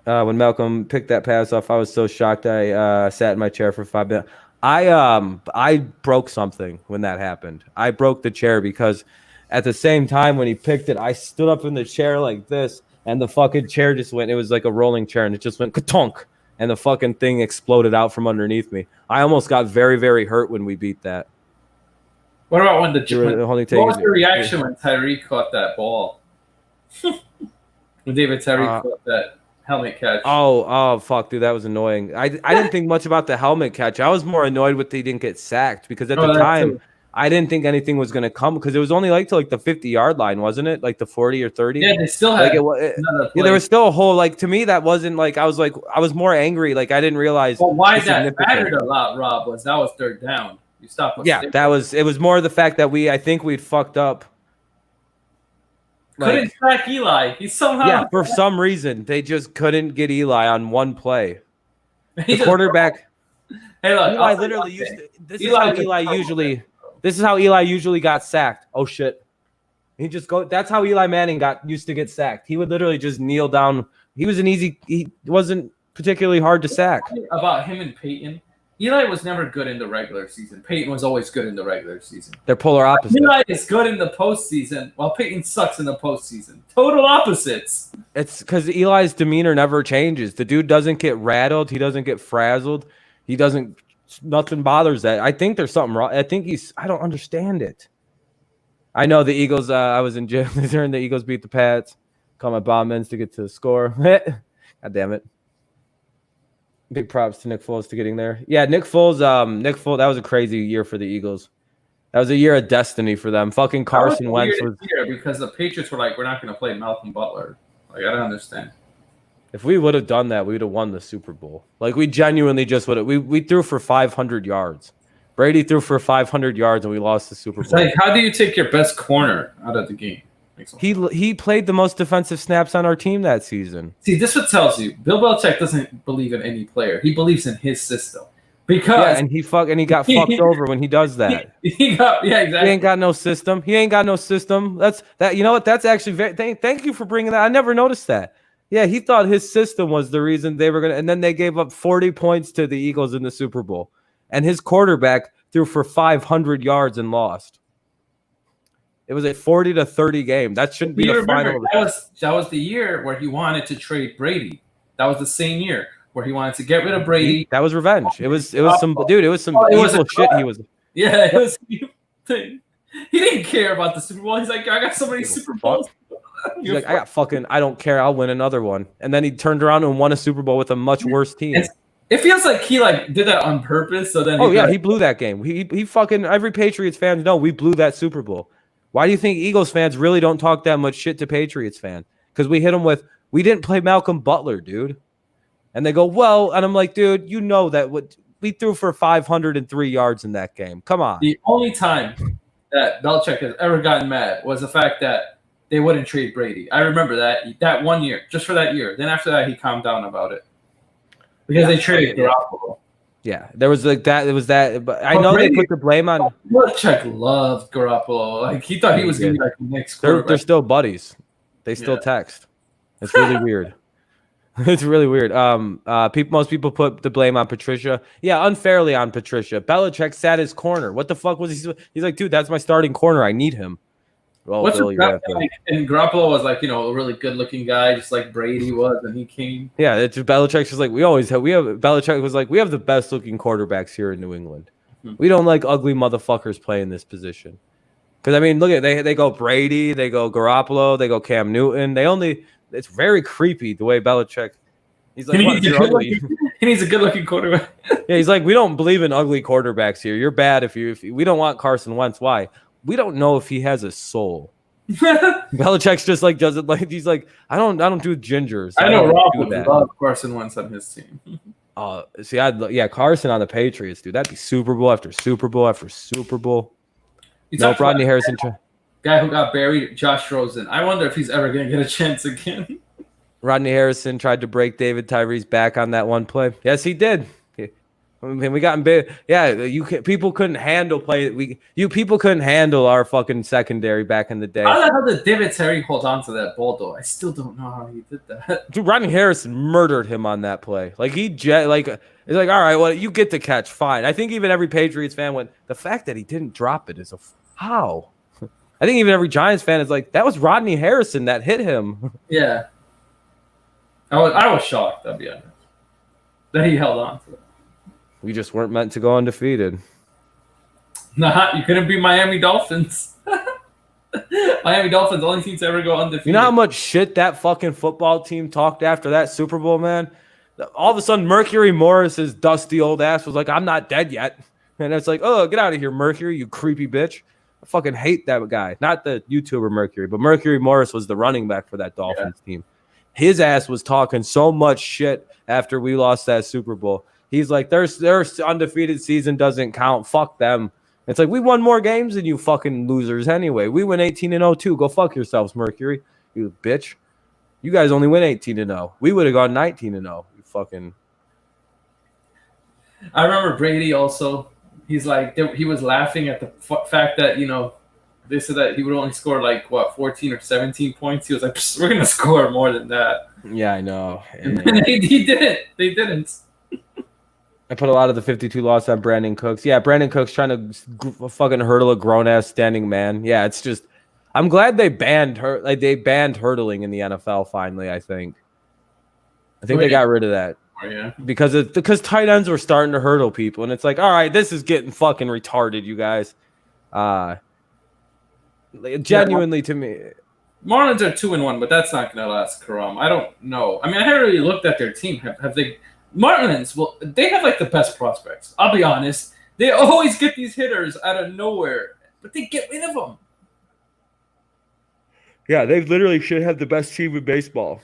When Malcolm picked that pass off, I was so shocked. I sat in my chair for 5 minutes. I broke something when that happened. I broke the chair because at the same time when he picked it, I stood up in the chair like this, and the fucking chair just went. It was like a rolling chair, and it just went ka-tonk, and the fucking thing exploded out from underneath me. I almost got very, very hurt when we beat that. What about when what was your reaction when Tyreek caught that ball? When David Tyreek caught that helmet catch. Oh, fuck, dude, that was annoying. I didn't think much about the helmet catch. I was more annoyed with he didn't get sacked because at the time I didn't think anything was going to come because it was only like to like the 50-yard line, wasn't it? Like the 40 or 30. Yeah, they still had yeah, there was still a whole like to me that wasn't like I was more angry. Like I didn't realize. Well, why that mattered a lot, Rob, was that was 3rd down. You stopped. Yeah, it was more the fact that I think we'd fucked up. Couldn't sack Eli. He somehow for some reason they just couldn't get Eli on one play. The quarterback. Hey, look, Eli literally used to, this is how Eli usually got sacked. Oh shit. That's how Eli Manning used to get sacked. He would literally just kneel down. He wasn't particularly hard to sack. About him and Peyton. Eli was never good in the regular season. Peyton was always good in the regular season. They're polar opposites. Eli is good in the postseason, while Peyton sucks in the postseason. Total opposites. It's because Eli's demeanor never changes. The dude doesn't get rattled. He doesn't get frazzled. Nothing bothers that. I think there's something wrong. I don't understand it. I know the Eagles, I was in jail during the Eagles beat the Pats. Call my bomb ends to get to the score. God damn it. Big props to Nick Foles to getting there. Yeah, Nick Foles, that was a crazy year for the Eagles. That was a year of destiny for them. Fucking Carson Wentz was here because the Patriots were like, we're not going to play Malcolm Butler. Like, I don't understand. If we would have done that, we would have won the Super Bowl. Like, we genuinely just would have. We threw for 500 yards. Brady threw for 500 yards, and we lost the Super Bowl. It's like, how do you take your best corner out of the game? He played the most defensive snaps on our team that season. See, this what tells you Bill Belichick doesn't believe in any player. He believes in his system. Because and he got fucked over when he does that. Exactly. He ain't got no system. That's that. You know what? That's actually thank you for bringing that. I never noticed that. Yeah, he thought his system was the reason they were gonna, and then they gave up 40 points to the Eagles in the Super Bowl, and his quarterback threw for 500 yards and lost. It was a 40-30 game. That shouldn't be the final. That was the year where he wanted to trade Brady. That was the same year. where he wanted to get rid of Brady. That was revenge. It was some dude. It was some evil shit. He was. Yeah, it was an evil thing. He didn't care about the Super Bowl. He's like, I got so many Super Bowls. He's like, I don't care. I'll win another one. And then he turned around and won a Super Bowl with a much worse team. It feels like he did that on purpose. So then, he blew that game. He fucking every Patriots fan know we blew that Super Bowl. Why do you think Eagles fans really don't talk that much shit to Patriots fans? Because we hit them with, we didn't play Malcolm Butler, dude. And they go, well, and I'm like, dude, you know that we threw for 503 yards in that game. Come on. The only time that Belichick has ever gotten mad was the fact that they wouldn't trade Brady. I remember that 1 year, just for that year. Then after that, he calmed down about it because they traded Garoppolo. Yeah, there was like that. It was that, but I know Brady, they put the blame on. Belichick loved Garoppolo. Like he thought he was going to be like the next quarterback. They're still buddies. They still text. It's really weird. It's really weird. Most people put the blame on Patricia. Yeah, unfairly on Patricia. Belichick sat his corner. What the fuck was he? He's like, dude, that's my starting corner. I need him. Well, what's Billy, and Garoppolo was like, a really good-looking guy, just like Brady was, and he came. Yeah, it's Belichick's just like Belichick was like, we have the best-looking quarterbacks here in New England. Mm-hmm. We don't like ugly motherfuckers playing this position. Because I mean, look at they go Brady, they go Garoppolo, they go Cam Newton. It's very creepy the way Belichick. He's like, he needs a good-looking quarterback. Yeah, he's like, we don't believe in ugly quarterbacks here. You're bad if we don't want Carson Wentz. Why? We don't know if he has a soul. Belichick's just like doesn't like. He's like, I don't do gingers. I know Rob would love Carson Wentz on his team. Carson on the Patriots, dude. That'd be Super Bowl after Super Bowl after Super Bowl. No, Rodney Harrison. Guy who got buried, Josh Rosen. I wonder if he's ever gonna get a chance again. Rodney Harrison tried to break David Tyree's back on that one play. Yes, he did. I mean, we got in big. Yeah, people couldn't handle people couldn't handle our fucking secondary back in the day. How the hell did David Terry hold on to that ball though? I still don't know how he did that. Dude, Rodney Harrison murdered him on that play. Like it's like, all right, well, you get the catch, fine. I think even every Patriots fan went, the fact that he didn't drop it is how. I think even every Giants fan is like, that was Rodney Harrison that hit him. Yeah, I was shocked. I'll be honest that he held on to it. We just weren't meant to go undefeated. Nah, you couldn't be Miami Dolphins. Miami Dolphins, only team to ever go undefeated. You know how much shit that fucking football team talked after that Super Bowl, man? All of a sudden, Mercury Morris's dusty old ass was like, I'm not dead yet. And it's like, oh, get out of here, Mercury, you creepy bitch. I fucking hate that guy. Not the YouTuber Mercury, but Mercury Morris was the running back for that Dolphins team. His ass was talking so much shit after we lost that Super Bowl. He's like, their undefeated season doesn't count. Fuck them. It's like, we won more games than you fucking losers anyway. We win 18-0 too. Go fuck yourselves, Mercury. You bitch. You guys only win 18-0. We would have gone 19-0. You fucking. I remember Brady also. He's like, he was laughing at the fact that, they said that he would only score 14 or 17 points. He was like, we're going to score more than that. Yeah, I know. And he didn't. They didn't. I put a lot of the 52 loss on Brandon Cooks. Yeah, Brandon Cooks trying to fucking hurdle a grown-ass standing man. Yeah, it's just – I'm glad they banned hurdling in the NFL finally, I think. They got rid of that. Oh, yeah. Because tight ends were starting to hurdle people. And it's like, all right, this is getting fucking retarded, you guys. Genuinely to me. Marlins are 2-1, but that's not going to last, Karam. I don't know. I mean, I haven't really looked at their team. Have they – Marlins, they have the best prospects. I'll be honest. They always get these hitters out of nowhere, but they get rid of them. Yeah, they literally should have the best team in baseball.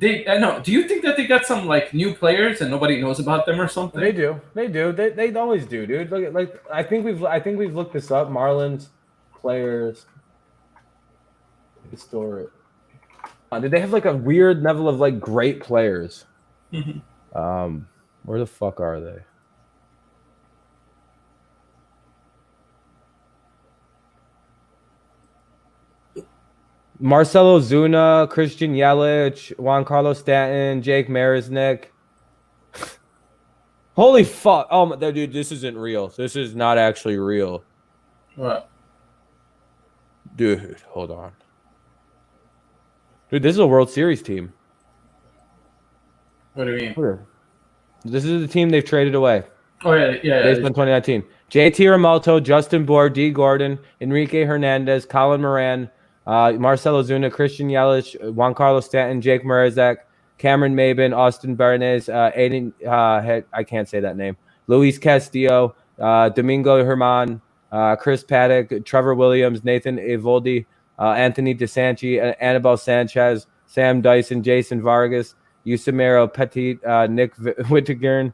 I know. Do you think that they got some new players and nobody knows about them or something? They do. They always do, dude. Look, I think we've looked this up. Marlins players. Historic. Did they have a weird level of great players? Mm-hmm. Where the fuck are they? Marcelo Zuna, Christian Yelich, Juan Carlos Stanton, Jake Marisnick. Holy fuck. Oh, dude, this isn't real. This is not actually real. What? Dude, hold on. Dude, this is a World Series team. What do you mean? This is the team they've traded away. Oh, yeah. Based on 2019. JT Realmuto, Justin Bohr, D. Gordon, Enrique Hernandez, Colin Moran, Marcelo Zuna, Christian Yelich, Juan Carlos Stanton, Jake Marizek, Cameron Maben, Austin Bernays, Aiden, I can't say that name, Luis Castillo, Domingo Herman, Chris Paddock, Trevor Williams, Nathan Eovaldi, Anthony DeSanti, Anibal Sanchez, Sam Dyson, Jason Vargas, Yusumero Petit, Nick Wittigern,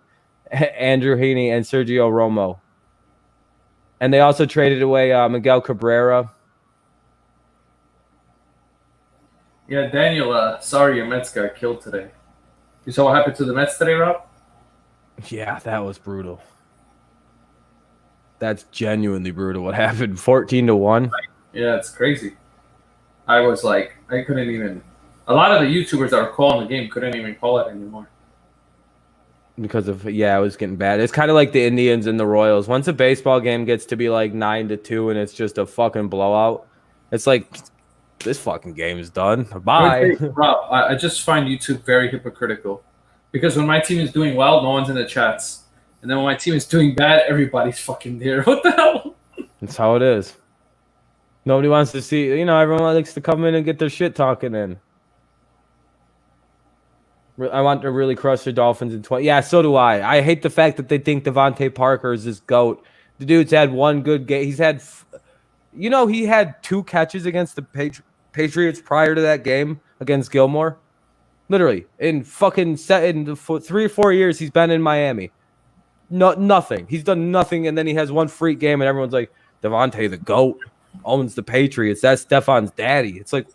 Andrew Heaney, and Sergio Romo. And they also traded away Miguel Cabrera. Yeah, Daniel, sorry your Mets got killed today. You saw what happened to the Mets today, Rob? Yeah, that was brutal. That's genuinely brutal. What happened? 14-1. Yeah, it's crazy. I was like, I couldn't even. A lot of the YouTubers that were calling the game couldn't even call it anymore. Because of it was getting bad. It's kind of like the Indians and the Royals. Once a baseball game gets to be like 9-2 and it's just a fucking blowout, it's like this fucking game is done. Bye. Rob, I just find YouTube very hypocritical because when my team is doing well, no one's in the chats, and then when my team is doing bad, everybody's fucking there. What the hell? That's how it is. Nobody wants to see. Everyone likes to come in and get their shit talking in. I want to really crush the Dolphins in 20. Yeah, so do I. I hate the fact that they think Devontae Parker is this GOAT. The dude's had one good game. He's had, he had 2 catches against the Patriots prior to that game against Gilmore. Literally, in 3 or 4 years, he's been in Miami. Nothing. He's done nothing, and then he has one freak game, and everyone's like, Devontae, the GOAT, owns the Patriots. That's Stefan's daddy. It's like,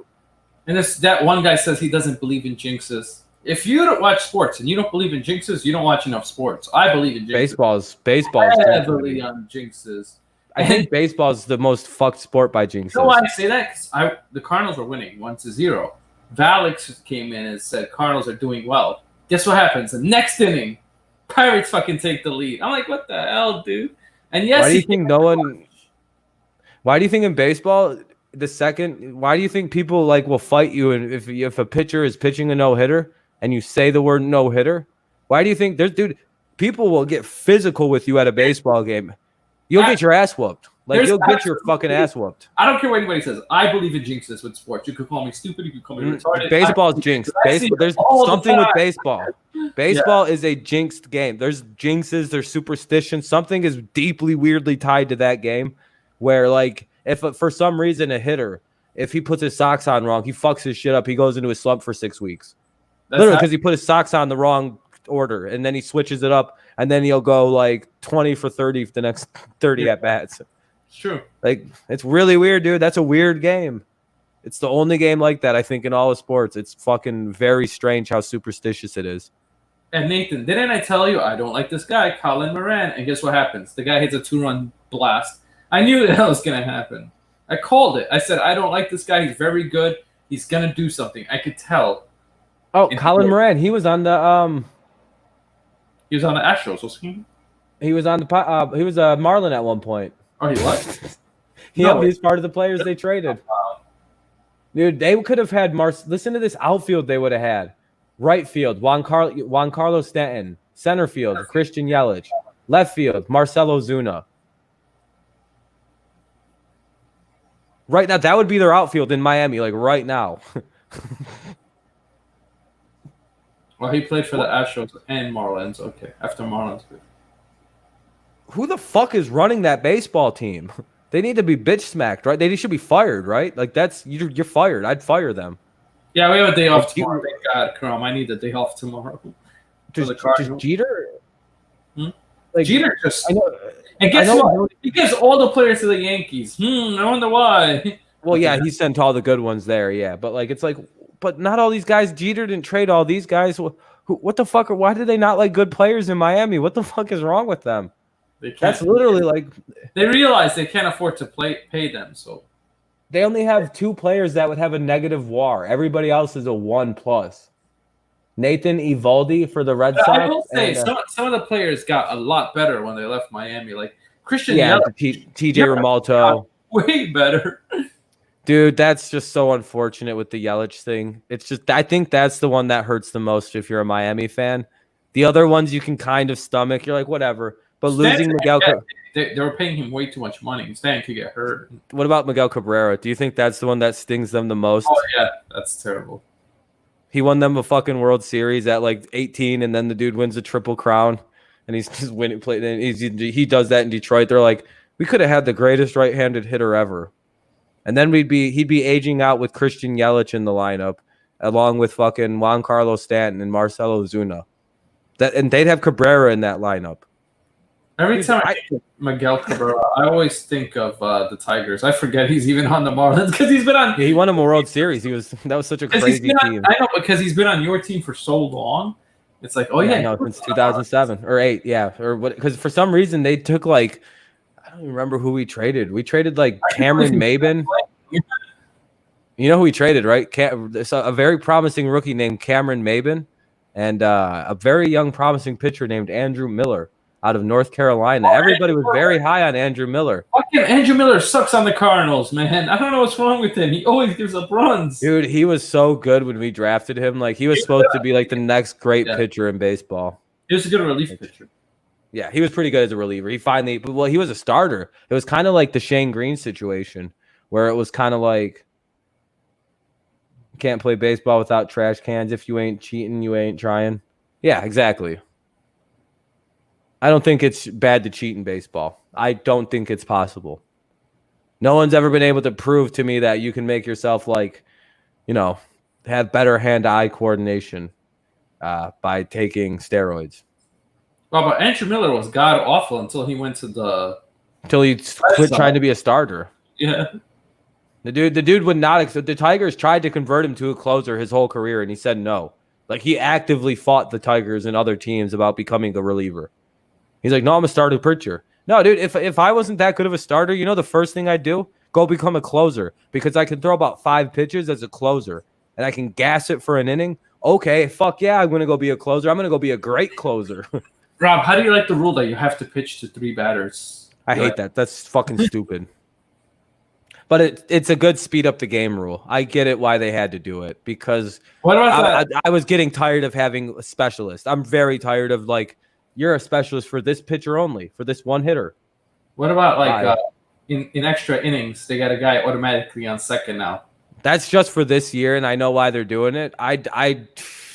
and that one guy says he doesn't believe in jinxes. If you don't watch sports and you don't believe in jinxes, you don't watch enough sports. I believe in jinxes. Baseball's heavily on jinxes. I think baseball's the most fucked sport by jinxes. You know why I say that? Because the Cardinals were winning 1-0. Valix came in and said Cardinals are doing well. Guess what happens? The next inning, Pirates fucking take the lead. I'm like, what the hell, dude? And yes, why do you think Why do you think in baseball why do you think people will fight you and if a pitcher is pitching a no-hitter and you say the word no-hitter? Why do you think people will get physical with you at a baseball game? You'll get your ass whooped. You'll get your fucking ass whooped. I don't care what anybody says. I believe in jinxes with sports. You could call me stupid. You could call me retarded. Baseball's jinxed. There's something with baseball. Baseball is a jinxed game. There's jinxes. There's superstitions. Something is deeply, weirdly tied to that game where, if for some reason a hitter, if he puts his socks on wrong, he fucks his shit up. He goes into a slump for 6 weeks. Literally, because he put his socks on the wrong order, and then he switches it up, and then he'll go 20 for 30 for the next 30 at bats. It's true. It's really weird, dude. That's a weird game. It's the only game like that, I think, in all of sports. It's fucking very strange how superstitious it is. And Nathan, didn't I tell you I don't like this guy, Colin Moran? And guess what happens? The guy hits a 2-run blast. I knew that was going to happen. I called it. I said, I don't like this guy. He's very good. He's going to do something. I could tell. Oh, Colin Moran. He was on the He was on the Astros, wasn't he? He was on the he was a Marlin at one point. Oh, he was? He was part of the players they traded. Dude, they could have had listen to this outfield they would have had. Right field, Juan Carlos Stanton. Center field, Christian Yelich. Left field, Marcelo Zuna. Right now, that would be their outfield in Miami, right now. Well, he played for the Astros and Marlins. Okay, after Marlins. Who the fuck is running that baseball team? They need to be bitch smacked, right? They should be fired, right? You're fired. I'd fire them. Yeah, we have a day off tomorrow. Thank God, Chrome. I need a day off tomorrow. Just Jeter? Jeter just... I know. And guess what? He gives all the players to the Yankees. I wonder why. Well, yeah, he sent all the good ones there, yeah. But but not all these guys. Jeter didn't trade all these guys. What the fuck? Why did they not like good players in Miami? What the fuck is wrong with them? That's literally they realize they can't afford to pay them, so they only have 2 players that would have a negative WAR. Everybody else is a 1+. Nathan Eovaldi for the Red Sox. I will say some of the players got a lot better when they left Miami. Like Christian Yelich, TJ Realmuto, way better. Dude, that's just so unfortunate with the Yelich thing. It's just I think that's the one that hurts the most if you're a Miami fan. The other ones you can kind of stomach. You're like, whatever. But losing Miguel, they were paying him way too much money. Stan could get hurt. What about Miguel Cabrera? Do you think that's the one that stings them the most? Oh yeah, that's terrible. He won them a fucking World Series at like 18, and then the dude wins a Triple Crown, and he's just winning. And he does that in Detroit. They're like, we could have had the greatest right-handed hitter ever, and then he'd be aging out with Christian Yelich in the lineup, along with fucking Juan Carlos Stanton and Marcelo Zuna. And they'd have Cabrera in that lineup. Every time I think of Miguel Cabrera, I always think of the Tigers. I forget he's even on the Marlins because he's been on. Yeah, he won a World Series. That was such a crazy team. I know, because he's been on your team for so long. It's like, since 2007 or 8, or what? Because for some reason they took like, I don't even remember who we traded. We traded like Cameron Maybin. You know who we traded, right? A very promising rookie named Cameron Maybin, and a very young promising pitcher named Andrew Miller out of North Carolina. Everybody was very high on Andrew Miller. Fucking Andrew Miller sucks on the Cardinals, man. I don't know what's wrong with him. He always gives up runs. Dude, he was so good when we drafted him. Like, he was supposed to be like the next great pitcher in baseball. He was a good relief pitcher. Yeah, he was pretty good as a reliever. He was a starter. It was kind of like the Shane Green situation, where it was kind of like, you can't play baseball without trash cans. If you ain't cheating, you ain't trying. Yeah, exactly. I don't think it's bad to cheat in baseball. I don't think it's possible. No one's ever been able to prove to me that you can make yourself have better hand-eye coordination by taking steroids. Well, but Andrew Miller was god awful until he went to until he quit trying to be a starter. Yeah. The dude would not accept. The Tigers tried to convert him to a closer his whole career, and he said no. Like, he actively fought the Tigers and other teams about becoming a reliever. He's like, no, I'm a starter pitcher. No, dude, if I wasn't that good of a starter, the first thing I'd do? Go become a closer, because I can throw about 5 pitches as a closer, and I can gas it for an inning. Okay, fuck yeah, I'm going to go be a closer. I'm going to go be a great closer. Rob, how do you like the rule that you have to pitch to 3 batters? I hate that. That's fucking stupid. But it's a good speed up the game rule. I get it why they had to do it, because I was getting tired of having a specialist. I'm very tired of, like, you're a specialist for this pitcher only, for this one hitter. What about in extra innings, they got a guy automatically on second now? That's just for this year, and I know why they're doing it.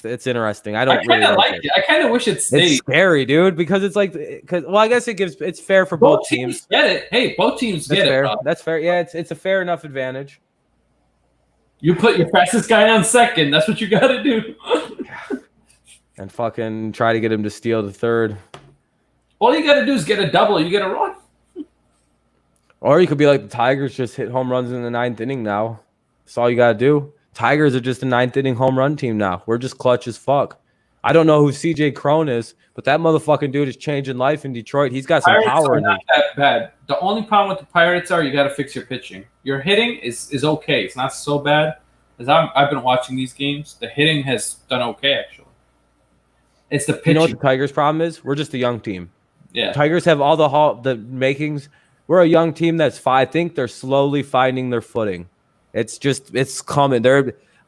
It's interesting. I don't really like it. I kind of wish it stayed. It's scary, dude, because it's like, I guess it's fair for both teams. Get it? Hey, both teams get fair. it. That's fair. Yeah, it's a fair enough advantage. You put your fastest guy on second. That's what you got to do. And fucking try to get him to steal the third. All you got to do is get a double. You get a run. Or you could be like the Tigers, just hit home runs in the 9th inning now. That's all you got to do. Tigers are just a 9th inning home run team now. We're just clutch as fuck. I don't know who CJ Crone is, but that motherfucking dude is changing life in Detroit. He's got some Pirates power are in him. not that bad. The only problem with the Pirates are you got to fix your pitching. Your hitting is okay. It's not so bad. As I've been watching these games, the hitting has done okay, actually. It's the pitching. You know what the Tigers' problem is? We're just a young team. Yeah. Tigers have all the makings. We're a young team I think they're slowly finding their footing. It's coming.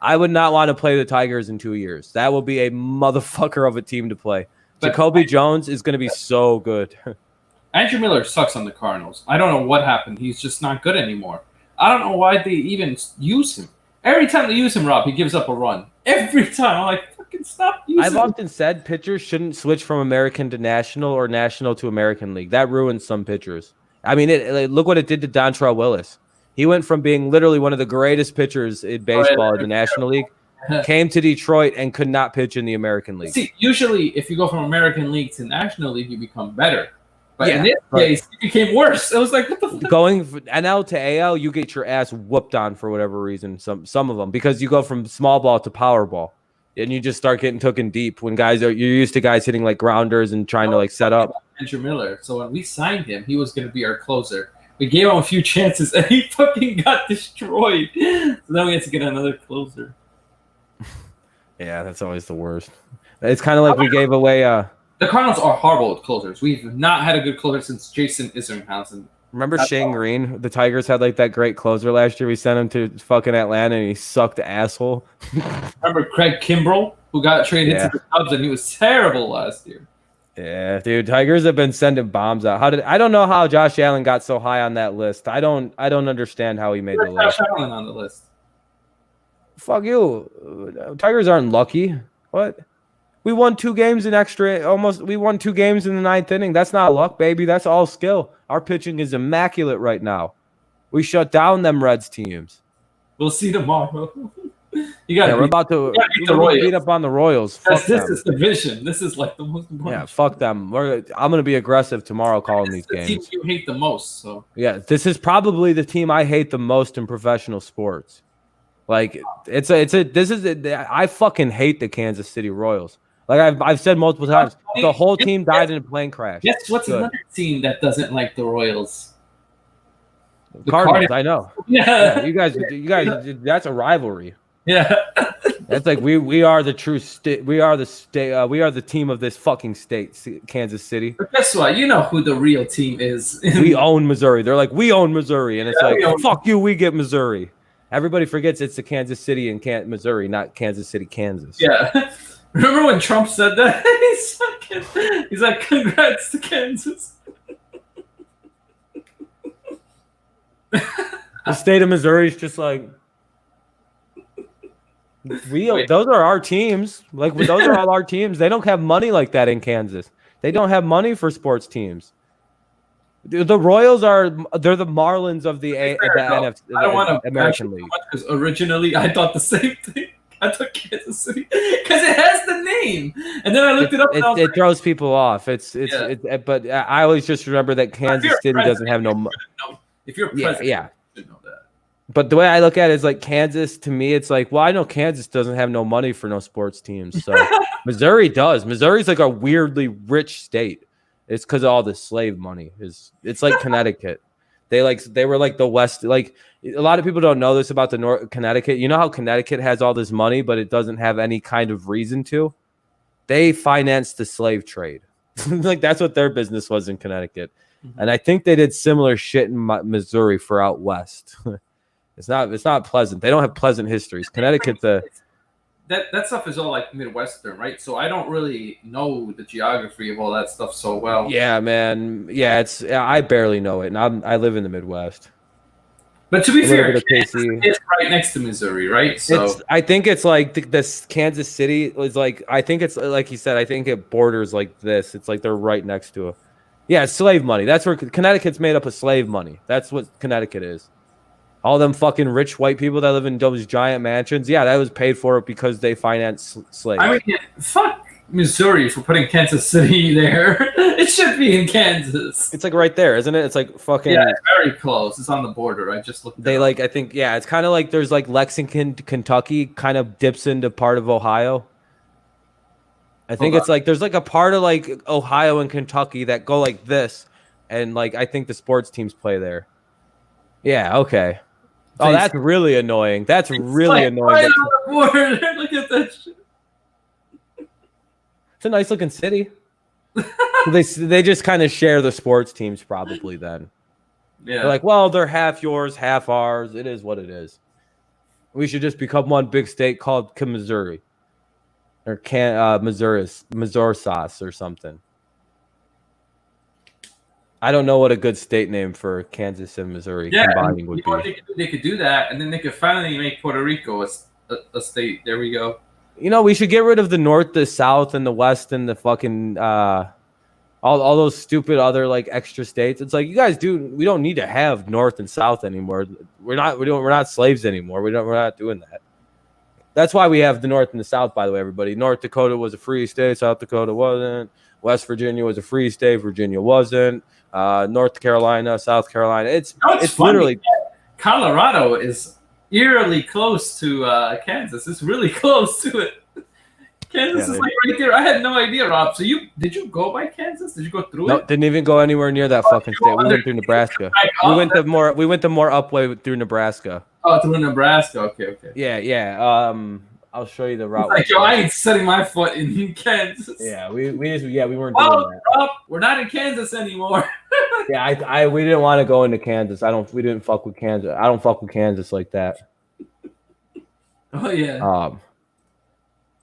I would not want to play the Tigers in 2 years. That will be a motherfucker of a team to play. Jacoby Jones is going to be so good. Andrew Miller sucks on the Cardinals. I don't know what happened. He's just not good anymore. I don't know why they even use him. Every time they use him, Rob, he gives up a run. Every time. I'm like, fucking stop using him. I've often said pitchers shouldn't switch from American to National or National to American League. That ruins some pitchers. I mean, look what it did to Dontrell Willis. He went from being literally one of the greatest pitchers in baseball in the National League, came to Detroit and could not pitch in the American League. See, usually if you go from American League to National League, you become better. But in this case, it became worse. It was like, what the fuck? Going from NL to AL, you get your ass whooped on for whatever reason, some of them, because you go from small ball to power ball. And you just start getting taken deep when you're used to guys hitting like grounders and trying to like set up. Andrew Miller. So when we signed him, he was going to be our closer. We gave him a few chances, and he fucking got destroyed. So then we had to get another closer. Yeah, that's always the worst. It's kind of like we gave away. The Cardinals are horrible with closers. We've not had a good closer since Jason Isringhausen. Remember Shane Green? The Tigers had like that great closer last year. We sent him to fucking Atlanta and he sucked asshole. Remember Craig Kimbrell, who got traded to the Cubs and he was terrible last year. Yeah, dude. Tigers have been sending bombs out. I don't know how Josh Allen got so high on that list. I don't understand how he made the list. Josh Allen on the list. Fuck you. Tigers aren't lucky. What? We won 2 games in extra. We won 2 games in the 9th inning. That's not luck, baby. That's all skill. Our pitching is immaculate right now. We shut down them Reds teams. We'll see tomorrow. You got. We're about to beat up on the Royals. This is division. This is like the most important. Yeah, fuck them. I'm gonna be aggressive tomorrow calling these games. Team you hate the most. So yeah, this is probably the team I hate the most in professional sports. Like I fucking hate the Kansas City Royals. Like I've said multiple times, the whole team died in a plane crash. Guess what's another team that doesn't like the Royals? The Cardinals. I know. Yeah. You guys. That's a rivalry. Yeah. That's like we are the true state. We are the state. We are the team of this fucking state, Kansas City. But guess what? You know who the real team is. We own Missouri. They're like, we own Missouri, and it's like, fuck you. We get Missouri. Everybody forgets it's the Kansas City and Missouri, not Kansas City, Kansas. Yeah. Remember when Trump said that? He's like, congrats to Kansas. The state of Missouri is just like. Those are our teams. Like those are all our teams. They don't have money like that in Kansas. They don't have money for sports teams. The Royals they're the Marlins of the NFC, I don't want to American League. Because originally I thought the same thing. I took Kansas City because it has the name, and then I looked it up. And it throws people off. But I always just remember that Kansas City doesn't have no money. If you're president, yeah. you should know that. But the way I look at it is like Kansas, to me, it's like, well, I know Kansas doesn't have no money for no sports teams. So Missouri does. Missouri's like a weirdly rich state. It's because of all the slave money. It's like Connecticut. They were like the West. Like a lot of people don't know this about the North Connecticut. You know how Connecticut has all this money, but it doesn't have any kind of reason to? They financed the slave trade. Like that's what their business was in Connecticut. Mm-hmm. And I think they did similar shit in Missouri for out west. It's not pleasant. They don't have pleasant histories. Connecticut, that stuff is all like Midwestern, right? So I don't really know the geography of all that stuff so well. Yeah, man. Yeah, I barely know it, and I live in the Midwest. But to be fair, it's right next to Missouri, right? So I think it's like this Kansas City is like, I think it's like he said, I think it borders like this. It's like they're right next to it. Yeah, slave money. That's where Connecticut's made up of slave money. That's what Connecticut is. All them fucking rich white people that live in those giant mansions. Yeah, that was paid for because they financed slaves. I mean, fuck Missouri for putting Kansas City there. It should be in Kansas. It's like right there, isn't it? It's like fucking. Yeah, it's very close. It's on the border. I just looked. They like, I think, yeah, it's kind of like there's like Lexington, Kentucky, kind of dips into part of Ohio. I think it's like there's like a part of like Ohio and Kentucky that go like this, and like I think the sports teams play there. Yeah. Okay. Oh, that's really annoying. That's really annoying. Right on the border. Look at that shit. It's a nice looking city. They just kind of share the sports teams probably then. Yeah. They're like, well, they're half yours, half ours. It is what it is. We should just become one big state called Missouri. Or Missouri sauce or something. I don't know what a good state name for Kansas and Missouri combining would be. They could do that, and then they could finally make Puerto Rico a state. There we go. You know, we should get rid of the North, the South, and the West, and the fucking all those stupid other like extra states. It's like, you guys we don't need to have North and South anymore. We're not slaves anymore. We're not doing that. That's why we have the North and the South, by the way, everybody. North Dakota was a free state. South Dakota wasn't. West Virginia was a free state. Virginia wasn't. North Carolina, South Carolina. It's literally. Colorado is eerily close to Kansas. It's really close to it. Kansas is like right there. I had no idea, Rob. So did you go by Kansas? Did you go through it? No, didn't even go anywhere near that fucking state. We went through Nebraska. We went the more upway through Nebraska. Oh, through Nebraska. Okay. Yeah. I'll show you the route. Like, yo, I ain't setting my foot in Kansas. Yeah, we weren't Well, doing that. Rob, we're not in Kansas anymore. Yeah, we didn't want to go into Kansas. We didn't fuck with Kansas. I don't fuck with Kansas like that. Oh yeah.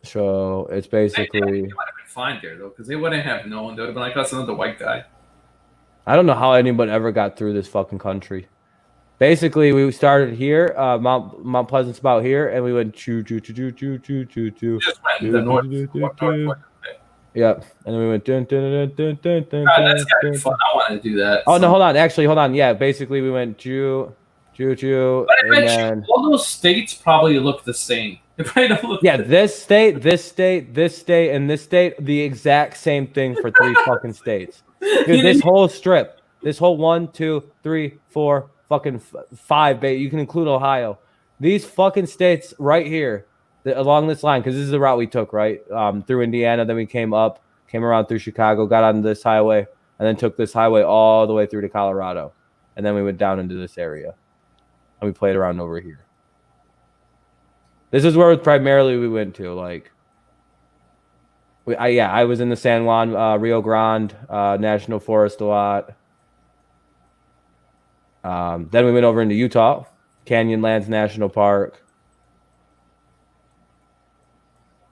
So it's basically. They would have been fine there though, because they wouldn't have known. They would have been like, "That's another white guy." I don't know how anyone ever got through this fucking country. Basically, we started here, Mount Pleasant's about here, and we went choo choo choo choo choo choo choo choo. Just went the north. Yep, and then we went dun dun dun dun dun dun. That's gotta be fun. I want to do that. Oh no, hold on. Yeah, basically we went choo choo choo, and then all those states probably look the same. They probably don't look. Yeah, this state, and this state, the exact same thing for 3 fucking states. Dude, this whole strip, this whole 1, 2, 3, 4, fucking 5, you can include Ohio. These fucking states right here, along this line, because this is the route we took, right? Through Indiana, then we came around through Chicago, got on this highway, and then took this highway all the way through to Colorado. And then we went down into this area. And we played around over here. This is where primarily we went to, like... I was in the San Juan, Rio Grande National Forest a lot. Then we went over into Utah, Canyonlands National Park.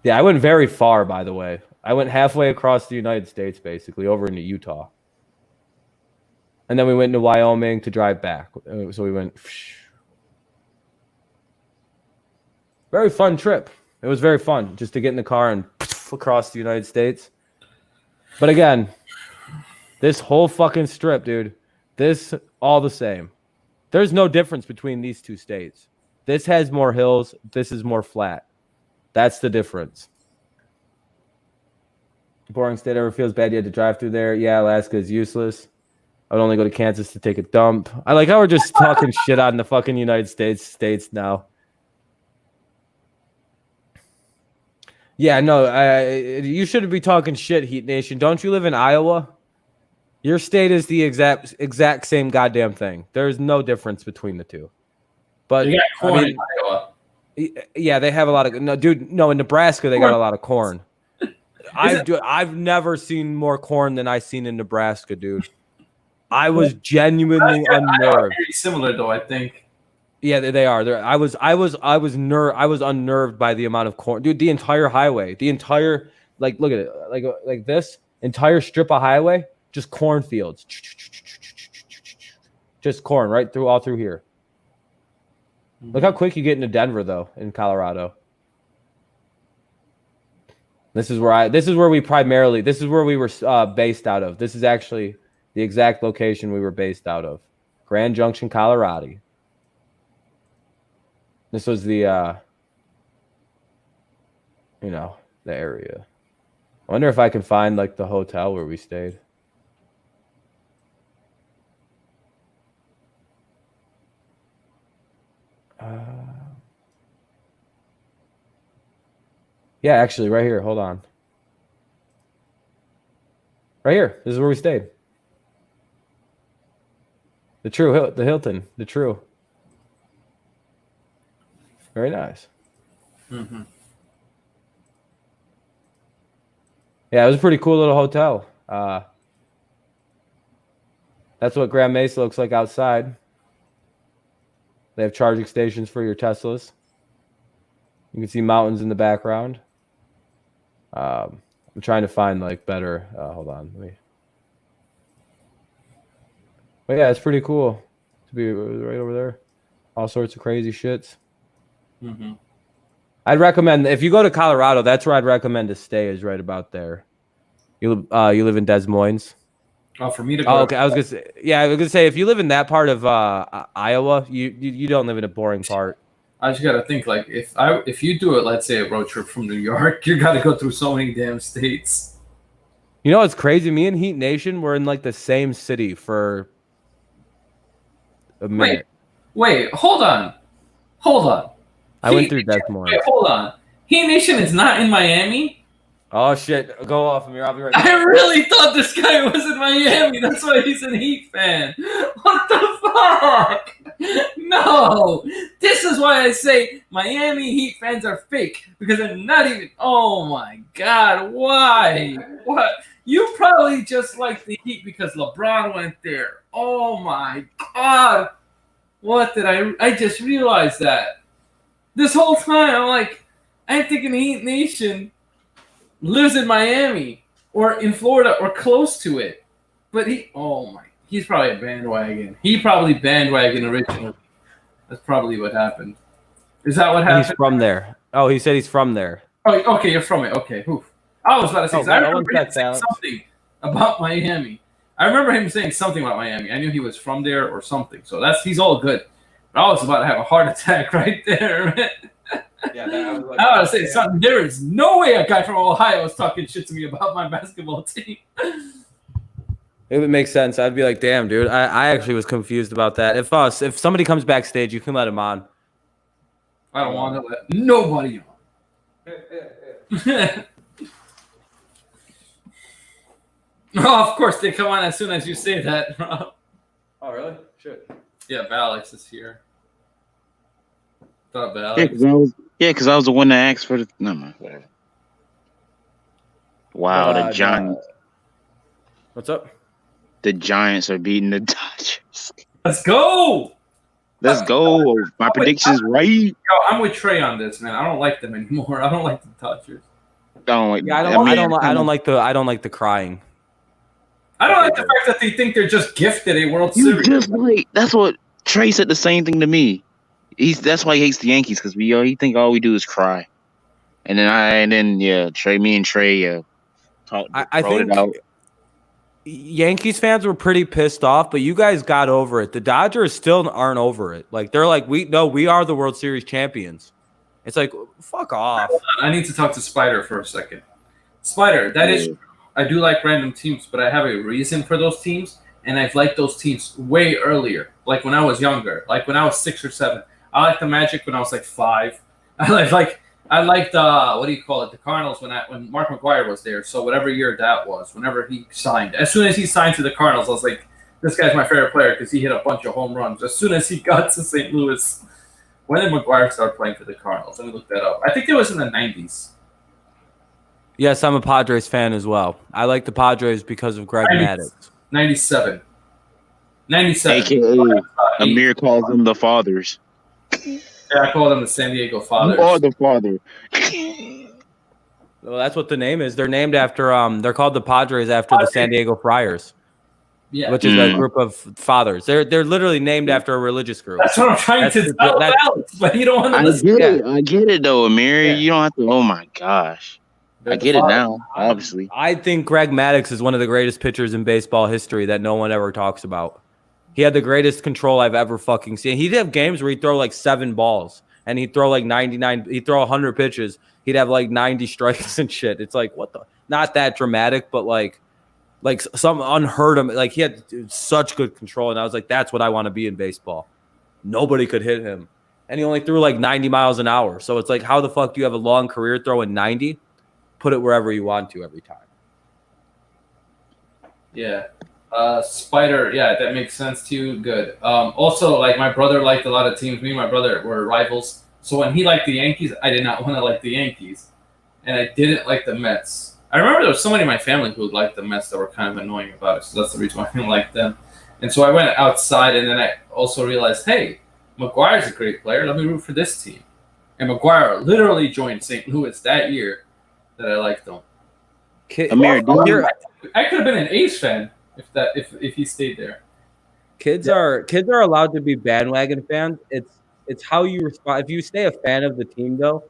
Yeah, I went very far, by the way. I went halfway across the United States, basically, over into Utah. And then we went into Wyoming to drive back. So we went... Very fun trip. It was very fun just to get in the car and across the United States. But again, this whole fucking strip, dude, this all the same. There's no difference between these 2 states. This has more hills. This is more flat. That's the difference. Boring state ever feels bad you had to drive through there. Yeah, Alaska is useless. I would only go to Kansas to take a dump. I like how we're just talking shit on the fucking United States now. Yeah, no, you shouldn't be talking shit, Heat Nation. Don't you live in Iowa? Your state is the exact same goddamn thing. There's no difference between the two. But you got corn in Iowa. Yeah, they have a lot of in Nebraska they got a lot of corn. I've never seen more corn than I seen in Nebraska, dude. I was genuinely unnerved. Very similar though, I think. Yeah, they are. I was unnerved by the amount of corn, dude. The entire highway, look at it, like this entire strip of highway, just cornfields, just corn right through all through here. Look how quick you get into Denver though, in Colorado. This is where we were based out of. This is actually the exact location we were based out of, Grand Junction, Colorado. This was the, the area. I wonder if I can find, like, the hotel where we stayed. Yeah, actually, right here. Hold on. Right here. This is where we stayed. The Hilton. The True. Very nice. Mm-hmm. Yeah, it was a pretty cool little hotel. That's what Grand Mesa looks like outside. They have charging stations for your Teslas. You can see mountains in the background. I'm trying to find like better. Hold on, But yeah, it's pretty cool to be right over there. All sorts of crazy shits. Mm-hmm. I'd recommend if you go to Colorado, that's where I'd recommend to stay. Is right about there. You live in Des Moines. Oh, for me to go. Oh, okay. I was gonna say if you live in that part of Iowa, you don't live in a boring part. I just gotta think like if you do it, let's say a road trip from New York, you gotta go through so many damn states. You know what's crazy? Me and Heat Nation were in like the same city for a minute. Wait, hold on. I went through Des Moines. Wait, hold on. Heat Nation is not in Miami? Oh shit! Go off of me. I'll be right back. I really thought this guy was in Miami. That's why he's a Heat fan. What the fuck? No, this is why I say Miami Heat fans are fake because they're not even. Oh my God, why? What? You probably just like the Heat because LeBron went there. Oh my God, what did I just realized that this whole time I'm like, I'm thinking Heat Nation lives in Miami or in Florida or close to it, but he's probably a bandwagon. He probably bandwagon originally. That's probably what happened. Is that what happened? He's from there. Oh, he said he's from there. Oh, okay, you're from it. Okay. Oof. I was about to say, I remember him saying Alex. something about Miami. I remember him saying something about Miami. I knew he was from there or something. So he's all good. But I was about to have a heart attack right there. Yeah, I was I was saying something. There is no way a guy from Ohio was talking shit to me about my basketball team. It would make sense. I'd be like, damn, dude. I actually was confused about that. If somebody comes backstage, you can let him on. I don't want to let nobody on. Oh, of course they come on as soon as you say that. Oh, really? Shit. Yeah, Alex is here. Thought Yeah, Alex. because I was the one that asked for the. No, man, whatever. Wow, the Giants. What's up? The Giants are beating the Dodgers. Let's go. Let's go. My prediction's right. Yo, I'm with Trey on this, man. I don't like them anymore. I don't like the Dodgers. I don't like the crying. I don't like the fact that they think they're just gifted a World You Series. just like that's what Trey said the same thing to me. That's why he hates the Yankees because he think all we do is cry. And then Trey, me and Trey talked. I think it out. Yankees fans were pretty pissed off, but you guys got over it. The Dodgers still aren't over it. Like they're like, we are the World Series champions. It's like, fuck off. I need to talk to Spider for a second. Spider, that is, I do like random teams, but I have a reason for those teams, and I've liked those teams way earlier. Like when I was younger, like when I was 6 or 7. I liked the Magic when I was like 5. I liked what do you call it? The Cardinals when Mark McGwire was there. So whatever year that was, whenever he signed, as soon as he signed to the Cardinals, I was like, this guy's my favorite player because he hit a bunch of home runs. As soon as he got to St. Louis, when did McGwire start playing for the Cardinals? Let me look that up. I think it was in the 90s. Yes, I'm a Padres fan as well. I like the Padres because of Greg Maddux. 97. 97. AKA Amir calls them the fathers. Yeah, I call them the San Diego Fathers. You are the father. Well, that's what the name is. They're named after they're called the Padres after the San Diego Friars. Yeah. Which is a group of fathers. They're literally named after a religious group. That's what I'm trying to tell Alex, but you don't want to listen. I get it though, Amir. Yeah. You don't have to. Oh my gosh. I get it now, obviously. I think Greg Maddux is one of the greatest pitchers in baseball history that no one ever talks about. He had the greatest control I've ever fucking seen. He'd have games where he'd throw like 7 balls and he'd throw like 99. He'd throw 100 pitches. He'd have like 90 strikes and shit. It's like, what the? Not that dramatic, but like some unheard of. Like he had such good control. And I was like, that's what I want to be in baseball. Nobody could hit him. And he only threw like 90 miles an hour. So it's like, how the fuck do you have a long career throwing 90? Put it wherever you want to every time. Yeah. Spider, yeah, that makes sense to you. Good. Also, like my brother liked a lot of teams. Me and my brother were rivals. So when he liked the Yankees, I did not want to like the Yankees. And I didn't like the Mets. I remember there was somebody in my family who liked the Mets that were kind of annoying about it. So that's the reason why I didn't like them. And so I went outside and then I also realized, hey, McGuire's a great player. Let me root for this team. And McGwire literally joined St. Louis that year that I liked them. Amir, I could have been an A's fan if he stayed there. Kids are allowed to be bandwagon fans. It's how you respond. If you stay a fan of the team, though,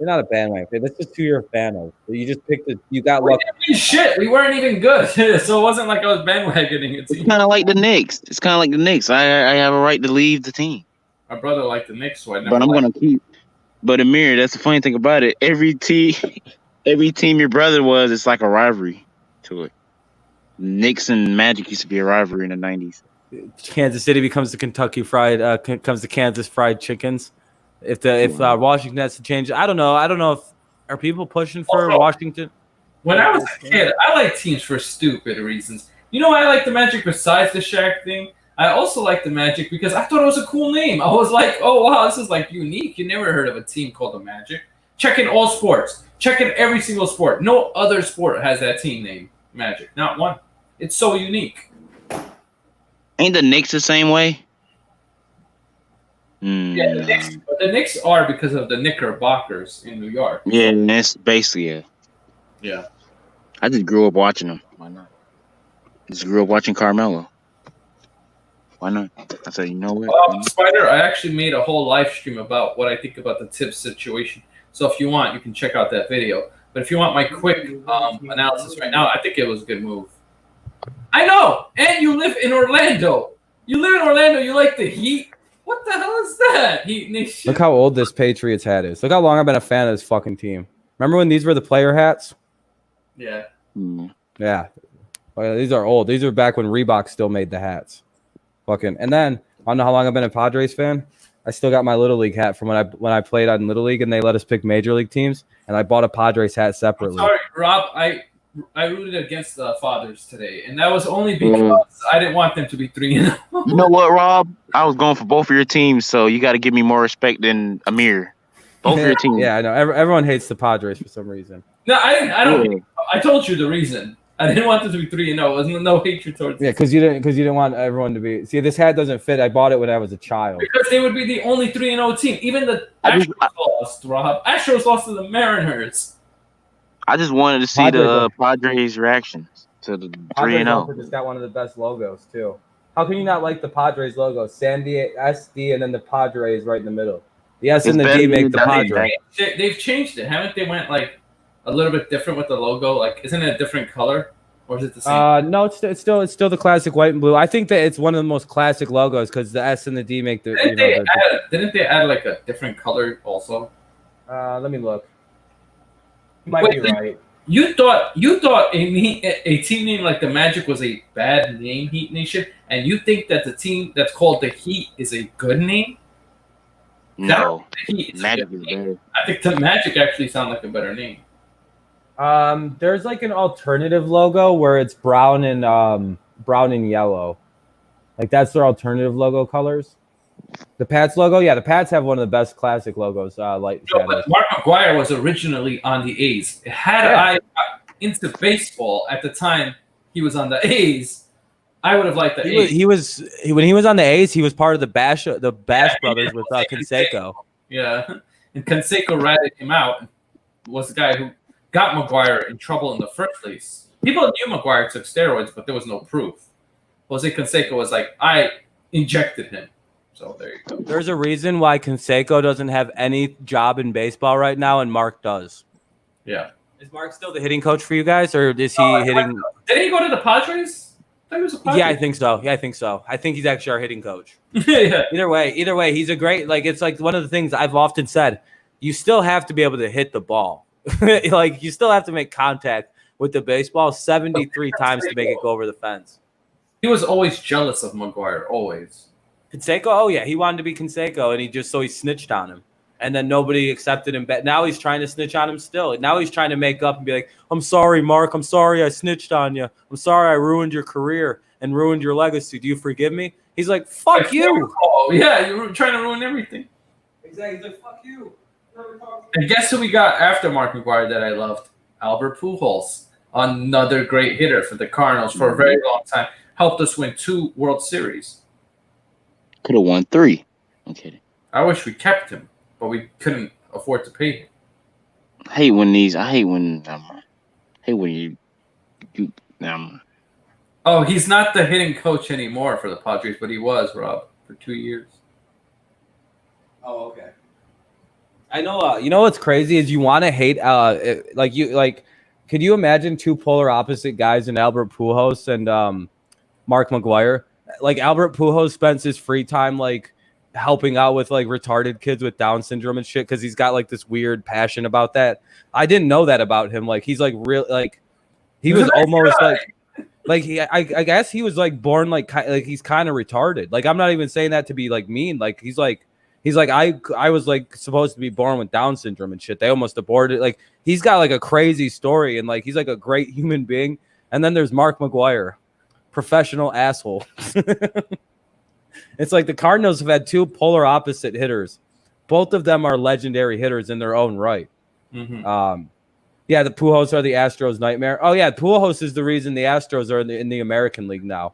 you're not a bandwagon fan. That's just who you're a fan of. You just picked it. You got lucky. Shit, we weren't even good, so it wasn't like I was bandwagoning it. It's kind of like the Knicks. I have a right to leave the team. My brother liked the Knicks, so I never. But I'm gonna keep. But Amir, that's the funny thing about it. Every team your brother was, it's like a rivalry to it. Knicks and Magic used to be a rivalry in the 90s. Kansas City becomes the Kansas Fried Chickens. If Washington has to change, I don't know if are people pushing for Washington. When I was a kid, I liked teams for stupid reasons. You know why I like the Magic besides the Shaq thing? I also like the Magic because I thought it was a cool name. I was like, oh wow, this is like unique. You never heard of a team called the Magic. Check in all sports. Check in every single sport. No other sport has that team name, Magic. Not one. It's so unique. Ain't the Knicks the same way? Yeah, the Knicks are because of the Knickerbockers in New York. Yeah, that's basically it. Yeah. I just grew up watching them. Why not? Just grew up watching Carmelo. Why not? I said, you know what? Spider, I actually made a whole live stream about what I think about the Tibbs situation. So if you want, you can check out that video. But if you want my quick analysis right now, I think it was a good move. I know! And you live in Orlando. You live in Orlando. You like the Heat. What the hell is that? Heat Nation. Look how old this Patriots hat is. Look how long I've been a fan of this fucking team. Remember when these were the player hats? Yeah. Yeah. Well, these are old. These are back when Reebok still made the hats. Fucking. And then, I don't know how long I've been a Padres fan. I still got my Little League hat from when I played on Little League and they let us pick Major League teams. And I bought a Padres hat separately. I'm sorry, Rob. I rooted against the Fathers today, and that was only because I didn't want them to be 3-0. You know what, Rob? I was going for both of your teams, so you got to give me more respect than Amir. Both of your teams. Yeah, I know. Everyone hates the Padres for some reason. No, I don't. I told you the reason. I didn't want them to be 3-0. It was no hatred towards. Yeah, because you didn't want everyone to be. See, this hat doesn't fit. I bought it when I was a child. Because they would be the only 3-0 team. Even the Astros lost, Rob. Astros lost to the Mariners. I just wanted to see the Padres' reactions to the 3-0. Just got one of the best logos too. How can you not like the Padres logo? Sandy, SD, and then the Padres right in the middle. The S and the D make the Padres. They've changed it, haven't they? Went like a little bit different with the logo. Like, isn't it a different color, or is it the same? No, it's still the classic white and blue. I think that it's one of the most classic logos because the S and the D make the. Didn't they add like a different color also? Let me look. You might be right. You thought a team name like the Magic was a bad name, Heat Nation, and you think that the team that's called the Heat is a good name? No, Magic is better. I think the Magic actually sound like a better name. There's like an alternative logo where it's brown and yellow. Like that's their alternative logo colors. The Pats logo, yeah, the Pats have one of the best classic logos. Light shadows. But Mark McGwire was originally on the A's. Had I got into baseball at the time he was on the A's, I would have liked the A's. When he was on the A's, he was part of the Bash brothers with Canseco. Yeah, and Canseco ratted him out. Was the guy who got McGwire in trouble in the first place. People knew McGwire took steroids, but there was no proof. Jose Canseco was like, I injected him. So there you go. There's a reason why Canseco doesn't have any job in baseball right now, and Mark does. Yeah. Is Mark still the hitting coach for you guys, or is he hitting? Did he go to the Padres? I thought he was a Padres. Yeah, I think so. I think he's actually our hitting coach. Yeah. Either way, he's a great. Like it's like one of the things I've often said. You still have to be able to hit the ball. Like you still have to make contact with the baseball 73 times to make it go over the fence. He was always jealous of McGwire, always. Canseco, oh yeah, he wanted to be Canseco, and he snitched on him, and then nobody accepted him. But now he's trying to snitch on him still. Now he's trying to make up and be like, "I'm sorry, Mark. I'm sorry I snitched on you. I'm sorry I ruined your career and ruined your legacy. Do you forgive me?" He's like, "Fuck you." Oh yeah, you're trying to ruin everything. Exactly. He's like, "Fuck you." And guess who we got after Mark McGwire that I loved? Albert Pujols, another great hitter for the Cardinals for a very long time. Helped us win 2 World Series. Could have won 3. I'm kidding. I wish we kept him, but we couldn't afford to pay him. I hate when you Oh, he's not the hitting coach anymore for the Padres, but he was, Rob, for 2 years. Oh, okay. I know. You know what's crazy is you want to hate. Could you imagine 2 polar opposite guys in Albert Pujols and Mark McGwire? Like Albert Pujols spends his free time like helping out with like retarded kids with Down syndrome and shit because he's got like this weird passion about that. I didn't know that about him. Like he's like real like he was almost I guess he was like born like he's kind of retarded. Like I'm not even saying that to be like mean. Like he's like I was like supposed to be born with Down syndrome and shit. They almost aborted. Like he's got like a crazy story and like he's like a great human being. And then there's Mark McGwire. Professional asshole. It's like the Cardinals have had two polar opposite hitters. Both of them are legendary hitters in their own right. Mm-hmm. Yeah, the Pujols are the Astros' nightmare. Oh yeah, Pujols is the reason the Astros are in the American League now.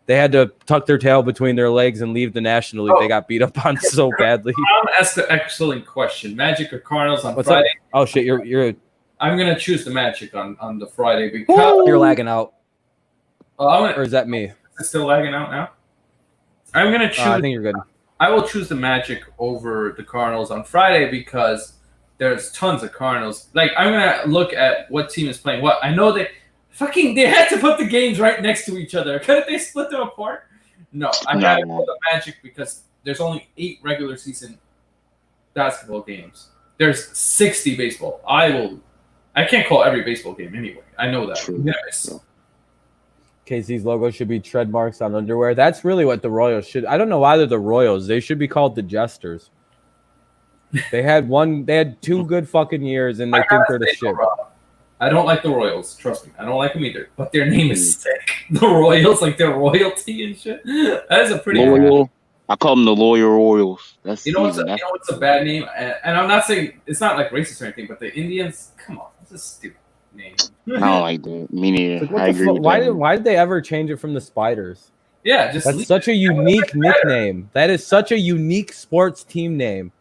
They had to tuck their tail between their legs and leave the National League. They got beat up on so badly. I'm gonna ask an excellent question. Magic or Cardinals on What's Friday? up? Oh shit, you're I'm gonna choose the Magic on the Friday because you're lagging out. Or is that me? Is it still lagging out now? I'm gonna choose. I think you're good. I will choose the Magic over the Cardinals on Friday because there's tons of Cardinals. Like, I'm gonna look at what team is playing what. I know they had to put the games right next to each other. Couldn't they split them apart? No, I gotta go the Magic because there's only 8 regular season basketball games. There's 60 baseball. I can't call every baseball game anyway. I know that. Yes. KC's logo should be tread marks on underwear. That's really what the Royals should. I don't know why they're the Royals. They should be called the Jesters. They had 2 good fucking years, and they think they're the shit. I don't like the Royals. Trust me, I don't like them either. But their name is sick. The Royals, like their royalty and shit. That is a pretty loyal. I call them the loyal Royals. That's what's a bad name, and I'm not saying it's not like racist or anything, but the Indians. Come on, it's a stupid name. I don't like that. Me neither. Like, I agree with that. Why did they ever change it from the Spiders? Yeah, that's such a unique nickname. That is such a unique sports team name.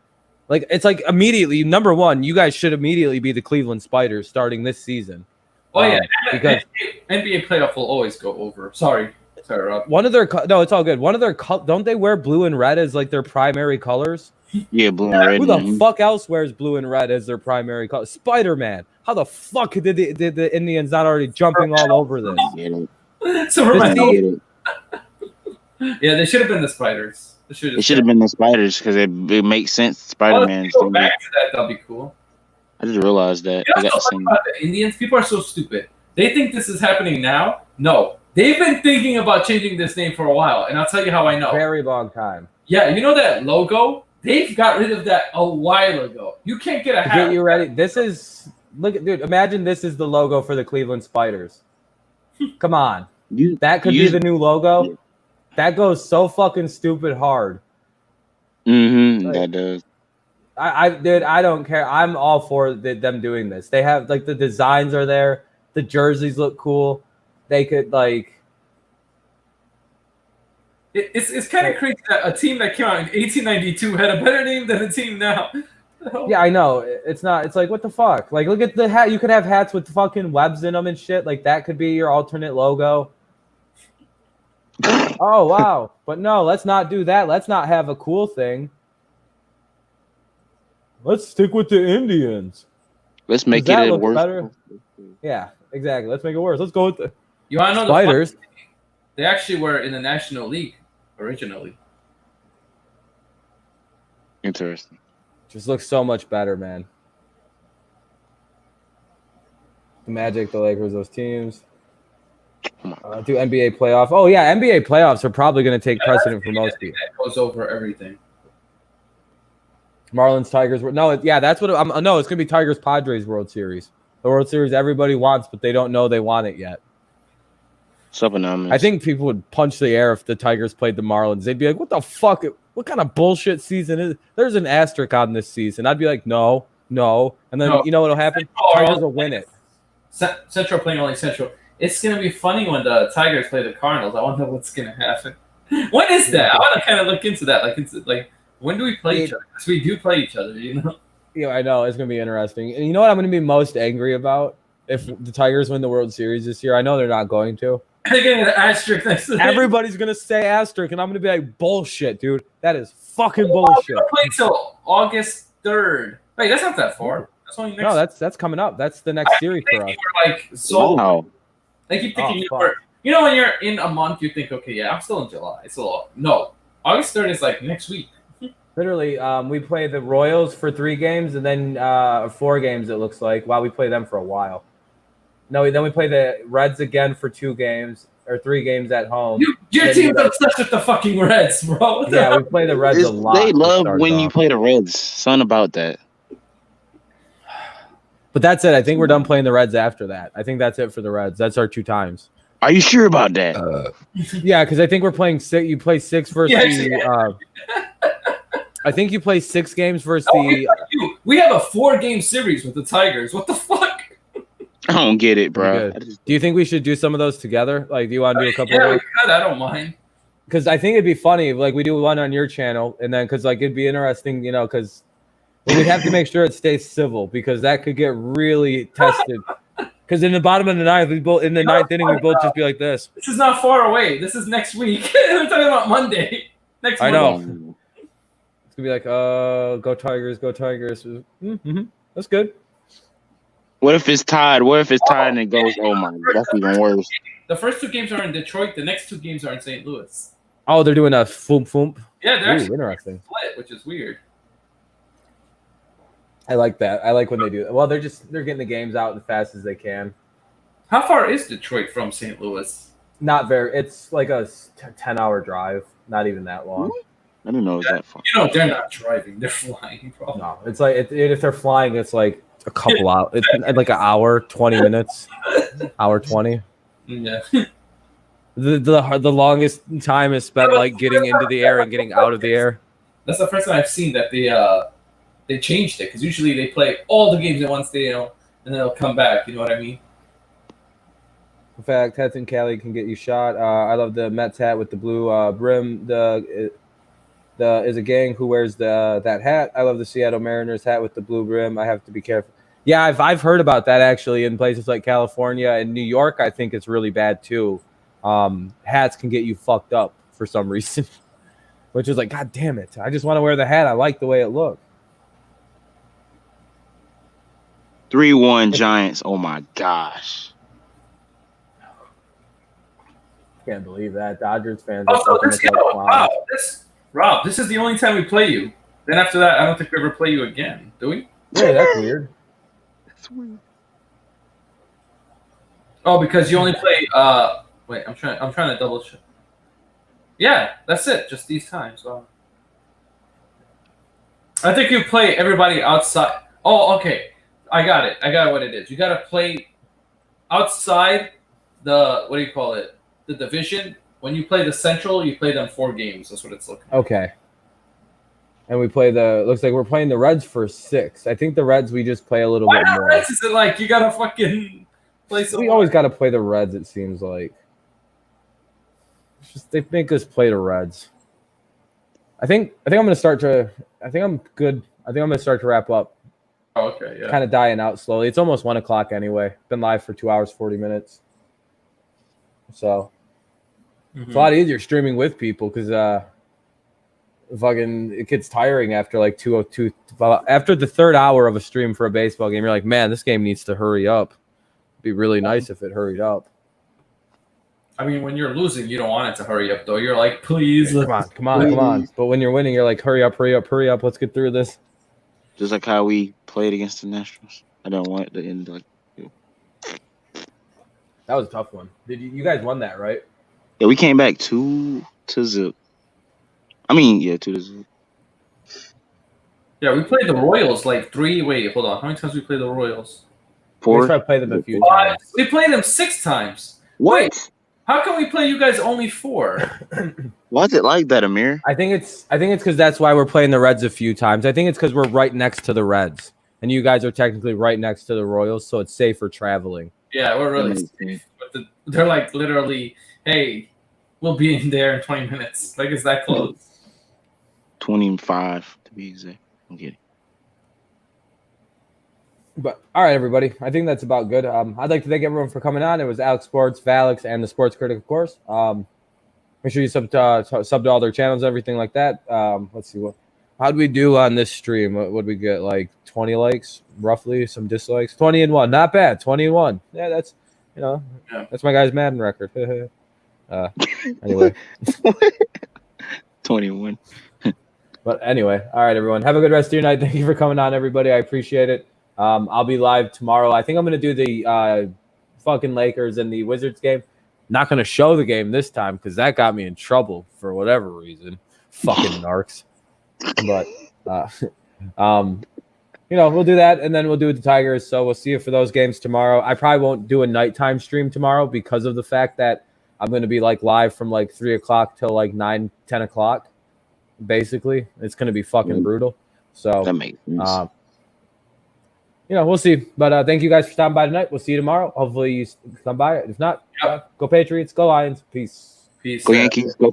Like, it's like immediately, number one, you guys should immediately be the Cleveland Spiders starting this season. Oh yeah, because NBA playoff will always go over. Sorry, Rob. One of their it's all good. One of their don't they wear blue and red as like their primary colors? Yeah, blue and red. Who the fuck else wears blue and red as their primary color? Spider-Man. How the fuck did the Indians not already jumping all over this? Yeah, they should have been the Spiders. It should have been the Spiders because it makes sense. Spider-Man. Go back to that. That'll be cool. I just realized that. You know about the Indians? People are so stupid. They think this is happening now. No, they've been thinking about changing this name for a while, and I'll tell you how I know. Very long time. Yeah, you know that logo? They've got rid of that a while ago. You can't get a hat. Get you ready. This is dude. Imagine this is the logo for the Cleveland Spiders. Come on, that could be the new logo. Yeah. That goes so fucking stupid hard. That does. Dude, I don't care. I'm all for them doing this. They have like the designs are there. The jerseys look cool. They could like. It's kind of crazy that a team that came out in 1892 had a better name than a team now. Yeah, I know. It's not. It's like, what the fuck? Like, look at the hat. You could have hats with fucking webs in them and shit. Like, that could be your alternate logo. Oh, wow. But no, let's not do that. Let's not have a cool thing. Let's stick with the Indians. Let's make it worse. Better? Yeah, exactly. Let's make it worse. Let's go with the Spiders. They actually were in the National League originally. Interesting. Just looks so much better, man. The Magic, the Lakers, those teams. Do NBA playoff. Oh, yeah, NBA playoffs are probably going to take precedent for most people. That goes over everything. Marlins, Tigers. That's what it's going to be Tigers, Padres World Series. The World Series everybody wants, but they don't know they want it yet. I think people would punch the air if the Tigers played the Marlins. They'd be like, what the fuck? What kind of bullshit season is it? There's an asterisk on this season. I'd be like, no. And then you know what'll happen? Tigers will win it. Central playing only Central. It's going to be funny when the Tigers play the Cardinals. I wonder what's going to happen. When is that? I want to kind of look into that. Like when do we play each other? Because we do play each other, you know? Yeah, I know. It's going to be interesting. And you know what I'm going to be most angry about? If the Tigers win the World Series this year. I know they're not going to. They're getting an asterisk next to everybody's going to say asterisk, and I'm going to be like, bullshit, dude. That is fucking bullshit. We're play until August 3rd. Wait, that's not that far. That's only next. No, that's coming up. That's the next series for us. They keep thinking you know, when you're in a month, you think, okay, yeah, I'm still in July. No, August 3rd is like next week. Literally, we play the Royals for 3 games and then 4 games, it looks like, while we play them for a while. No, then we play the Reds again for 2 games or 3 games at home. Your team's obsessed with the fucking Reds, bro. Yeah, we play the Reds a lot. They love when you play the Reds. Something about that. But that's it. I think we're done playing the Reds after that. I think that's it for the Reds. That's our 2 times. Are you sure about that? Yeah, because I think we're playing 6. You play 6 versus I think you play 6 games versus the. We have a 4-game series with the Tigers. What the fuck? I don't get it, bro. Do you think we should do some of those together? Like, do you want to do a couple? Yeah, we could. I don't mind. Because I think it'd be funny if, like, we do one on your channel, and then because, like, it'd be interesting, you know, because we'd have to make sure it stays civil, because that could get really tested. Because in the bottom of the ninth, in the ninth inning, we both just be like this. This is not far away. This is next week. We're talking about Monday. Next Monday. I know. It's gonna be like, go Tigers, go Tigers. Mm-hmm. That's good. What if it's tied? What if it's tied and it goes? Oh my, that's even worse. The first 2 games are in Detroit. The next 2 games are in St. Louis. Oh, they're doing a foom. Yeah, they're actually interesting. split, which is weird. I like that. I like when they do that. Well, they're getting the games out as fast as they can. How far is Detroit from St. Louis? Not very. It's like a 10-hour drive. Not even that long. I didn't know it was that far. You know, they're not driving. They're flying. Probably. No, it's like if they're flying, it's like a couple hours. It's like an hour, 20 minutes, hour 20. Yeah. The longest time is spent like getting into the air and getting out of the air. That's the first time I've seen that they changed it, because usually they play all the games in one stadium and then they'll come back. You know what I mean? In fact, hats in Cali can get you shot. I love the Mets hat with the blue brim. The is a gang who wears that hat. I love the Seattle Mariners hat with the blue brim. I have to be careful. Yeah, I've heard about that actually in places like California and New York. I think it's really bad too. Hats can get you fucked up for some reason, which is like, God damn it! I just want to wear the hat. I like the way it looks. 3-1 Giants. Oh my gosh. Can't believe that. Dodgers fans. Also, Rob, this is the only time we play you. Then after that, I don't think we ever play you again. Do we? Yeah, that's weird. That's weird. Oh, because you only play. Wait, I'm trying to double check. Yeah, that's it. Just these times. Wow. I think you play everybody outside. Oh, okay. I got it. I got what it is. You got to play outside the, what do you call it? The division. When you play the Central, you play them 4 games. That's what it's looking like. Okay. And we play looks like we're playing the Reds for 6. I think the Reds, we just play a little bit more. Reds? Is it like you got to fucking play some? We always got to play the Reds, it seems like. They make us play the Reds. I think I'm going to start to, I think I'm good. I think I'm going to start to wrap up. Oh, okay, yeah. Kind of dying out slowly. It's almost 1 o'clock anyway. Been live for 2 hours, 40 minutes. So it's a lot easier streaming with people because fucking it gets tiring after like 2:02. After the 3rd hour of a stream for a baseball game, you're like, man, this game needs to hurry up. It'd be really nice if it hurried up. I mean, when you're losing, you don't want it to hurry up, though. You're like, please. Come on. But when you're winning, you're like, hurry up. Let's get through this. Just like how we played against the Nationals. I don't want it to end like. That was a tough one. You guys won that, right? Yeah, we came back 2-0. I mean, yeah, 2-0. Yeah, we played the Royals like 3. Wait, hold on. How many times we played the Royals? 4. We tried to play them a few times. We played them 6 times. What? Wait, how can we play you guys only 4? Why is it like that, Amir? I think it's because that's why we're playing the Reds a few times. I think it's because we're right next to the Reds, and you guys are technically right next to the Royals, so it's safe for traveling. Yeah, we're really safe. But they're like literally, hey, we'll be in there in 20 minutes. Like, it's that close. 25 to be exact. I'm kidding. But all right, everybody. I think that's about good. I'd like to thank everyone for coming on. It was Alex Sports, Valix, and the Sports Critic, of course. Make sure you sub to all their channels, everything like that. Let's see how do we do on this stream? What would we get? Like 20 likes, roughly. Some dislikes. 20-1, not bad. 20-1. Yeah, that's that's my guy's Madden record. Anyway, 21. But anyway, all right, everyone. Have a good rest of your night. Thank you for coming on, everybody. I appreciate it. I'll be live tomorrow. I think I'm going to do the fucking Lakers and the Wizards game. Not going to show the game this time because that got me in trouble for whatever reason. Fucking narcs. But we'll do that, and then we'll do the Tigers. So we'll see you for those games tomorrow. I probably won't do a nighttime stream tomorrow because of the fact that I'm going to be like live from like 3 o'clock till like 9, 10 o'clock. Basically, it's going to be fucking brutal. So That makes sense. we'll see. But thank you guys for stopping by tonight. We'll see you tomorrow. Hopefully you come by. If not, go Patriots, go Lions. Peace. Peace. Go Yankees. Go